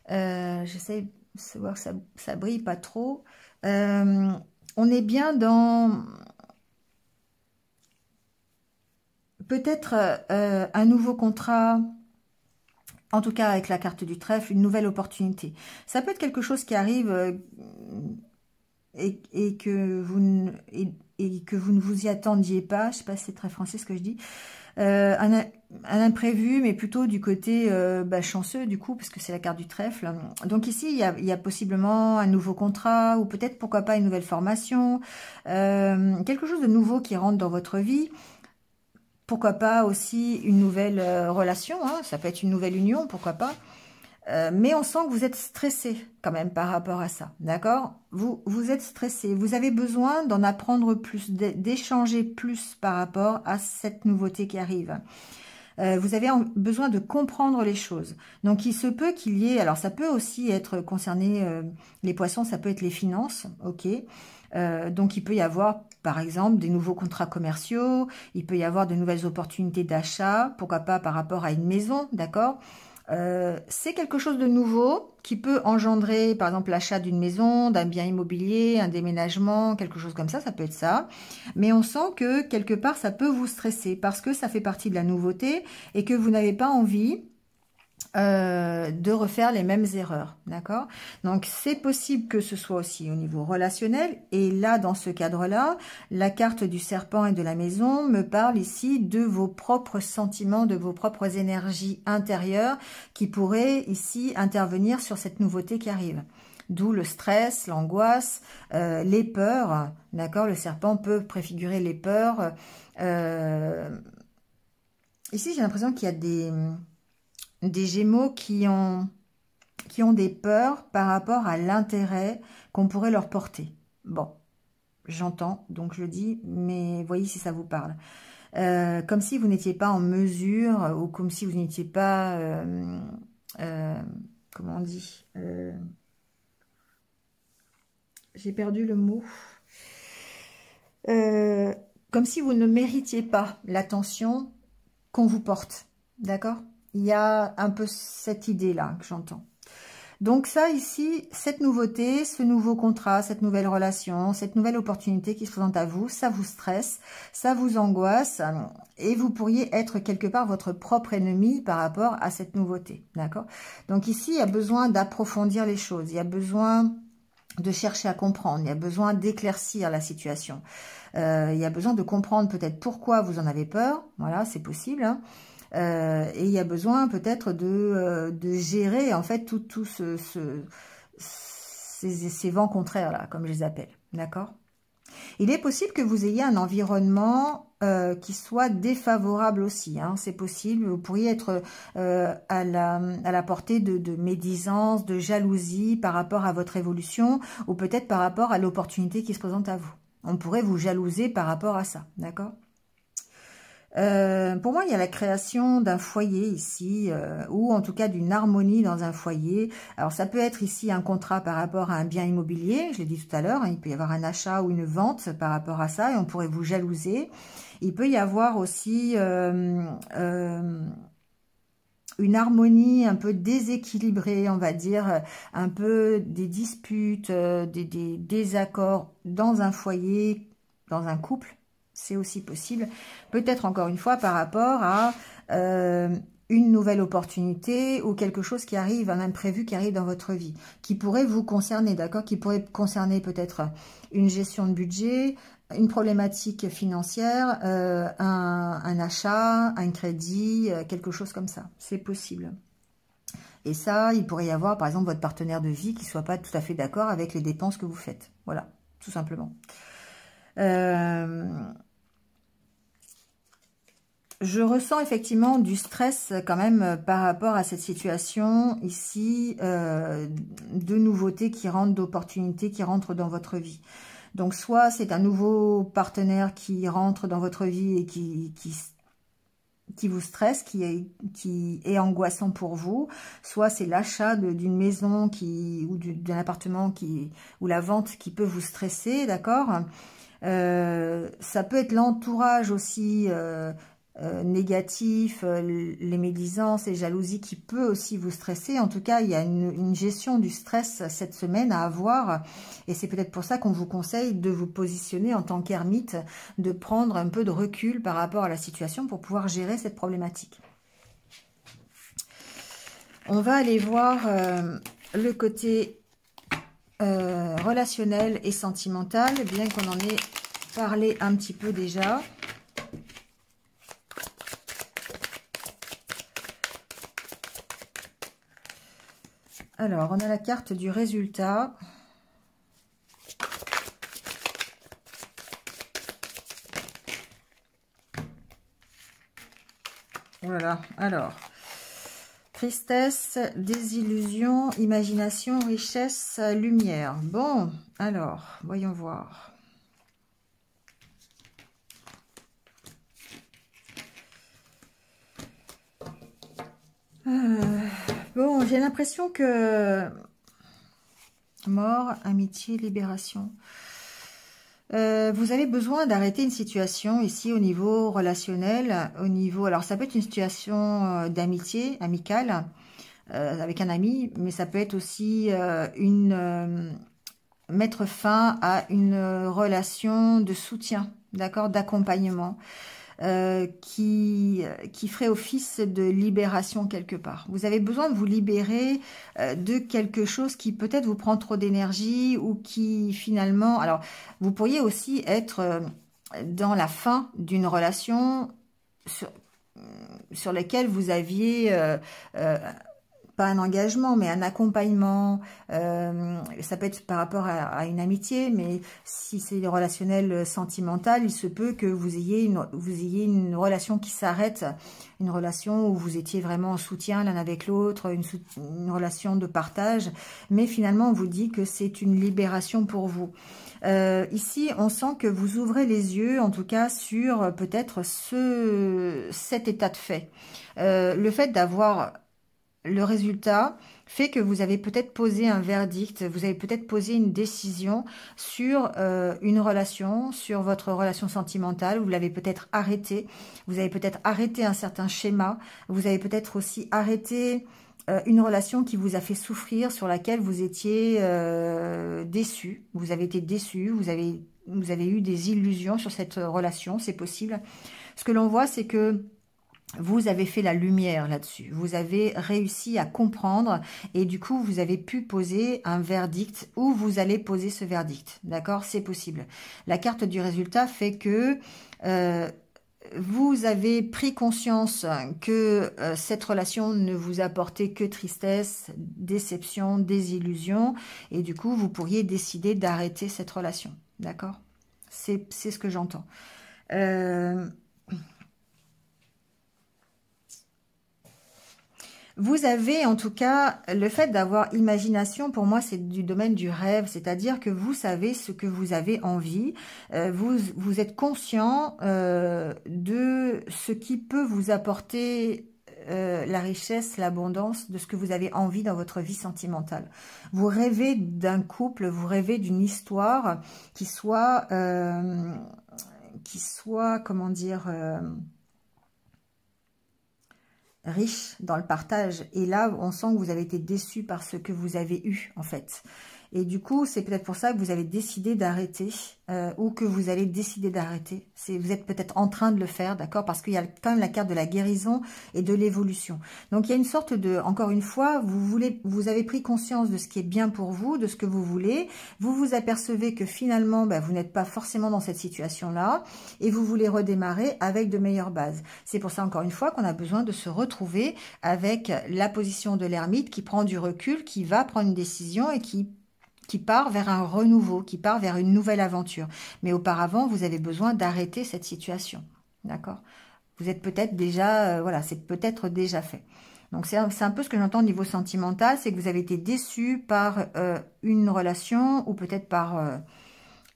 j'essaie de voir que ça brille pas trop. On est bien dans peut-être un nouveau contrat, en tout cas avec la carte du trèfle, une nouvelle opportunité. Ça peut être quelque chose qui arrive et que vous ne vous y attendiez pas. Je sais pas si c'est très français ce que je dis. Un imprévu, mais plutôt du côté chanceux du coup, parce que c'est la carte du trèfle. Donc ici, il y a possiblement un nouveau contrat, ou peut-être, pourquoi pas, une nouvelle formation, quelque chose de nouveau qui rentre dans votre vie. Pourquoi pas aussi une nouvelle relation, hein, ça peut être une nouvelle union, pourquoi pas. Mais on sent que vous êtes stressé quand même par rapport à ça, d'accord? Vous êtes stressé, vous avez besoin d'en apprendre plus, d'échanger plus par rapport à cette nouveauté qui arrive. Vous avez besoin de comprendre les choses. Donc, il se peut qu'il y ait... Alors, ça peut aussi être concerné, les poissons, ça peut être les finances, ok. Donc, il peut y avoir, par exemple, des nouveaux contrats commerciaux, il peut y avoir de nouvelles opportunités d'achat, pourquoi pas par rapport à une maison, d'accord? C'est quelque chose de nouveau qui peut engendrer, par exemple, l'achat d'une maison, d'un bien immobilier, un déménagement, quelque chose comme ça peut être ça. Mais on sent que, quelque part, ça peut vous stresser parce que ça fait partie de la nouveauté et que vous n'avez pas envie de refaire les mêmes erreurs, d'accord? Donc, c'est possible que ce soit aussi au niveau relationnel. Et là, dans ce cadre-là, la carte du serpent et de la maison me parle ici de vos propres sentiments, de vos propres énergies intérieures qui pourraient ici intervenir sur cette nouveauté qui arrive. D'où le stress, l'angoisse, les peurs, d'accord? Le serpent peut préfigurer les peurs. Ici, j'ai l'impression qu'il y a des Gémeaux qui ont des peurs par rapport à l'intérêt qu'on pourrait leur porter. Bon, j'entends, donc je le dis, mais voyez si ça vous parle. Comme si vous n'étiez pas en mesure, ou comme si vous n'étiez pas, comment on dit, j'ai perdu le mot, comme si vous ne méritiez pas l'attention qu'on vous porte, d'accord? Il y a un peu cette idée-là que j'entends. Donc ça ici, cette nouveauté, ce nouveau contrat, cette nouvelle relation, cette nouvelle opportunité qui se présente à vous, ça vous stresse, ça vous angoisse et vous pourriez être quelque part votre propre ennemi par rapport à cette nouveauté, d'accord? Donc ici, il y a besoin d'approfondir les choses, il y a besoin de chercher à comprendre, il y a besoin d'éclaircir la situation, il y a besoin de comprendre peut-être pourquoi vous en avez peur, voilà, c'est possible, hein. Et il y a besoin peut-être de gérer en fait tout ces vents contraires là, comme je les appelle, d'accord? Il est possible que vous ayez un environnement qui soit défavorable aussi, hein, c'est possible, vous pourriez être à la portée de médisance, de jalousie par rapport à votre évolution, ou peut-être par rapport à l'opportunité qui se présente à vous. On pourrait vous jalouser par rapport à ça, d'accord? Pour moi, il y a la création d'un foyer ici, ou en tout cas d'une harmonie dans un foyer. Alors, ça peut être ici un contrat par rapport à un bien immobilier, je l'ai dit tout à l'heure, hein, il peut y avoir un achat ou une vente par rapport à ça, et on pourrait vous jalouser. Il peut y avoir aussi une harmonie un peu déséquilibrée, on va dire, un peu des disputes, des désaccords dans un foyer, dans un couple, c'est aussi possible. Peut-être encore une fois par rapport à une nouvelle opportunité ou quelque chose qui arrive, un imprévu qui arrive dans votre vie, qui pourrait vous concerner, d'accord? Qui pourrait concerner peut-être une gestion de budget, une problématique financière, un achat, un crédit, quelque chose comme ça. C'est possible. Et ça, il pourrait y avoir, par exemple, votre partenaire de vie qui ne soit pas tout à fait d'accord avec les dépenses que vous faites. Voilà, tout simplement. Je ressens effectivement du stress quand même par rapport à cette situation ici, de nouveautés qui rentrent, d'opportunités qui rentrent dans votre vie. Donc, soit c'est un nouveau partenaire qui rentre dans votre vie et qui vous stresse, qui est angoissant pour vous, soit c'est l'achat d'une maison ou d'un appartement ou la vente qui peut vous stresser, d'accord? Ça peut être l'entourage aussi négatif, les médisances et jalousies qui peut aussi vous stresser. En tout cas, il y a une gestion du stress cette semaine à avoir et c'est peut-être pour ça qu'on vous conseille de vous positionner en tant qu'ermite, de prendre un peu de recul par rapport à la situation pour pouvoir gérer cette problématique. On va aller voir le côté relationnel et sentimental, bien qu'on en ait parlé un petit peu déjà. Alors, on a la carte du résultat. Voilà, alors, tristesse, désillusion, imagination, richesse, lumière. Bon, alors, voyons voir. Bon, j'ai l'impression que mort, amitié, libération. Vous avez besoin d'arrêter une situation ici au niveau relationnel, au niveau. Alors ça peut être une situation d'amitié, amicale, avec un ami, mais ça peut être aussi mettre fin à une relation de soutien, d'accord, d'accompagnement. Qui ferait office de libération quelque part. Vous avez besoin de vous libérer de quelque chose qui peut-être vous prend trop d'énergie ou qui finalement... Alors, vous pourriez aussi être dans la fin d'une relation sur laquelle vous aviez... pas un engagement, mais un accompagnement. Ça peut être par rapport à une amitié, mais si c'est relationnel sentimental, il se peut que vous ayez une relation qui s'arrête, une relation où vous étiez vraiment en soutien l'un avec l'autre, une relation de partage, mais finalement on vous dit que c'est une libération pour vous. Ici, on sent que vous ouvrez les yeux, en tout cas, sur peut-être cet état de fait. Le fait d'avoir... Le résultat fait que vous avez peut-être posé un verdict, vous avez peut-être posé une décision sur une relation, sur votre relation sentimentale, vous l'avez peut-être arrêté, vous avez peut-être arrêté un certain schéma, vous avez peut-être aussi arrêté une relation qui vous a fait souffrir, sur laquelle vous étiez déçu, vous avez été déçu, vous avez eu des illusions sur cette relation, c'est possible. Ce que l'on voit, c'est que vous avez fait la lumière là-dessus. Vous avez réussi à comprendre et du coup, vous avez pu poser un verdict ou vous allez poser ce verdict. D'accord? C'est possible. La carte du résultat fait que vous avez pris conscience que cette relation ne vous apportait que tristesse, déception, désillusion et du coup, vous pourriez décider d'arrêter cette relation. D'accord? C'est ce que j'entends. Vous avez en tout cas, le fait d'avoir imagination, pour moi, c'est du domaine du rêve, c'est-à-dire que vous savez ce que vous avez envie, vous êtes conscient de ce qui peut vous apporter la richesse, l'abondance de ce que vous avez envie dans votre vie sentimentale. Vous rêvez d'un couple, vous rêvez d'une histoire qui soit, comment dire, riche dans le partage. Et là, on sent que vous avez été déçu par ce que vous avez eu, en fait. Et du coup, c'est peut-être pour ça que vous avez décidé d'arrêter ou que vous allez décider d'arrêter. Vous êtes peut-être en train de le faire, d'accord? Parce qu'il y a quand même la carte de la guérison et de l'évolution. Donc, il y a une sorte de, encore une fois, vous avez pris conscience de ce qui est bien pour vous, de ce que vous voulez. Vous vous apercevez que finalement, vous n'êtes pas forcément dans cette situation-là et vous voulez redémarrer avec de meilleures bases. C'est pour ça, encore une fois, qu'on a besoin de se retrouver avec la position de l'ermite qui prend du recul, qui va prendre une décision et qui part vers un renouveau, qui part vers une nouvelle aventure. Mais auparavant, vous avez besoin d'arrêter cette situation. D'accord? Vous êtes peut-être déjà, voilà, c'est peut-être déjà fait. Donc, c'est un peu ce que j'entends au niveau sentimental, c'est que vous avez été déçu par une relation ou peut-être par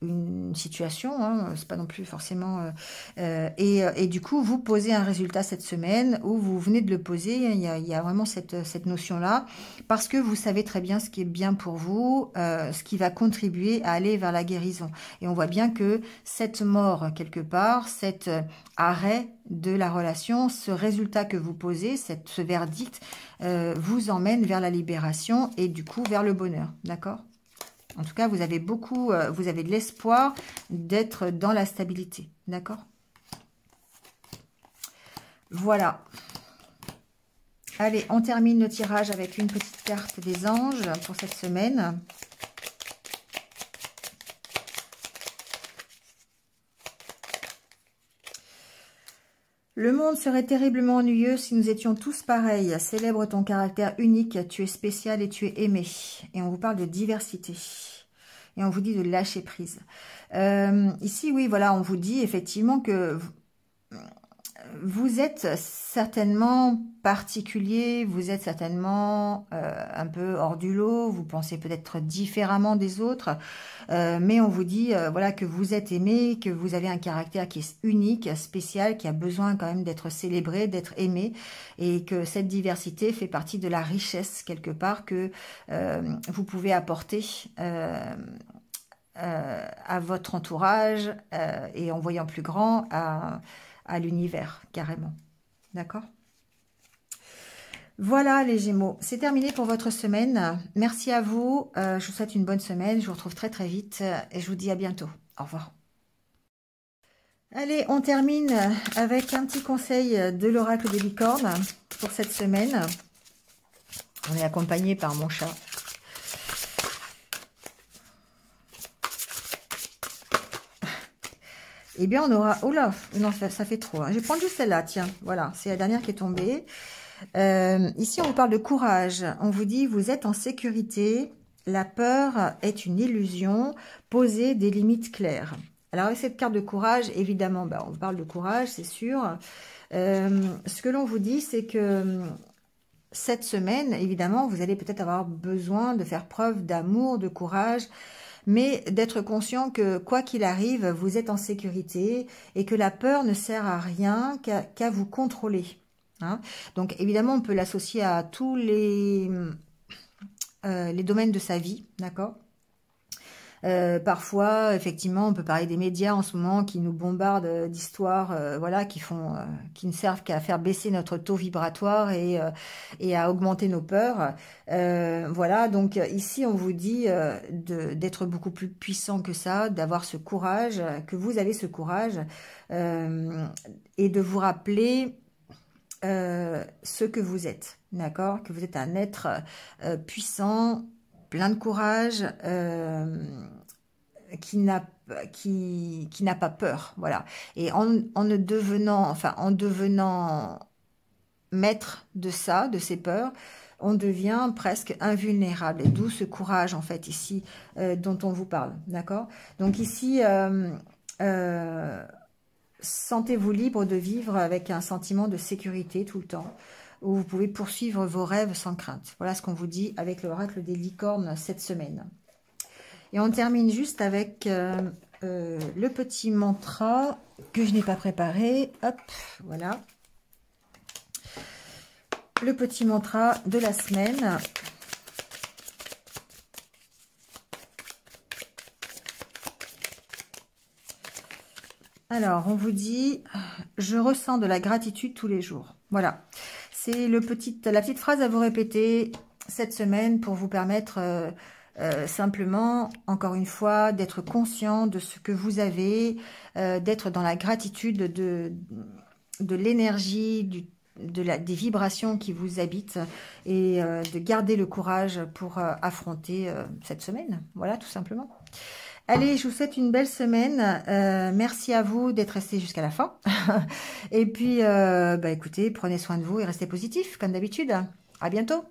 une situation, hein, c'est pas non plus forcément... et du coup, vous posez un résultat cette semaine, ou vous venez de le poser, il y a vraiment cette notion-là, parce que vous savez très bien ce qui est bien pour vous, ce qui va contribuer à aller vers la guérison. Et on voit bien que cette mort, quelque part, cet arrêt de la relation, ce résultat que vous posez, ce verdict, vous emmène vers la libération et du coup vers le bonheur, d'accord ? En tout cas, vous avez vous avez de l'espoir d'être dans la stabilité. D'accord? Voilà. Allez, on termine le tirage avec une petite carte des anges pour cette semaine. Le monde serait terriblement ennuyeux si nous étions tous pareils. Célèbre ton caractère unique, tu es spécial et tu es aimé. Et on vous parle de diversité. Et on vous dit de lâcher prise. Ici, oui, voilà, on vous dit effectivement que vous êtes certainement particulier, vous êtes certainement un peu hors du lot, vous pensez peut-être différemment des autres, mais on vous dit voilà que vous êtes aimé, que vous avez un caractère qui est unique, spécial, qui a besoin quand même d'être célébré, d'être aimé, et que cette diversité fait partie de la richesse quelque part que vous pouvez apporter à votre entourage et en voyant plus grand à l'univers, carrément. D'accord? Voilà les Gémeaux, c'est terminé pour votre semaine. Merci à vous, je vous souhaite une bonne semaine, je vous retrouve très très vite et je vous dis à bientôt. Au revoir. Allez, on termine avec un petit conseil de l'oracle des licornes pour cette semaine. On est accompagné par mon chat. Eh bien, on aura... Oh là, non, ça fait trop. Hein. Je vais prendre juste celle-là, tiens. Voilà, c'est la dernière qui est tombée. Ici, on vous parle de courage. On vous dit, vous êtes en sécurité. La peur est une illusion. Posez des limites claires. Alors, avec cette carte de courage, évidemment, on vous parle de courage, c'est sûr. Ce que l'on vous dit, c'est que cette semaine, évidemment, vous allez peut-être avoir besoin de faire preuve d'amour, de courage, mais d'être conscient que quoi qu'il arrive, vous êtes en sécurité et que la peur ne sert à rien qu'à vous contrôler. Hein. Donc évidemment, on peut l'associer à tous les domaines de sa vie, d'accord ? Parfois, effectivement, on peut parler des médias en ce moment qui nous bombardent d'histoires, voilà, qui ne servent qu'à faire baisser notre taux vibratoire et à augmenter nos peurs. Voilà, donc ici, on vous dit d'être beaucoup plus puissant que ça, d'avoir ce courage, que vous avez ce courage, et de vous rappeler ce que vous êtes, d'accord ? Que vous êtes un être puissant, plein de courage, qui n'a pas peur, voilà. Et en devenant maître de ça, de ses peurs, on devient presque invulnérable. Et d'où ce courage, en fait, ici, dont on vous parle, d'accord? Donc ici, sentez-vous libre de vivre avec un sentiment de sécurité tout le temps, où vous pouvez poursuivre vos rêves sans crainte. Voilà ce qu'on vous dit avec l'oracle des licornes cette semaine. Et on termine juste avec le petit mantra que je n'ai pas préparé. Hop, voilà. Le petit mantra de la semaine. Alors, on vous dit, je ressens de la gratitude tous les jours. Voilà, c'est la petite phrase à vous répéter cette semaine pour vous permettre simplement, encore une fois, d'être conscient de ce que vous avez, d'être dans la gratitude de l'énergie, des vibrations qui vous habitent et de garder le courage pour affronter cette semaine. Voilà, tout simplement. Allez, je vous souhaite une belle semaine. Merci à vous d'être restés jusqu'à la fin. Et puis, écoutez, prenez soin de vous et restez positifs, comme d'habitude. À bientôt.